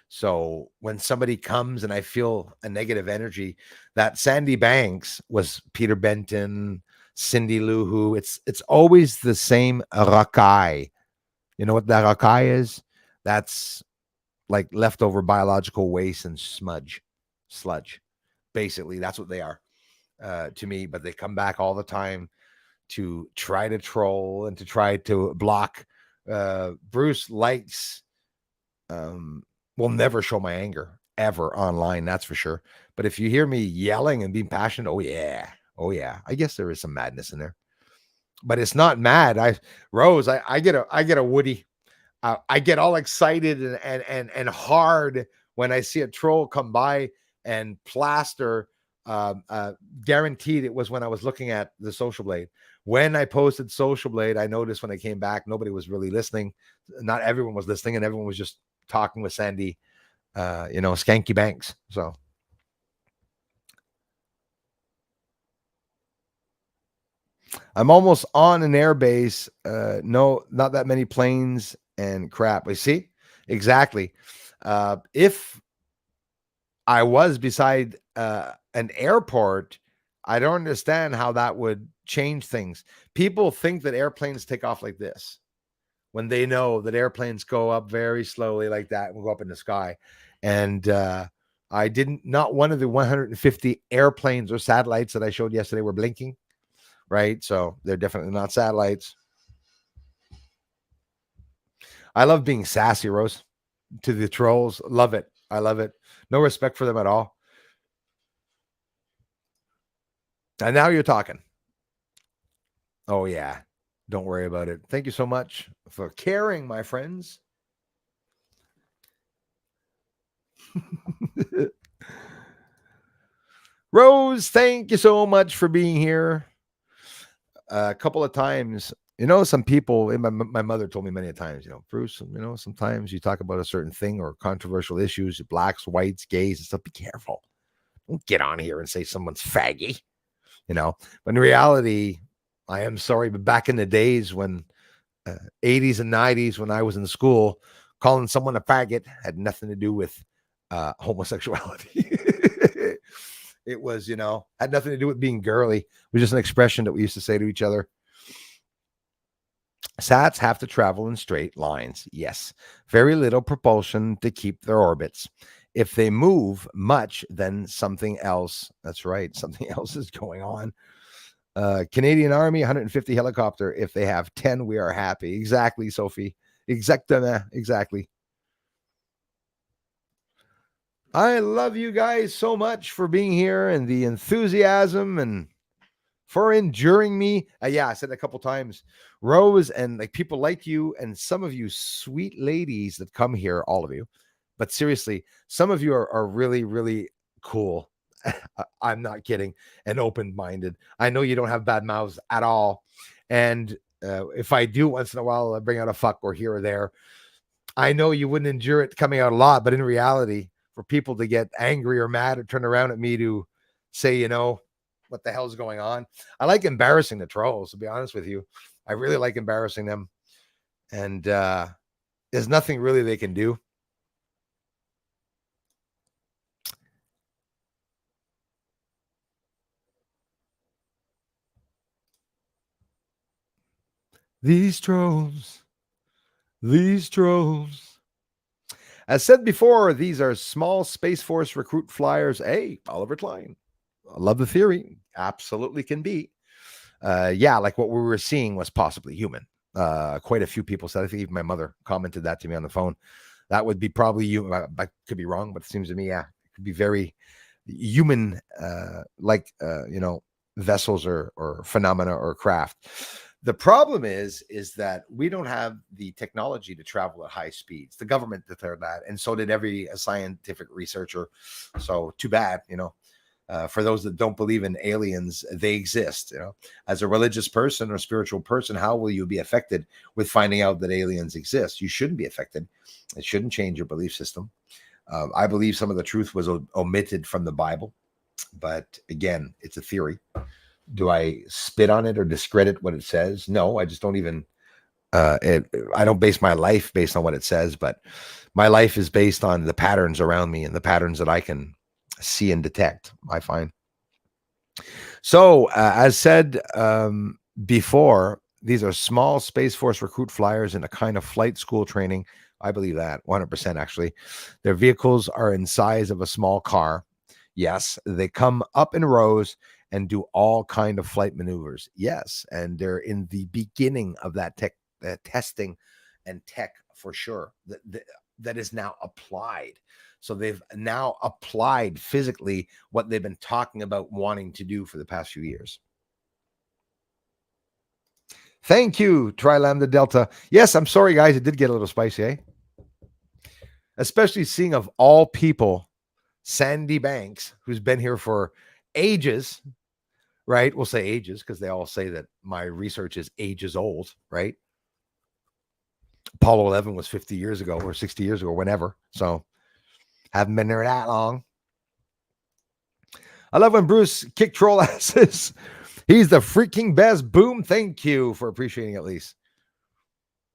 So when somebody comes and I feel a negative energy, that Sandy Banks was Peter Benton, Cindy Lou Who. It's always the same rakai. You know what that rakai is? That's like leftover biological waste and sludge. Basically, that's what they are to me. But they come back all the time to try to troll and to try to block. Bruce likes, will never show my anger ever online, that's for sure. But if you hear me yelling and being passionate, oh yeah, I guess there is some madness in there, but it's not mad. I get a Woody. I get all excited and hard when I see a troll come by and plaster. Guaranteed it was when I was looking at the SocialBlade. When I posted SocialBlade, I noticed when I came back, nobody was really listening. Not everyone was listening, and everyone was just talking with Sandy, Skanky Banks. So I'm almost on an air base. No, not that many planes and crap. We see exactly. If I was beside an airport, I don't understand how that would change things. People think that airplanes take off like this when they know that airplanes go up very slowly like that and go up in the sky. And not one of the 150 airplanes or satellites that I showed yesterday were blinking, right? So they're definitely not satellites. I love being sassy, Rose, to the trolls. Love it. I love it. No respect for them at all. And now you're talking. Oh, yeah. Don't worry about it. Thank you so much for caring, my friends. Rose, thank you so much for being here. A couple of times, some people, my mother told me many times, Bruce, sometimes you talk about a certain thing or controversial issues, blacks, whites, gays and stuff. Be careful. Don't get on here and say someone's faggy, but in reality, I am sorry, but back in the days when 80s and 90s, when I was in school, calling someone a faggot had nothing to do with homosexuality. It was, had nothing to do with being girly. It was just an expression that we used to say to each other. Sats have to travel in straight lines. Yes. Very little propulsion to keep their orbits. If they move much, then something else. That's right. Something else is going on. Canadian Army, 150 helicopter. If they have 10, we are happy. Exactly, Sophie. Exactly. I love you guys so much for being here and the enthusiasm and for enduring me. Yeah, I said it a couple times. Rose and like people like you and some of you sweet ladies that come here, all of you. But seriously, some of you are really, really cool. I'm not kidding. And open-minded. I know you don't have bad mouths at all. And if I do once in a while, I bring out a fuck or here or there. I know you wouldn't endure it coming out a lot, but in reality, for people to get angry or mad or turn around at me to say, what the hell's going on? I like embarrassing the trolls, to be honest with you. I really like embarrassing them. And there's nothing really they can do. These trolls. As said before, these are small Space Force recruit flyers. Hey, Oliver Klein. I love the theory. Absolutely can be. Like what we were seeing was possibly human. Quite a few people said, I think even my mother commented that to me on the phone. That would be probably you. I could be wrong, but it seems to me, it could be very human, vessels or phenomena or craft. The problem is that we don't have the technology to travel at high speeds. The government declared that, and so did every scientific researcher. So too bad, for those that don't believe in aliens, they exist. As a religious person or spiritual person, how will you be affected with finding out that aliens exist? You shouldn't be affected. It shouldn't change your belief system. I believe some of the truth was omitted from the Bible, but again, it's a theory. Do I spit on it or discredit what it says? No, I just don't even. I don't base my life based on what it says, but my life is based on the patterns around me and the patterns that I can see and detect, I find. So, as said before, these are small Space Force recruit flyers in a kind of flight school training. I believe that 100% actually. Their vehicles are in size of a small car. Yes, they come up in rows and do all kind of flight maneuvers. Yes, and they're in the beginning of that testing and tech for sure. That is now applied. So they've now applied physically what they've been talking about wanting to do for the past few years. Thank you, Tri Lambda Delta. Yes, I'm sorry, guys. It did get a little spicy, eh? Especially seeing of all people, Sandy Banks, who's been here for ages, right? We'll say ages because they all say that my research is ages old, right? Apollo 11 was 50 years ago or 60 years ago, whenever. So haven't been there that long. I love when Bruce kick troll asses. He's the freaking best. Boom. Thank you for appreciating at least.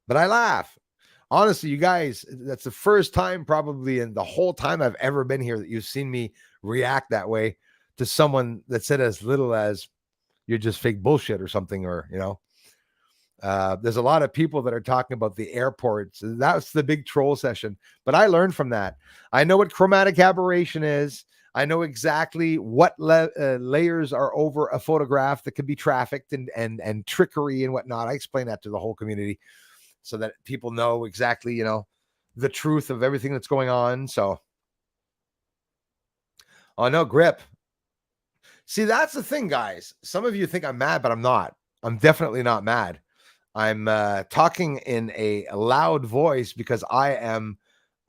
But I laugh. Honestly, you guys, that's the first time probably in the whole time I've ever been here that you've seen me react that way to someone that said as little as you're just fake bullshit or something, or, there's a lot of people that are talking about the airports. That's the big troll session. But I learned from that. I know what chromatic aberration is. I know exactly what layers are over a photograph that could be trafficked and trickery and whatnot. I explain that to the whole community so that people know exactly, the truth of everything that's going on. So, oh no, grip. See, that's the thing, guys. Some of you think I'm mad, but I'm not. I'm definitely not mad. I'm talking in a loud voice because I am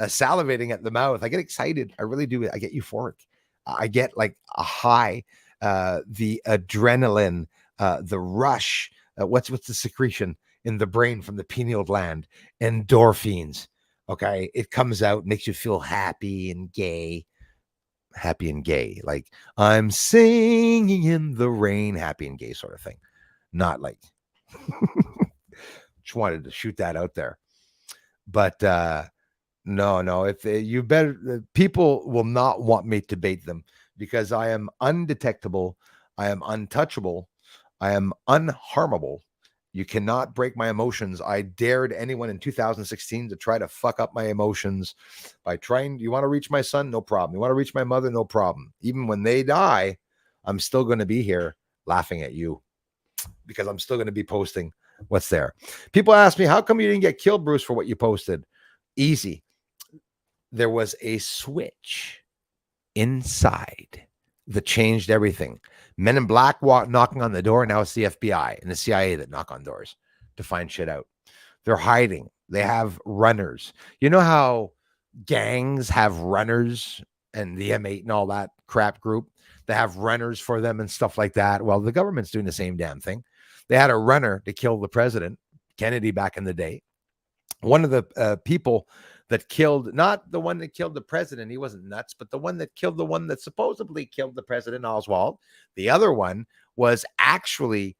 salivating at the mouth. I get excited. I really do. I get euphoric. I get like a high, the adrenaline, the rush. What's the secretion in the brain from the pineal gland? Endorphins. Okay. It comes out, makes you feel happy and gay. Happy and gay. Like I'm singing in the rain, happy and gay sort of thing. Not like just wanted to shoot that out there. But no, if you better, people will not want me to bait them because I am undetectable, I am untouchable, I am unharmable, You cannot break my emotions. I dared anyone in 2016 to try to fuck up my emotions by trying. You want to reach my son? No problem. You want to reach my mother? No problem. Even when they die, I'm still going to be here laughing at you because I'm still going to be posting what's there. People ask me, how come you didn't get killed, Bruce, for what you posted? Easy. There was a switch inside that changed everything. Men in black knocking on the door. Now it's the FBI and the CIA that knock on doors to find shit out. They're hiding. They have runners. You know how gangs have runners and the M8 and all that crap group? They have runners for them and stuff like that. Well, the government's doing the same damn thing. They had a runner to kill the president, Kennedy, back in the day. One of the people that killed, not the one that killed the president, he wasn't nuts, but the one that killed the one that supposedly killed the president, Oswald. The other one was actually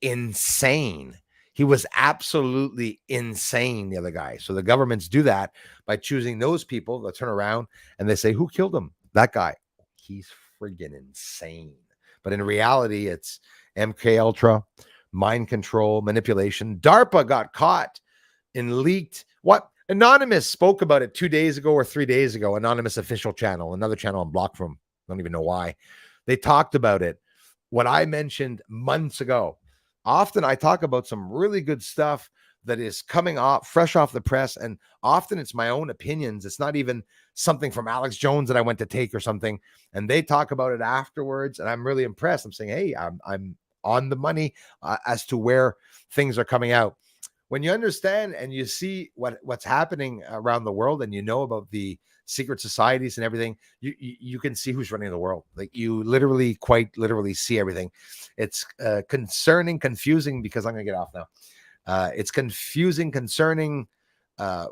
insane. He was absolutely insane, the other guy. So the governments do that by choosing those people that turn around and they say, who killed him? That guy. He's friggin' insane. But in reality, it's MK Ultra, mind control, manipulation. DARPA got caught and leaked. What? Anonymous spoke about it 2 days ago or 3 days ago. Anonymous official channel, another channel I'm blocked from. Don't even know why. They talked about it. What I mentioned months ago. Often I talk about some really good stuff that is coming off fresh off the press. And often it's my own opinions. It's not even something from Alex Jones that I went to take or something. And they talk about it afterwards. And I'm really impressed. I'm saying, hey, I'm on the money as to where things are coming out. When you understand and you see what's happening around the world and you know about the secret societies and everything, you can see who's running the world. Like you quite literally see everything. It's concerning, confusing, because I'm going to get off now. It's confusing, concerning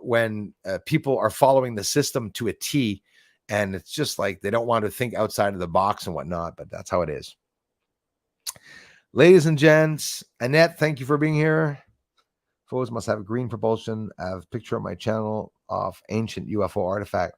when people are following the system to a T, and it's just like they don't want to think outside of the box and whatnot, but that's how it is. Ladies and gents, Annette, thank you for being here. UFOs must have a green propulsion. I have a picture on my channel of ancient UFO artifact.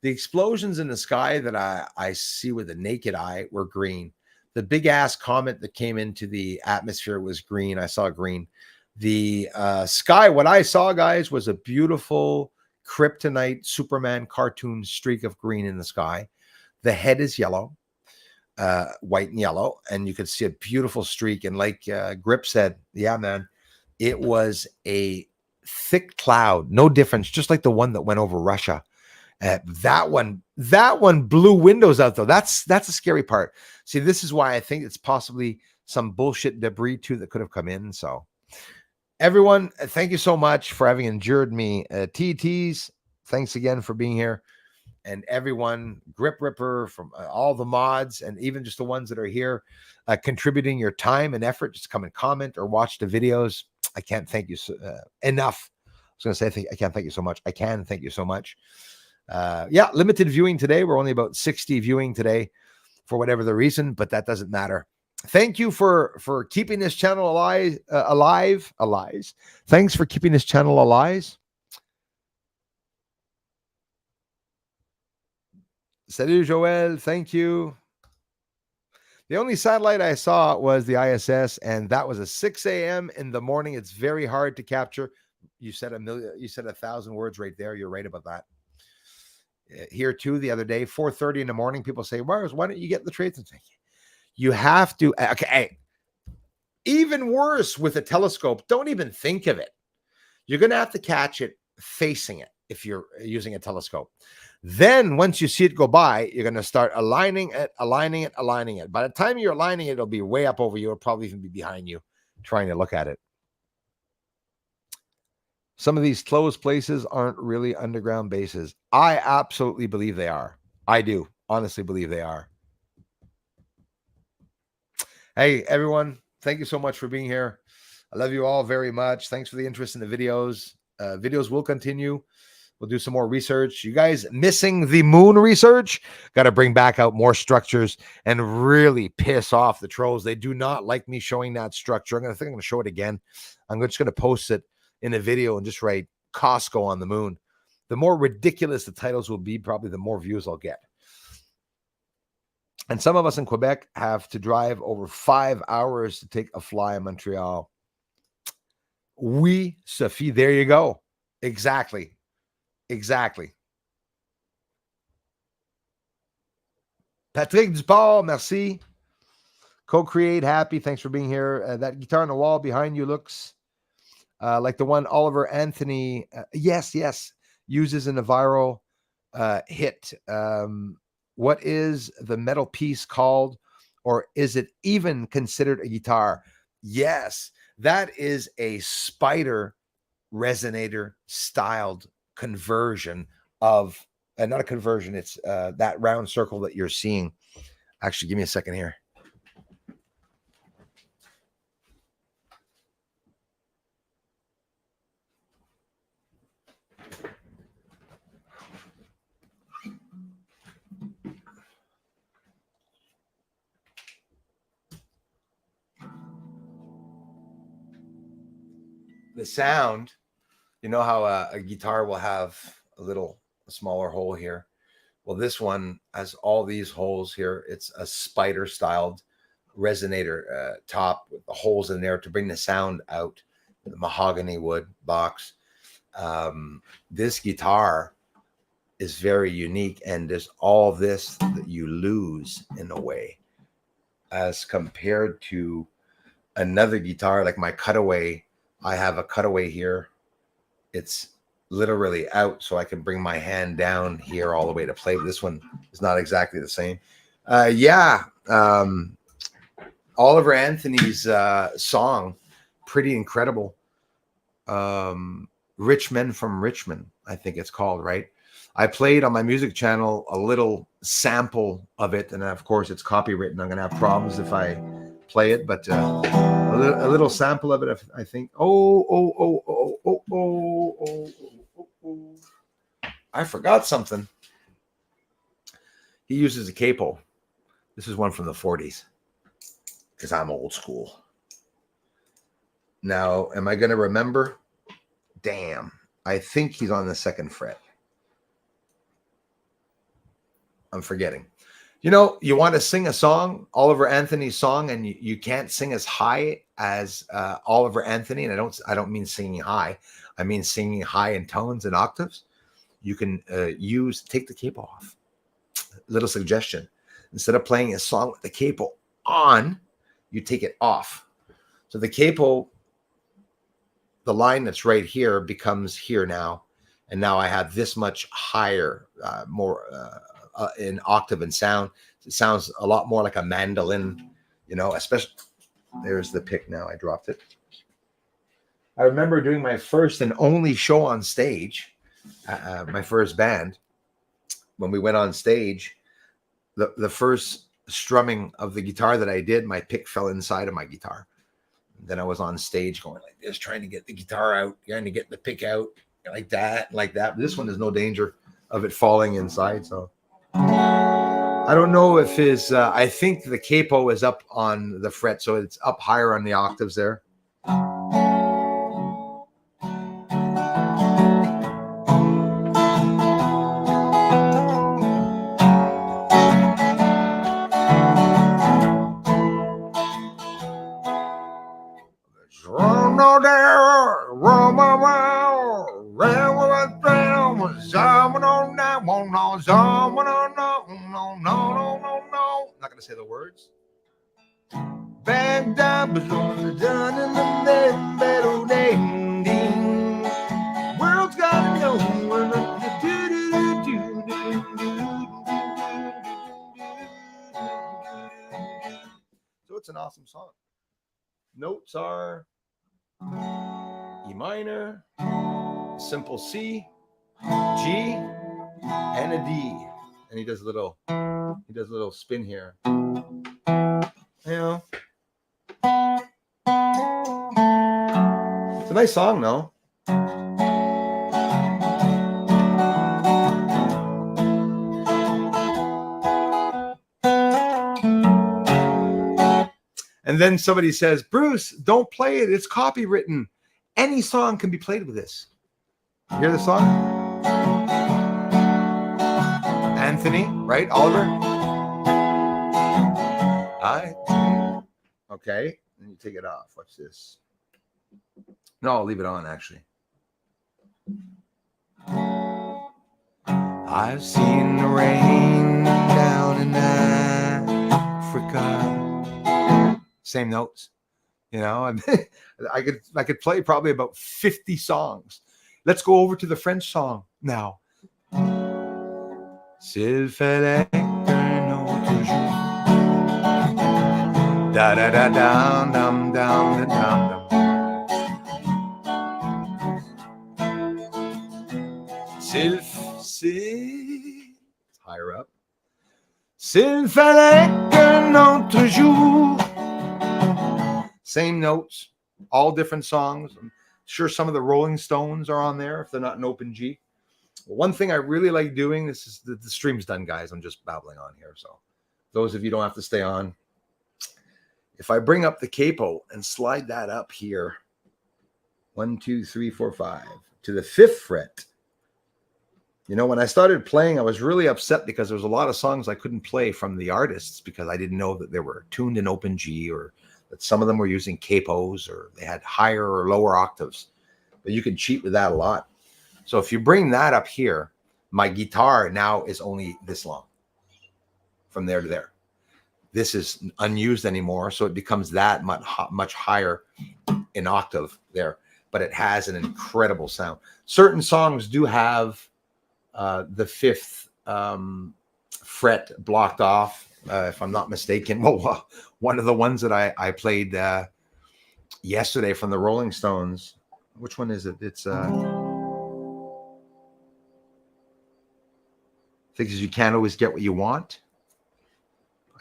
The explosions in the sky that I see with the naked eye were green. The big ass comet that came into the atmosphere was green. I saw green. The sky, what I saw, guys, was a beautiful kryptonite Superman cartoon streak of green in the sky. The head is yellow, white and yellow, and you could see a beautiful streak. And like Grip said, yeah, man, it was a thick cloud, no difference, just like the one that went over Russia. That one blew windows out, though. That's the scary part. See, this is why I think it's possibly some bullshit debris too that could have come in. So, everyone, thank you so much for having endured me. TTs, thanks again for being here. And everyone, Grip Ripper, from all the mods, and even just the ones that are here, contributing your time and effort, just come and comment or watch the videos. I can't thank you enough. I was going to say, I can't thank you so much. I can thank you so much. Yeah, limited viewing today. We're only about 60 viewing today for whatever the reason, but that doesn't matter. Thank you for keeping this channel alive. Thanks for keeping this channel alive. Salut, Joel. Thank you. The only satellite I saw was the ISS, and that was a 6 a.m. in the morning. It's very hard to capture. You said 1,000 words right there. You're right about that. Here too, the other day, 4:30 in the morning, people say, why don't you get the trades? And say, you have to. Okay, even worse with a telescope. Don't even think of it. You're going to have to catch it facing it if you're using a telescope. Then once you see it go by, you're going to start aligning it. By the time you're aligning it, it'll be way up over you. It'll probably even be behind you trying to look at it. Some of these closed places aren't really underground bases. I absolutely believe they are. I do honestly believe they are. Hey, everyone. Thank you so much for being here. I love you all very much. Thanks for the interest in the videos. Videos will continue. We'll do some more research. You guys missing the moon research? Got to bring back out more structures and really piss off the trolls. They do not like me showing that structure. I'm going to show it again. I'm just going to post it in a video and just write Costco on the moon. The more ridiculous the titles will be, probably the more views I'll get. And some of us in Quebec have to drive over 5 hours to take a fly in Montreal. Oui, Sophie, there you go. Exactly. Patrick Duport, merci. Co-create, happy. Thanks for being here. That guitar on the wall behind you looks like the one Oliver Anthony, yes, uses in a viral hit. What is the metal piece called, or is it even considered a guitar? Yes, that is a spider resonator styled conversion of, not a conversion, it's that round circle that you're seeing. Actually, give me a second here. The sound, you know how a guitar will have a smaller hole here. Well, this one has all these holes here. It's a spider styled resonator top with the holes in there to bring the sound out. The mahogany wood box. This guitar is very unique, and there's all this that you lose in a way as compared to another guitar like my Cutaway. I have a Cutaway here. It's literally out, so I can bring my hand down here all the way to play. This one is not exactly the same. Oliver Anthony's song, pretty incredible. Rich Men from Richmond, I think it's called, right? I played on my music channel a little sample of it, and of course it's copywritten. I'm gonna have problems if I play it, but a little sample of it, I think. I forgot something. He uses a capo. This is one from the 40s, because I'm old school. Now, am I going to remember? Damn. I think he's on the 2nd fret. I'm forgetting. You know, you want to sing a song, Oliver Anthony's song, and you can't sing as high as Oliver Anthony. And I don't mean singing high. I mean singing high in tones and octaves. You can take the capo off. Little suggestion. Instead of playing a song with the capo on, you take it off. So the capo, the line that's right here becomes here now. And now I have this much higher, more in octave and sound. It sounds a lot more like a mandolin, you know, especially. There's the pick now. I dropped it. I remember doing my first and only show on stage, my first band. When we went on stage, the first strumming of the guitar that I did, my pick fell inside of my guitar. Then I was on stage going like this, trying to get the guitar out, trying to get the pick out, like that. But this one, there's no danger of it falling inside. So I don't know if his, I think the capo is up on the fret, so it's up higher on the octaves there. I'm not going to say the words. World's gotta know. So it's an awesome song. Notes are E minor, simple C, G, and a D. And he does a little spin here. You know, it's a nice song, though. And then somebody says, Bruce, don't play it. It's copywritten. Any song can be played with this. You hear the song? Anthony, right? Oliver? Okay, then you take it off. What's this? No, I'll leave it on actually. I've seen the rain down in Africa. Same notes, you know. I could play probably about 50 songs. Let's go over to the French song now. S'il fallait qu'un autre jour. Da da da down dum down down dum. S'il higher up. S'il fallait qu'un autre jour. Same notes, all different songs. I'm sure some of the Rolling Stones are on there if they're not in open G. Well, one thing I really like doing, this is the stream's done, guys. I'm just babbling on here. So those of you don't have to stay on. If I bring up the capo and slide that up here, 1, 2, 3, 4, 5 to the 5th fret. You know, when I started playing, I was really upset because there was a lot of songs I couldn't play from the artists because I didn't know that they were tuned in open G, or that some of them were using capos, or they had higher or lower octaves. But you can cheat with that a lot. So if you bring that up here, my guitar now is only this long from there to there. This is unused anymore, so it becomes that much higher in octave there. But it has an incredible sound. Certain songs do have the 5th fret blocked off, if I'm not mistaken. Well, one of the ones that I played yesterday from the Rolling Stones. Which one is it? It's Things You Can't Always Get What You Want,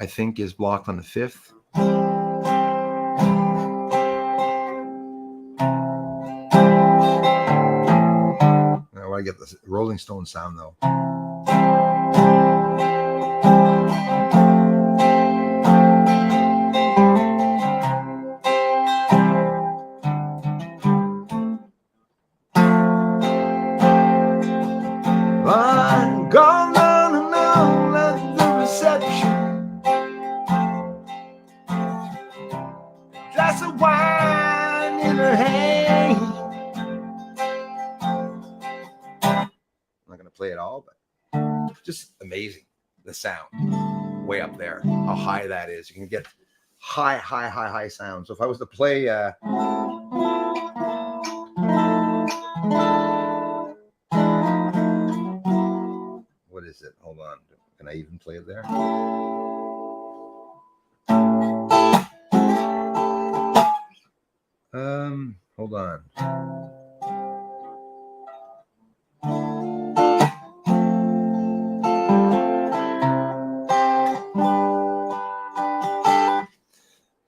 I think, is blocked on the 5th. I want to get the Rolling Stone sound though. I'm gonna know let the reception glass of wine in her hand. I'm not gonna play it all, but just amazing, the sound way up there, how high that is. You can get high sound. So if I was to play what is it? Hold on. Can I even play it there? Hold on.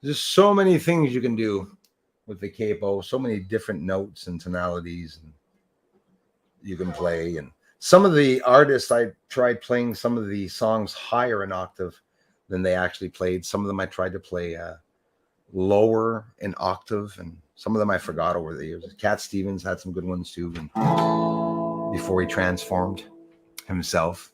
There's so many things you can do with the capo, so many different notes and tonalities and you can play. And some of the artists, I tried playing some of the songs higher in octave than they actually played. Some of them I tried to play lower in octave, and some of them I forgot over the years. Cat Stevens had some good ones too, and before he transformed himself.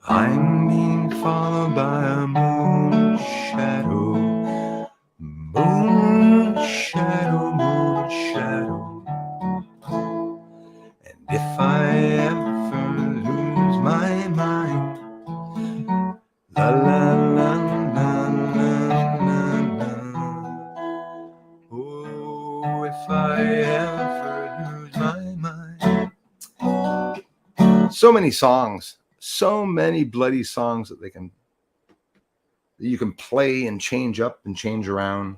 I'm being followed by a moon shadow, moon shadow, moon shadow. And if I ever lose my mind, la la la la la la la. Oh, if I ever lose my mind. So many songs. So many bloody songs that you can play and change up and change around.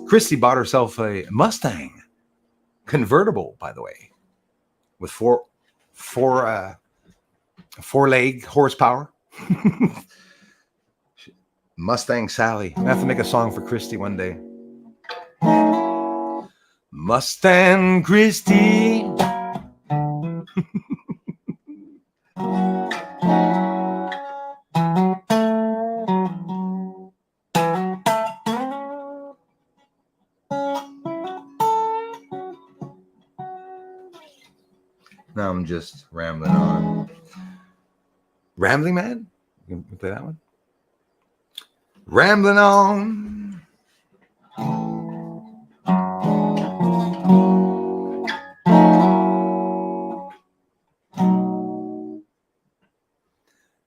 Christy bought herself a Mustang convertible, by the way, with four leg horsepower. Mustang Sally. I have to make a song for Christy one day. Mustang Christy. Now I'm just rambling on. Rambling Man? You can play that one? Rambling on.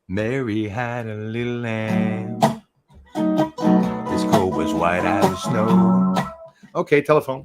Mary had a little lamb. His coat was white as snow. Okay, telephone.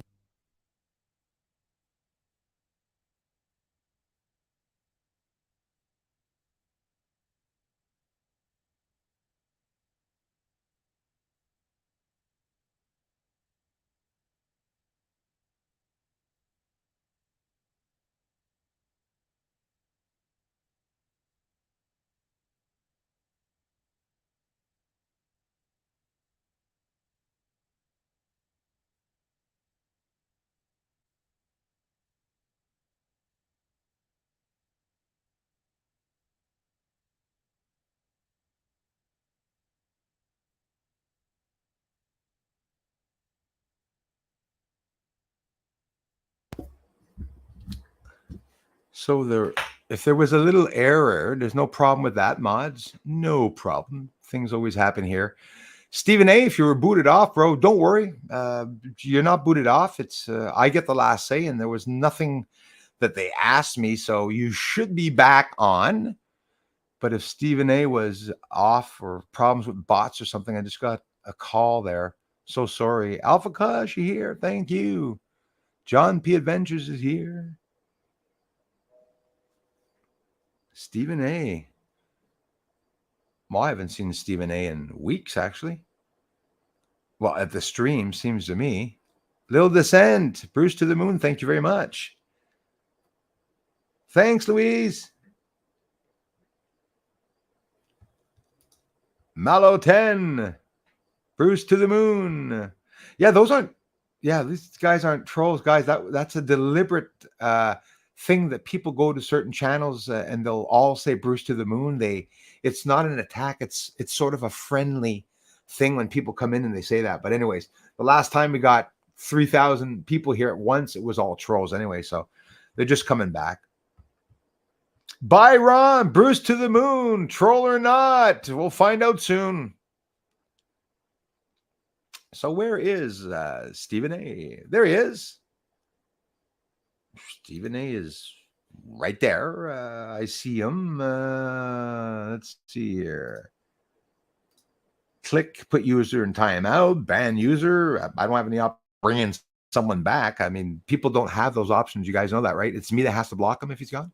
So if there was a little error, there's no problem with that, mods. No problem. Things always happen here. Stephen A, if you were booted off, bro, don't worry. You're not booted off. It's I get the last say, and there was nothing that they asked me, so you should be back on. But if Stephen A was off or problems with bots or something, I just got a call there. So sorry. Alpha Kush, you here? Thank you. John P. Adventures is here. Stephen A. Well, I haven't seen Stephen A in weeks, actually. Well, at the stream, seems to me. Lil Descent, Bruce to the Moon, thank you very much. Thanks, Louise. Mallow 10, Bruce to the Moon. Yeah, these guys aren't trolls, guys. That's a deliberate thing that people go to certain channels and they'll all say Bruce to the Moon. It's not an attack. It's sort of a friendly thing when people come in and they say that. But anyways, the last time we got 3,000 people here at once, it was all trolls anyway. So they're just coming back. Bye, Ron. Bruce to the Moon. Troll or not? We'll find out soon. So where is Stephen A? There he is. Stephen A is right there. I see him. Let's see here. Click, put user in timeout, ban user. I don't have any option bringing someone back. I mean, people don't have those options. You guys know that, right? It's me that has to block him if he's gone.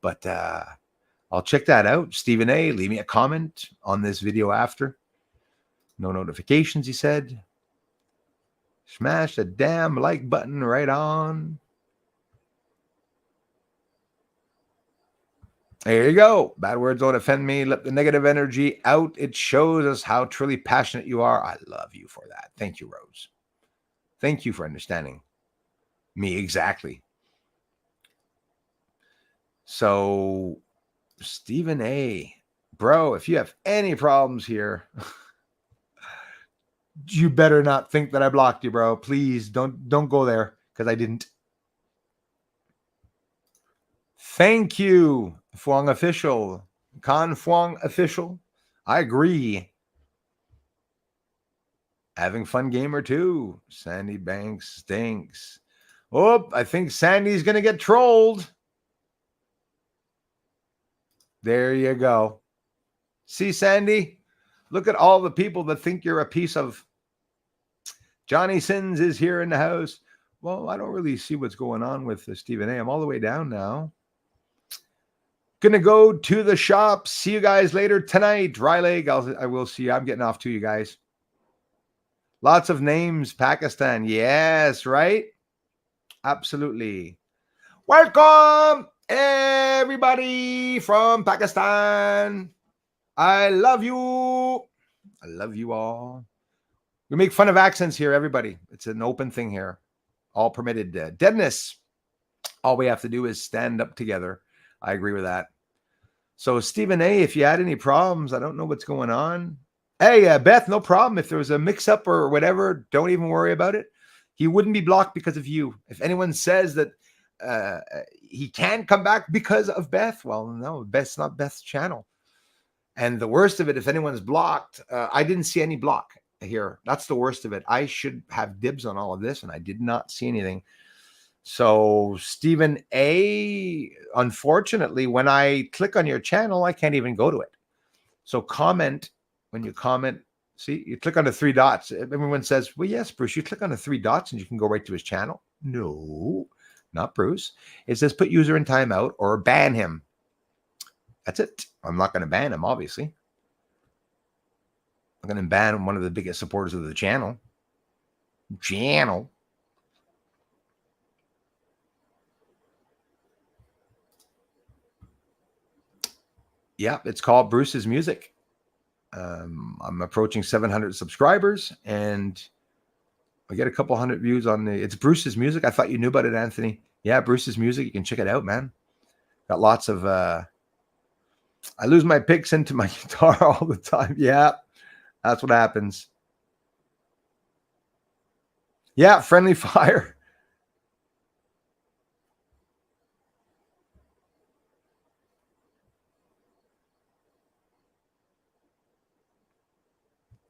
But I'll check that out. Stephen A, leave me a comment on this video after. No notifications, he said. Smash the damn like button right on. There you go. Bad words don't offend me. Let the negative energy out. It shows us how truly passionate you are. I love you for that. Thank you, Rose. Thank you for understanding me exactly. So, Stephen A, bro, if you have any problems here, you better not think that I blocked you, bro. Please don't go there because I didn't. Thank you, Fuang Official. Con Fuang Official. I agree. Having fun gamer too. Sandy Banks stinks. Oh, I think Sandy's going to get trolled. There you go. See, Sandy? Look at all the people that think you're a piece of. Johnny Sins is here in the house. Well, I don't really see what's going on with Stephen A. I'm all the way down now. Gonna go to the shop. See you guys later tonight. Dry leg. I will see you. I'm getting off to you guys. Lots of names. Pakistan. Yes, right? Absolutely. Welcome, everybody from Pakistan. I love you. I love you all. We make fun of accents here, everybody. It's an open thing here. All permitted. Deadness. All we have to do is stand up together. I agree with that. So, Stephen A, if you had any problems, I don't know what's going on. Hey, Beth, no problem. If there was a mix-up or whatever, don't even worry about it. He wouldn't be blocked because of you. If anyone says that he can't come back because of Beth. Well, no, Beth's not Beth's channel. And the worst of it, if anyone's blocked, I didn't see any block here. That's the worst of it. I should have dibs on all of this, and I did not see anything. So Stephen A, unfortunately, when I click on your channel, I can't even go to it. So comment, when you comment, see, you click on the three dots. Everyone says, well, yes, Bruce, you click on the three dots and you can go right to his channel. No, not Bruce. It says put user in timeout or ban him. That's it. I'm not going to ban him, obviously. I'm going to ban one of the biggest supporters of the channel. Yeah, it's called Bruce's Music. I'm approaching 700 subscribers, and I get a couple hundred views on it's Bruce's Music. I thought you knew about it, Anthony. Yeah, Bruce's Music. You can check it out, man. Got lots of I lose my picks into my guitar all the time. Yeah, that's what happens. Yeah, friendly fire.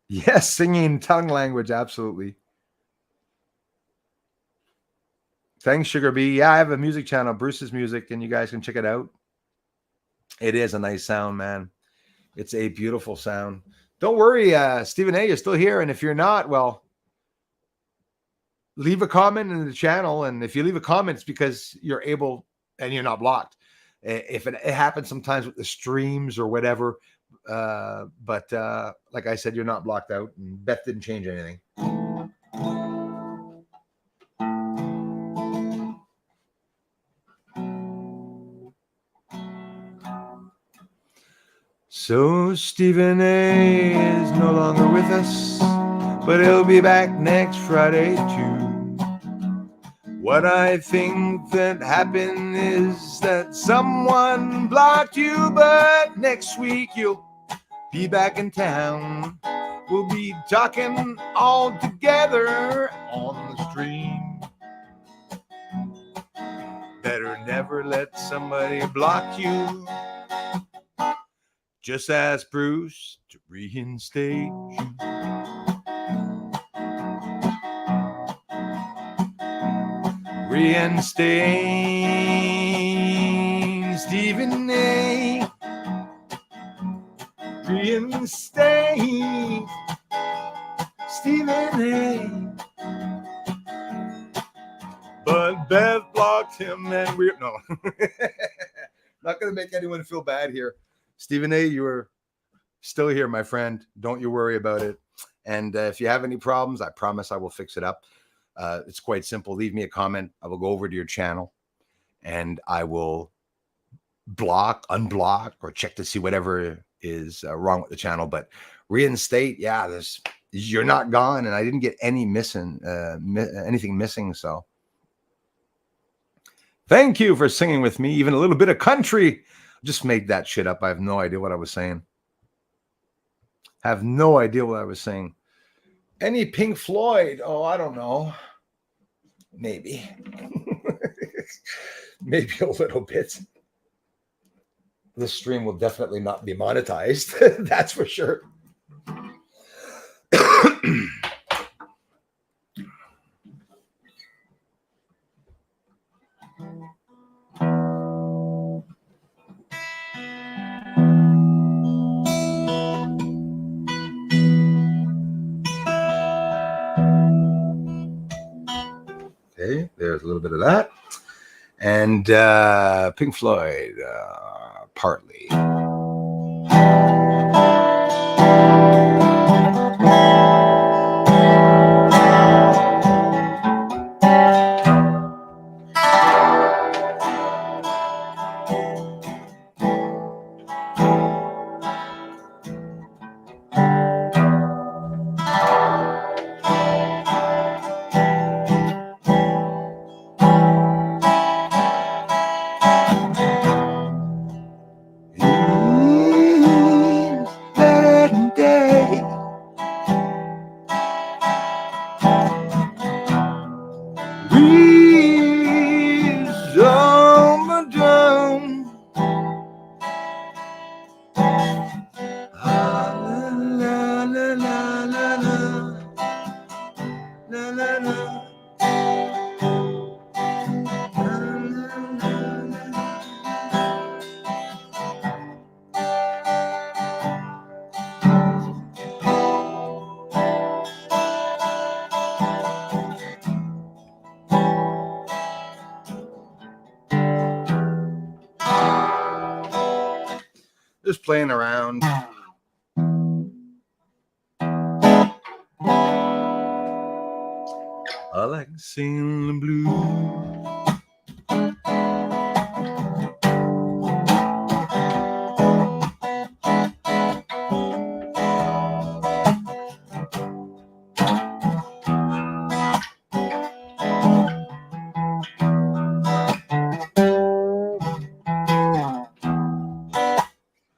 Yes, singing tongue language, absolutely. Thanks, Sugar Bee. Yeah, I have a music channel, Bruce's Music, and you guys can check it out. It is a nice sound, man. It's a beautiful sound. Don't worry, Stephen A, you're still here. And if you're not, well, leave a comment in the channel. And if you leave a comment, it's because you're able and you're not blocked. If it happens sometimes with the streams or whatever. But like I said, you're not blocked out. And Beth didn't change anything. So Stephen A is no longer with us, but he'll be back next Friday too. What I think that happened is that someone blocked you, but next week you'll be back in town. We'll be talking all together on the stream. Better never let somebody block you. Just ask Bruce to reinstate you. Reinstate Stephen A. Reinstate Stephen A. But Beth blocked him, and we're no. Not going to make anyone feel bad here. Stephen A, you are still here, my friend. Don't you worry about it. And if you have any problems, I promise I will fix it up. It's quite simple. Leave me a comment. I will go over to your channel and I will block, unblock, or check to see whatever is wrong with the channel. But reinstate, yeah, you're not gone, and I didn't get any anything missing. So thank you for singing with me. Even a little bit of country. Just made that shit up. I have no idea what I was saying. Have no idea what I was saying. Any Pink Floyd? Oh, I don't know. Maybe. Maybe a little bit. This stream will definitely not be monetized. That's for sure. Okay, there's a little bit of that. And Pink Floyd, partly. just playing around. I like singing the blues.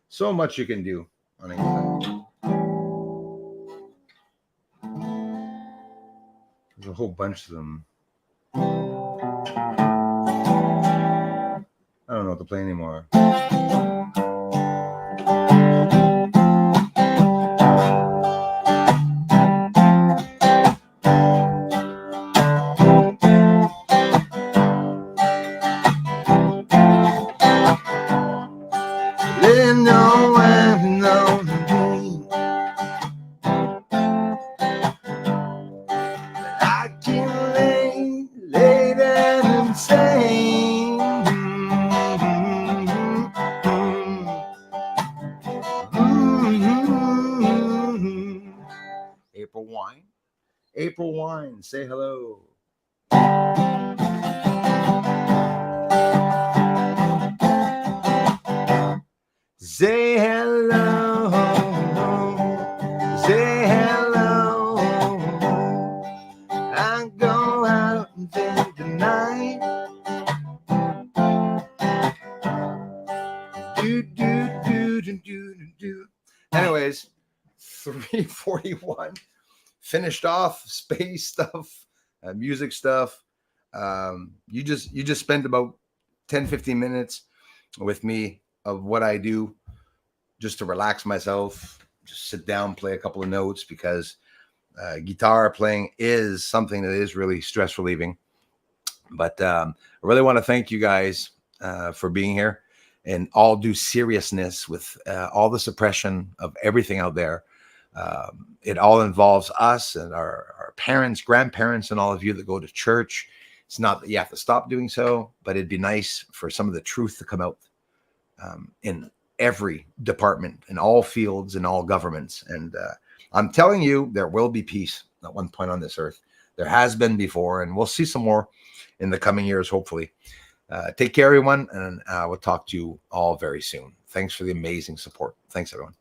So much you can do on anything. There's a whole bunch of them. I don't know what to play anymore. April Wine, say hello. Say hello. Say hello. I go out and think tonight. Do. Anyways, 3:41. Finished off space stuff, music stuff. You just spent about 10-15 minutes with me of what I do just to relax myself, just sit down, play a couple of notes, because guitar playing is something that is really stress relieving. But I really want to thank you guys for being here. In all due seriousness, with all the suppression of everything out there, it all involves us and our parents, grandparents, and all of you that go to church. It's not that you have to stop doing so, but it'd be nice for some of the truth to come out in every department, in all fields, in all governments. And I'm telling you, there will be peace at one point on this earth. There has been before, and we'll see some more in the coming years, hopefully. Take care, everyone, and we'll talk to you all very soon. Thanks for the amazing support. Thanks, everyone.